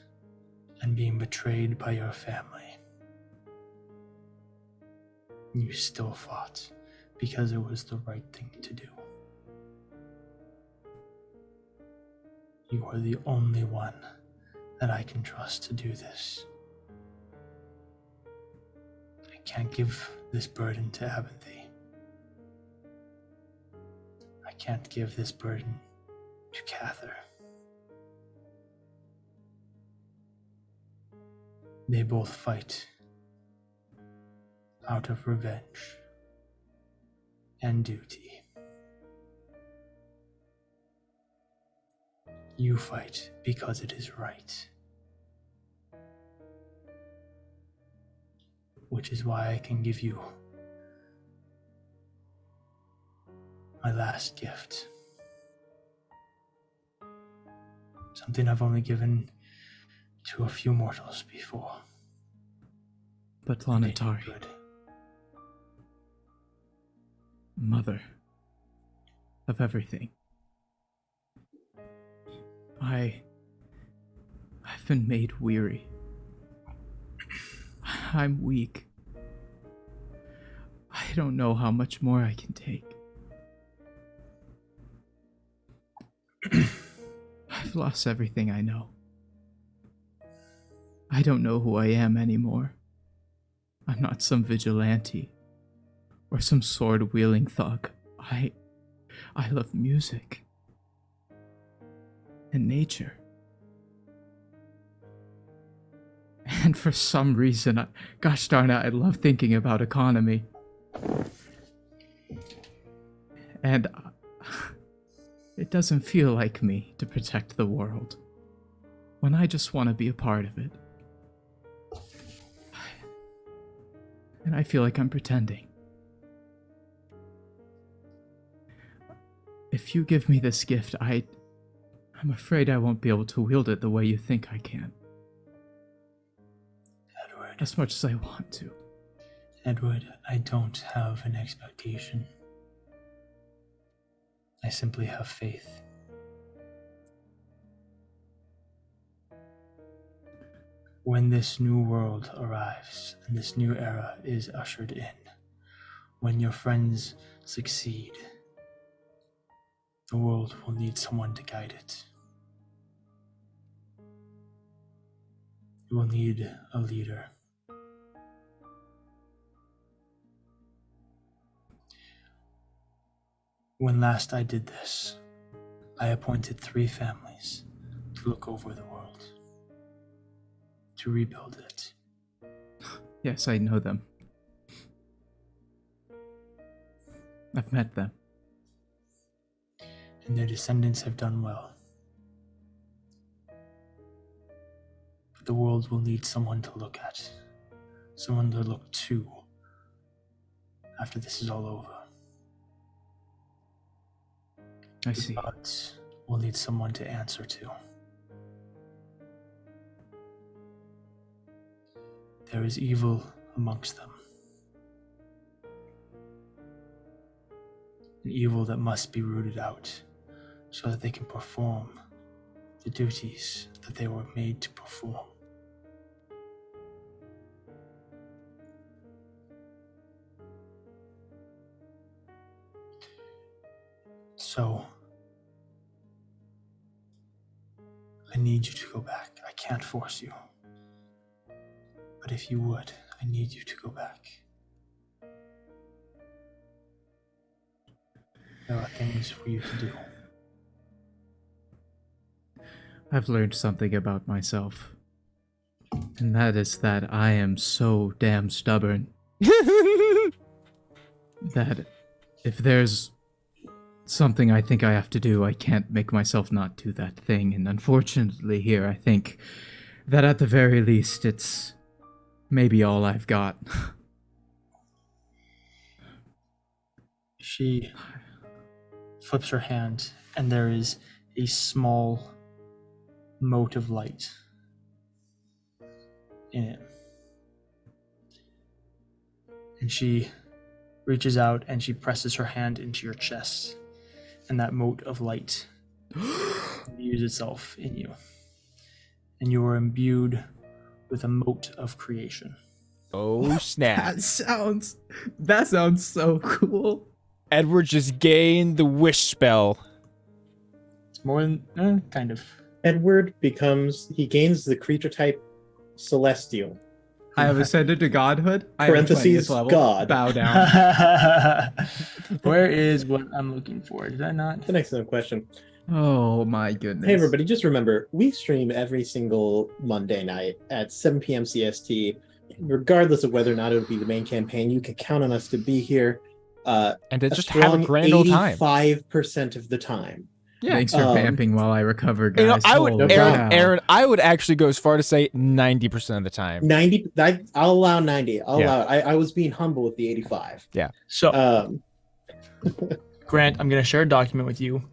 and being betrayed by your family, you still fought because it was the right thing to do. You are the only one that I can trust to do this. I can't give this burden to Abinthy. I can't give this burden to Cather. They both fight out of revenge and duty. You fight because it is right. Which is why I can give you my last gift. Something I've only given to a few mortals before. But Planetari, Good. mother of everything, I've been made weary. I'm weak. I don't know how much more I can take. I've lost everything I know. I don't know who I am anymore. I'm not some vigilante or some sword-wielding thug. I love music and nature. And for some reason, gosh darn it, I love thinking about economy. And it doesn't feel like me to protect the world when I just want to be a part of it. And I feel like I'm pretending. If you give me this gift, I'm afraid I won't be able to wield it the way you think I can. Edward. As much as I want to. Edward, I don't have an expectation. I simply have faith. When this new world arrives and this new era is ushered in, when your friends succeed, the world will need someone to guide it. It will need a leader When last I did this, I appointed 3 families to look over the world, to rebuild it. Yes, I know them. I've met them. And their descendants have done well. But the world will need someone to look at, someone to look to after this is all over. I The see. gods will need someone to answer to. There is evil amongst them. An evil that must be rooted out so that they can perform the duties that they were made to perform. So, I need you to go back. I can't force you. But if you would, I need you to go back. There are things for you to do. I've learned something about myself. And that is that I am so damn stubborn that if there's something I think I have to do, I can't make myself not do that thing. And unfortunately here, I think that at the very least, it's maybe all I've got. She flips her hand, and there is a small mote of light in it. And she reaches out and she presses her hand into your chest, and that mote of light imbues itself in you. And you are imbued with a mote of creation. Oh, snap. That sounds so cool. Edward just gained the wish spell. It's more than, kind of. Edward gains the creature type Celestial. I have ascended to godhood. I am Parentheses, 20th level. God. Bow down. Where is what I'm looking for? Did I not? That's an excellent question. Oh my goodness. Hey everybody, just remember, we stream every single Monday night at 7 p.m. CST. Regardless of whether or not it'll be the main campaign, you can count on us to be here. And to just have a grand old time. 85% of the time. Yeah. Thanks for vamping while I recover, guys. You know, I would, Holy Aaron- cow. Aaron, I would actually go as far to say 90% of the time. 90. I'll allow 90. I'll Yeah. allow it. I was being humble with the 85. So, Grant, I'm going to share a document with you.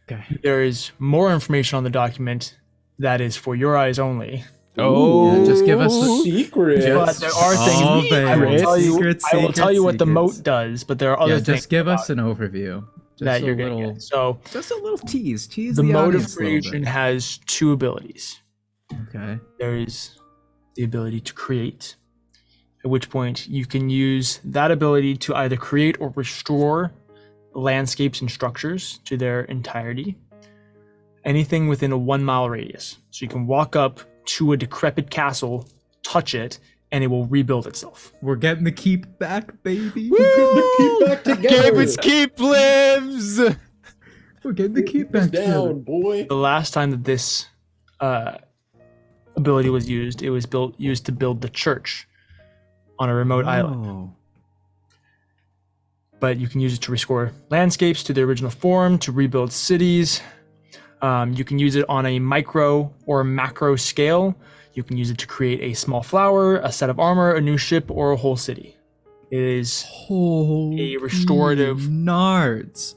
Okay. There is more information on the document that is for your eyes only. Oh, Yeah, just give us Secret. But there are Oh, things I will baby. tell you. Secrets, I will tell you what the secrets. moat does, but there are other Yeah, things just give us an overview. Just that a you're going to little, get. So, just a little tease. Tease the the moat of audience a little creation bit. has 2 abilities. Okay. There is the ability to create, at which point you can use that ability to either create or restore landscapes and structures to their entirety. Anything within a 1 mile radius. So you can walk up to a decrepit castle, touch it, and it will rebuild itself. We're getting the keep back, baby. Keep back together. Gambit's keep lives. We're getting the keep back down, boy. The last time that this ability was used, it was used to build the church on a remote island. Oh. But you can use it to restore landscapes to their original form, to rebuild cities. You can use it on a micro or macro scale. You can use it to create a small flower, a set of armor, a new ship, or a whole city. It is Holy a restorative- nards.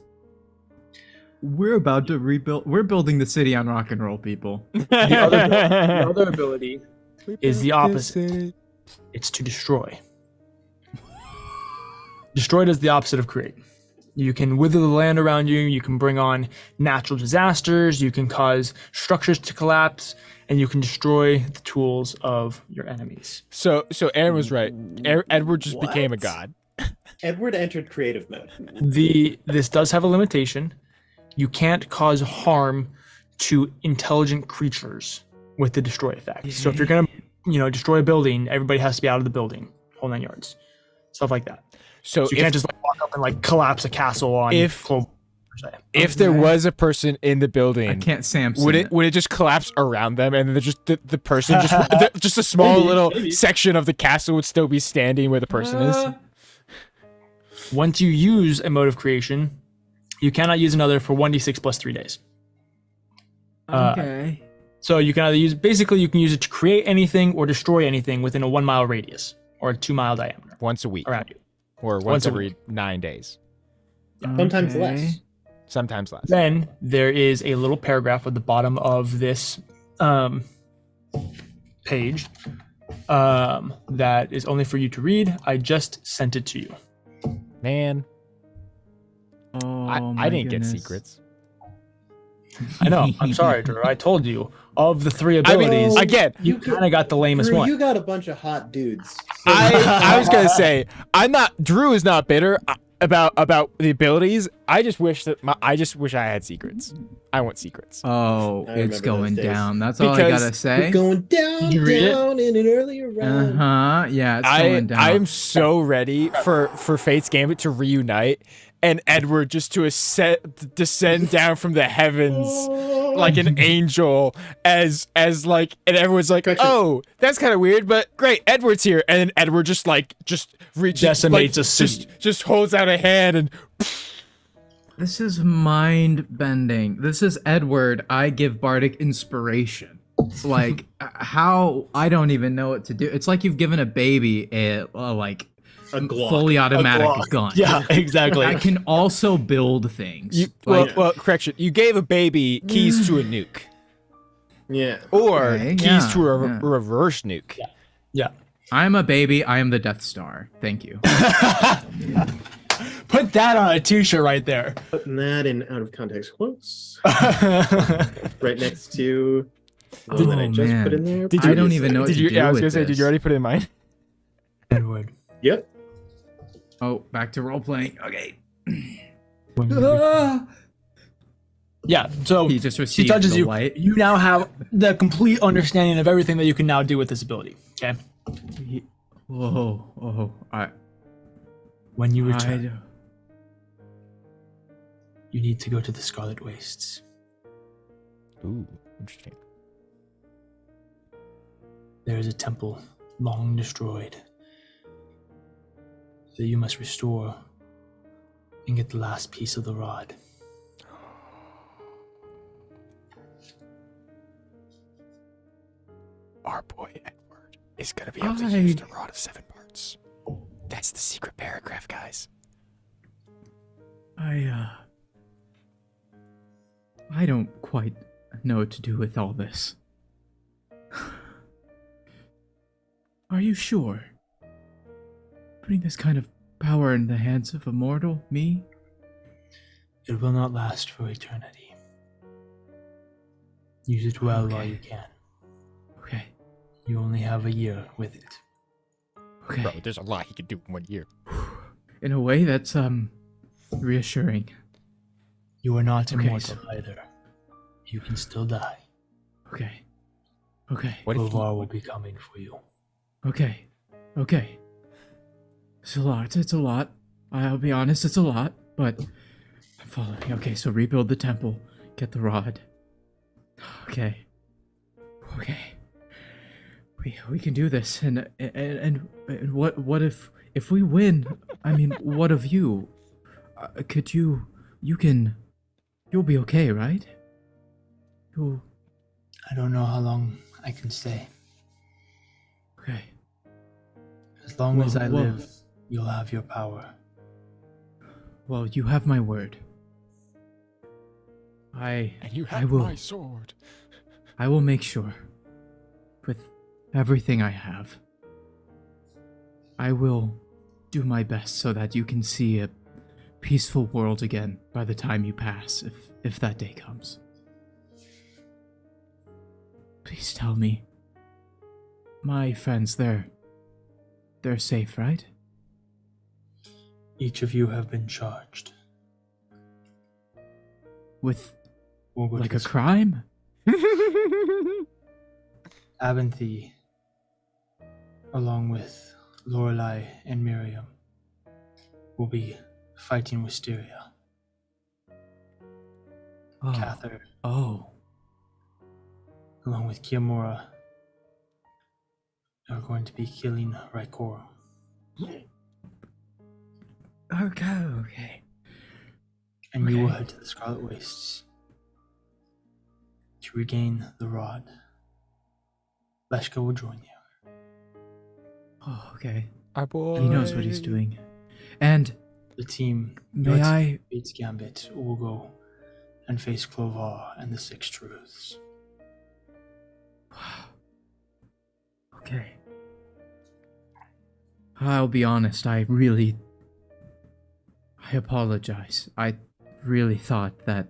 We're about to rebuild. We're building the city on rock and roll, people. the other ability is the opposite. It's to destroy. Destroy does the opposite of create. You can wither the land around you, you can bring on natural disasters, you can cause structures to collapse, and you can destroy the tools of your enemies. So Aaron was right. Edward just became a What? god. Edward entered creative mode. This does have a limitation. You can't cause harm to intelligent creatures with the destroy effect. So if you're gonna, destroy a building, everybody has to be out of the building, whole 9 yards, stuff like that. So So you can't just walk up and collapse a castle on. if If there was a person in the building, I can't Samson. would it just collapse around them, and then just the person just a small little section of the castle would still be standing where the person is? Once you use a mode of creation, you cannot use another for 1d6 plus 3 days. Okay. So you can either use you can use it to create anything or destroy anything within a 1 mile radius or a 2 mile diameter Once a week, around you. or once every 9 days, Sometimes less. sometimes less. Then there is a little paragraph at the bottom of this page that is only for you to read. I just sent it to you. Man, Oh, I didn't goodness. get secrets. I know. I'm sorry, Drew. I told you of the 3 I mean, abilities. again, you kind of got the lamest Drew, one. you got a bunch of hot dudes. I was gonna say Drew is not bitter about the abilities. I just wish I had secrets. I want secrets. Oh, I it's remember going those days. down. That's all I Because gotta say. We're going down, you read it? down in an earlier round. Yeah, it's going down. I'm so ready for Fate's Gambit to reunite and Edward just to descend down from the heavens like an angel as like, and everyone's like, Correction. oh, that's kind of weird, but great, Edward's here, and then Edward just reaches, Decimates a city. just holds out a hand and This is mind bending. This is Edward. I give Bardic inspiration. Like how I don't even know what to do. It's like you've given a baby a Glock. fully automatic gun. Yeah, exactly. I can also build things. well, correction, you gave a baby keys to a nuke Yeah. or Okay, keys yeah, to a yeah. reverse nuke. Yeah. I'm a baby. I am the Death Star. Thank you. Put that on a t-shirt right there. Putting that in out of context quotes. Right next to the one that I just put in there. Did I don't even know what Did to you? do Yeah, I was with gonna say, did this. you already put it in mine? Edward. Yep. Oh, back to role playing. Okay. Yeah, so He just she received touches the you. light. You now have the complete understanding of everything that you can now do with this ability. Okay. Whoa. When you return, you need to go to the Scarlet Wastes. Ooh, interesting. There is a temple long destroyed that you must restore and get the last piece of the rod. Our boy Edward is gonna be able to use the rod of 7 parts. That's the secret paragraph, guys. I don't quite know what to do with all this. Are you sure? Putting this kind of power in the hands of a mortal, me? It will not last for eternity. Use it well while you can. Okay. You only have a year with it. Okay. Bro, there's a lot he could do in 1 year. In a way, that's reassuring. You are not Okay, immortal either. You can still die. Okay. Okay. What if Lovar will be coming for you. Okay. It's a lot. It's a lot. I'll be honest, it's a lot, but I'm following. Okay, so rebuild the temple. Get the rod. Okay. We can do this. And what if we win? I mean, what of you? Could you'll be okay, right? I don't know how long I can stay. Okay. As long as I Well- live, you'll have your power. Well, you have my word. I will. sword. I will make sure, with everything I have, I will do my best so that you can see a peaceful world again by the time you pass, if that day comes. Please tell me. My friends, they're safe, right? Each of you have been charged. With, We'll go to like, a this- crime? Abinthy, along with Lorelei and Miriam, will be fighting Wisteria. Oh. Cather, Oh. along with Kiamura, are going to be killing Raikoro. Okay. And you will Okay. head to the Scarlet Wastes to regain the rod. Leshka will join you. Oh, okay. Our boy. He knows what he's doing. And The team, may your I... team beats Gambit, will go and face Clovar and the Six Truths. Okay. I'll be honest, I apologize. I really thought that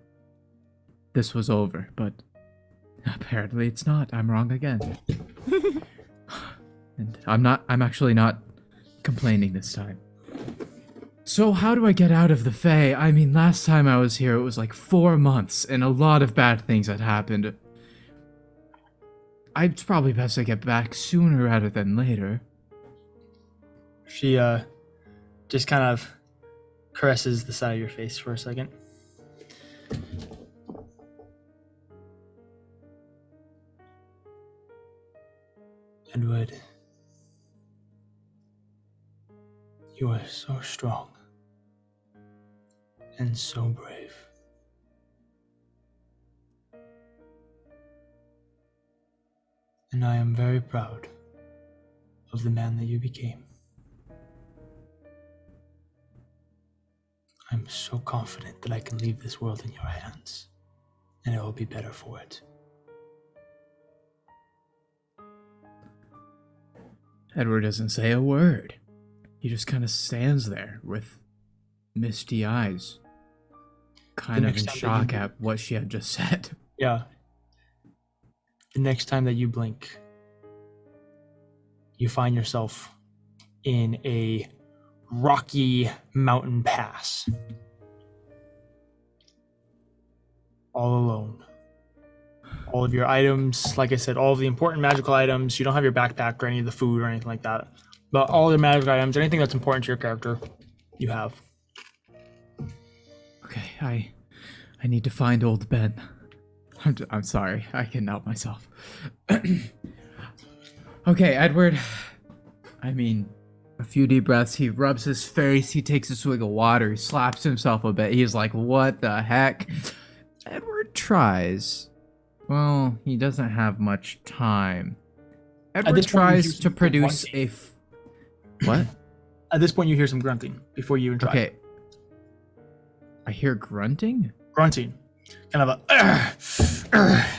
this was over, but apparently it's not. I'm wrong again. And I'm actually not complaining this time. So how do I get out of the Fae? I mean, last time I was here, it was like 4 months, and a lot of bad things had happened. It's probably best I get back sooner rather than later. She just kind of caresses the side of your face for a second. Edward, you are so strong and so brave. And I am very proud of the man that you became. I'm so confident that I can leave this world in your hands, and it will be better for it. Edward doesn't say a word. He just kind of stands there with misty eyes, kind of in shock at what she had just said. Yeah. The next time that you blink, you find yourself in a rocky mountain pass. All alone. All of your items, like I said, all of the important magical items. You don't have your backpack or any of the food or anything like that. But all the magical items, anything that's important to your character, you have. Okay, I need to find old Ben. I'm sorry, I can help myself. Okay, Edward. I mean, a few deep breaths. He rubs his face. He takes a swig of water. He slaps himself a bit. He's like, "What the heck?" Edward tries. Well, he doesn't have much time. Edward this point, you tries hear to some produce grunting. What? At this point, you hear some grunting before you even try. Okay. I hear grunting? Grunting. Kind of a...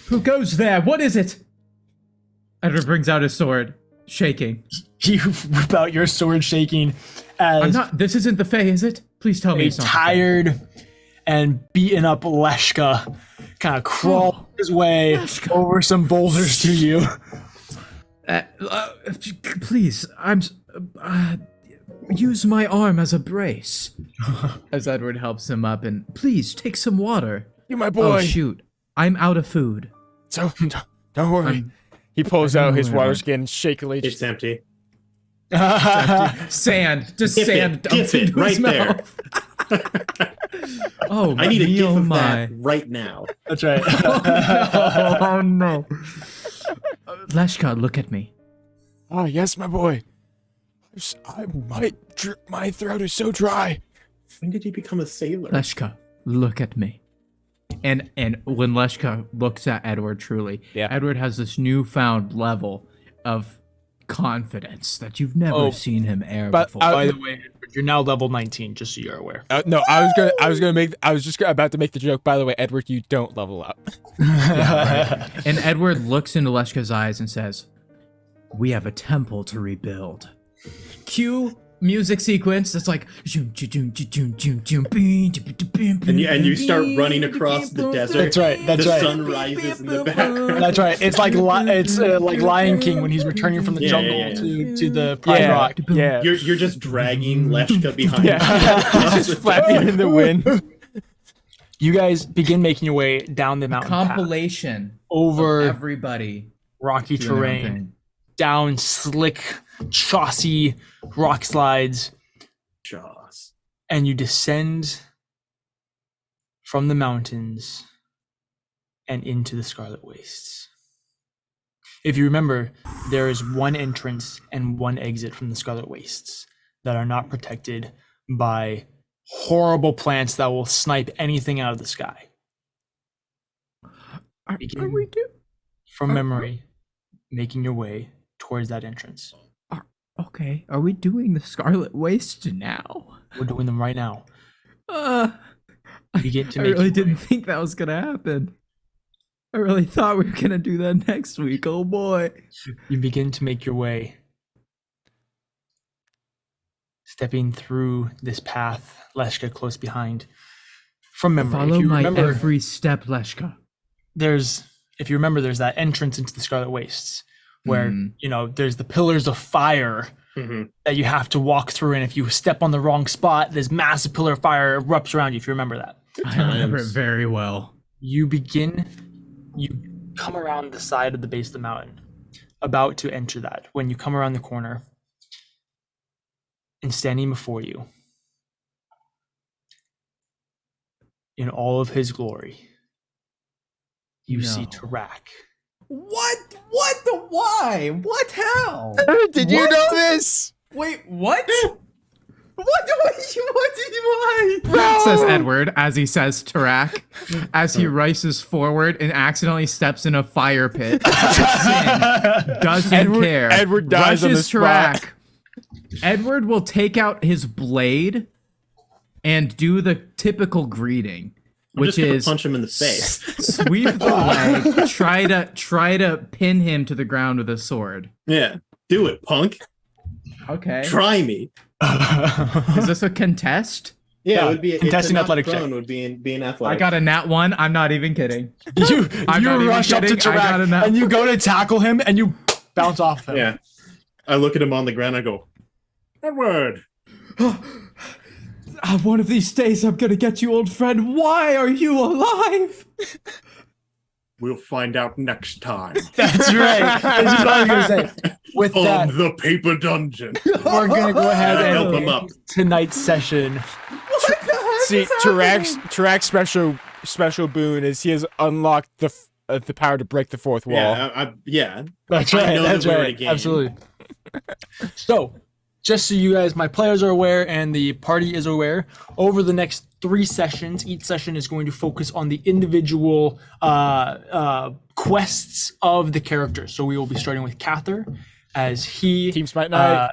Who goes there? What is it? Edward brings out his sword, shaking. You whip out your sword shaking as This isn't the Fae, is it? Please tell me a it's not the Fae. tired and beaten up Leshka kind of crawls his way Leshka. over some boulders to you. Please, use my arm as a brace. As Edward helps him up, and please take some water. You're my Oh boy. shoot, I'm out of food. So don't worry. He pulls I don't out know his where water I'm- skin shakily. It's empty. Sand, just Dip sand it, dumped dip it, into his right there. mouth. Oh, I need a me, gif oh of my. that right now. That's right. Oh no. Leshka, look at me. Ah, yes, my boy. My throat is so dry. When did he become a sailor? Leshka, look at me. And when Leshka looks at Edward truly, Yeah. Edward has this newfound level of confidence that you've never Oh, seen him air but before. By the way, you're now level 19, just so you're aware. No, I was just about to make the joke. By the way, Edward, you don't level up. And Edward looks into Leshka's eyes and says, "We have a temple to rebuild." Cue music sequence that's like and you start running across the desert. That's right. That's the right. sun rises in the background. That's right. It's like like Lion King when he's returning from the Yeah, jungle yeah, yeah. to the Pride Yeah, Rock. yeah. You're just dragging Leshka behind. Yeah. He's just flapping in the wind. You guys begin making your way down the mountain path, compilation over of everybody rocky doing their own terrain, thing. down slick, chossy rock slides, Jaws. and you descend from the mountains and into the Scarlet Wastes. If you remember, there is one entrance and one exit from the Scarlet Wastes that are not protected by horrible plants that will snipe anything out of the sky. Are Begin we do? from memory, making your way towards that entrance. Okay. Are we doing the Scarlet Waste now? We're doing them right now. Begin to I make really your didn't way. think that was gonna happen. I really thought we were gonna do that next week. Oh boy. You begin to make your way, stepping through this path, Leshka close behind. From memory, Follow if you my remember, every step, Leshka. there's that entrance into the Scarlet Wastes where there's the pillars of fire that you have to walk through, and if you step on the wrong spot, this massive pillar of fire erupts around you. If you remember that, I remember it very well. you come around the side of the base of the mountain, about to enter that. When you come around the corner, and standing before you, in all of his glory, you see Tarak. What? What the why? What how? Did you know this? Wait, what? What did you why? Says Edward as he says Tarak, as he races forward and accidentally steps in a fire pit. Doesn't care. Edward dies on the spot. Edward will take out his blade and do the typical greeting, I'm which just gonna is punch him in the face. sweep the leg, try to pin him to the ground with a sword. Yeah, do it, punk. Okay. Try me. Is this a contest? Yeah, it would be contesting athletic check. Would be an I athletic. got a nat 1. I'm not even kidding. You I'm not even rush up to kidding. I got Tarak and you go to tackle him and you bounce off him. Yeah, I look at him on the ground. I go, Edward. One of these days, I'm gonna get you, old friend. Why are you alive? We'll find out next time That's right. This is what I was gonna say. With on that, the paper dungeon. we're gonna go ahead I and help him up. tonight's session. See, Tarak's special boon is he has unlocked the power to break the fourth wall. Yeah, That's I right. know That's that we're in a right. game. Absolutely. So, just so you guys, my players are aware and the party is aware, over the next 3 sessions, each session is going to focus on the individual quests of the characters. So we will be starting with Cather as he Team Smite Night.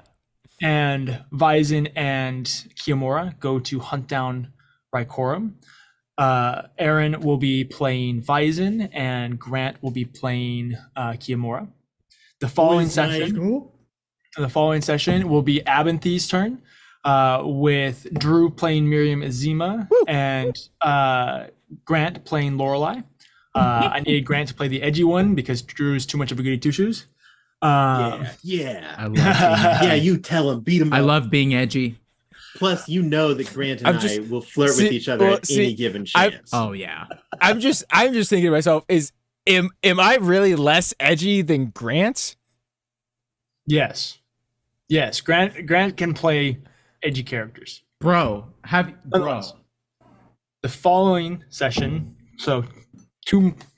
and Vyzin and Kiyomura go to hunt down Rykorum. Aaron will be playing Vyzin and Grant will be playing Kiyomura. The following session will be Abinthy's turn, with Drew playing Miriam Azima and Grant playing Lorelei. I needed Grant to play the edgy one because Drew is too much of a goody two shoes. Yeah. I love being edgy. Yeah, you tell him, beat him I up. love being edgy. Plus, you know that Grant and I'm I just- will flirt with each other at any given chance. Oh yeah. I'm just thinking to myself, am I really less edgy than Grant? Yes. Grant can play edgy characters. Bro. The following session, so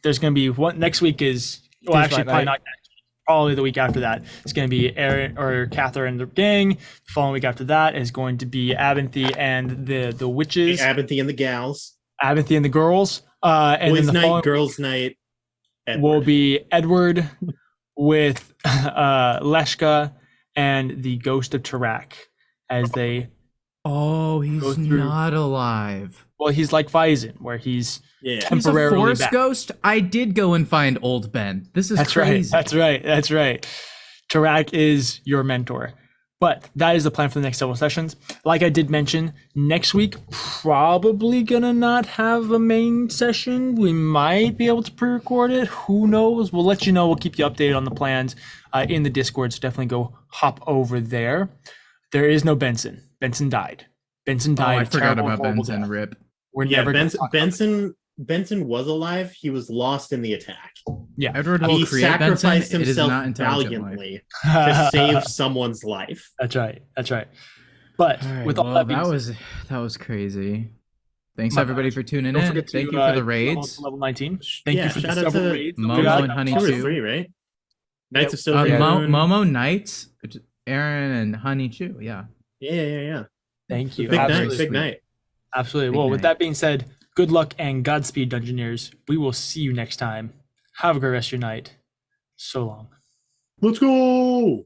there's going to be one next week is, well, Team actually Smite probably Night. not next week, probably the week after that. It's going to be Aaron or Cather and the gang. The following week after that is going to be Abinthy and the witches, Abinthy and the gals. Abinthy and the girls. And Boys then the night, following girls night. Edward. will be Edward with Leshka and the ghost of Tarak as they, Oh, Go he's through. not alive. well, he's like Vyzin, where he's Yeah. He's a temporarily forest back. ghost. I did go and find old Ben. This is That's crazy. right. That's right. Tarak is your mentor. But that is the plan for the next several sessions. Like I did mention, next week probably gonna not have a main session. We might be able to pre-record it. Who knows? We'll let you know. We'll keep you updated on the plans in the Discord. So definitely go hop over there. There is no Benson. Benson died. Benson Oh, died. I a forgot terrible, about horrible Benson. death. Rip. We're Yeah, never gonna talk about it. Benson was alive. He was lost in the attack. Yeah. Edward will He create Benson. sacrificed It is himself not intelligent life. valiantly to save someone's life. That's right. But All right, with all well, that being that was crazy. Thanks My everybody bad. for tuning Don't in. forget to Thank you for the level raids. to level 19. Thank Yeah, you for the shout out several to raids. Momo We got. and Honey Two or Chew. three, right? Knights of Yeah. Silver Moon. Momo Knights, Aaron and Honey Chew. Yeah. Yeah. Thank you. Big night, Absolutely. big night. Absolutely. Big Well, night. with that being said, good luck and Godspeed, Dungeoneers. We will see you next time. Have a great rest of your night. So long. Let's go.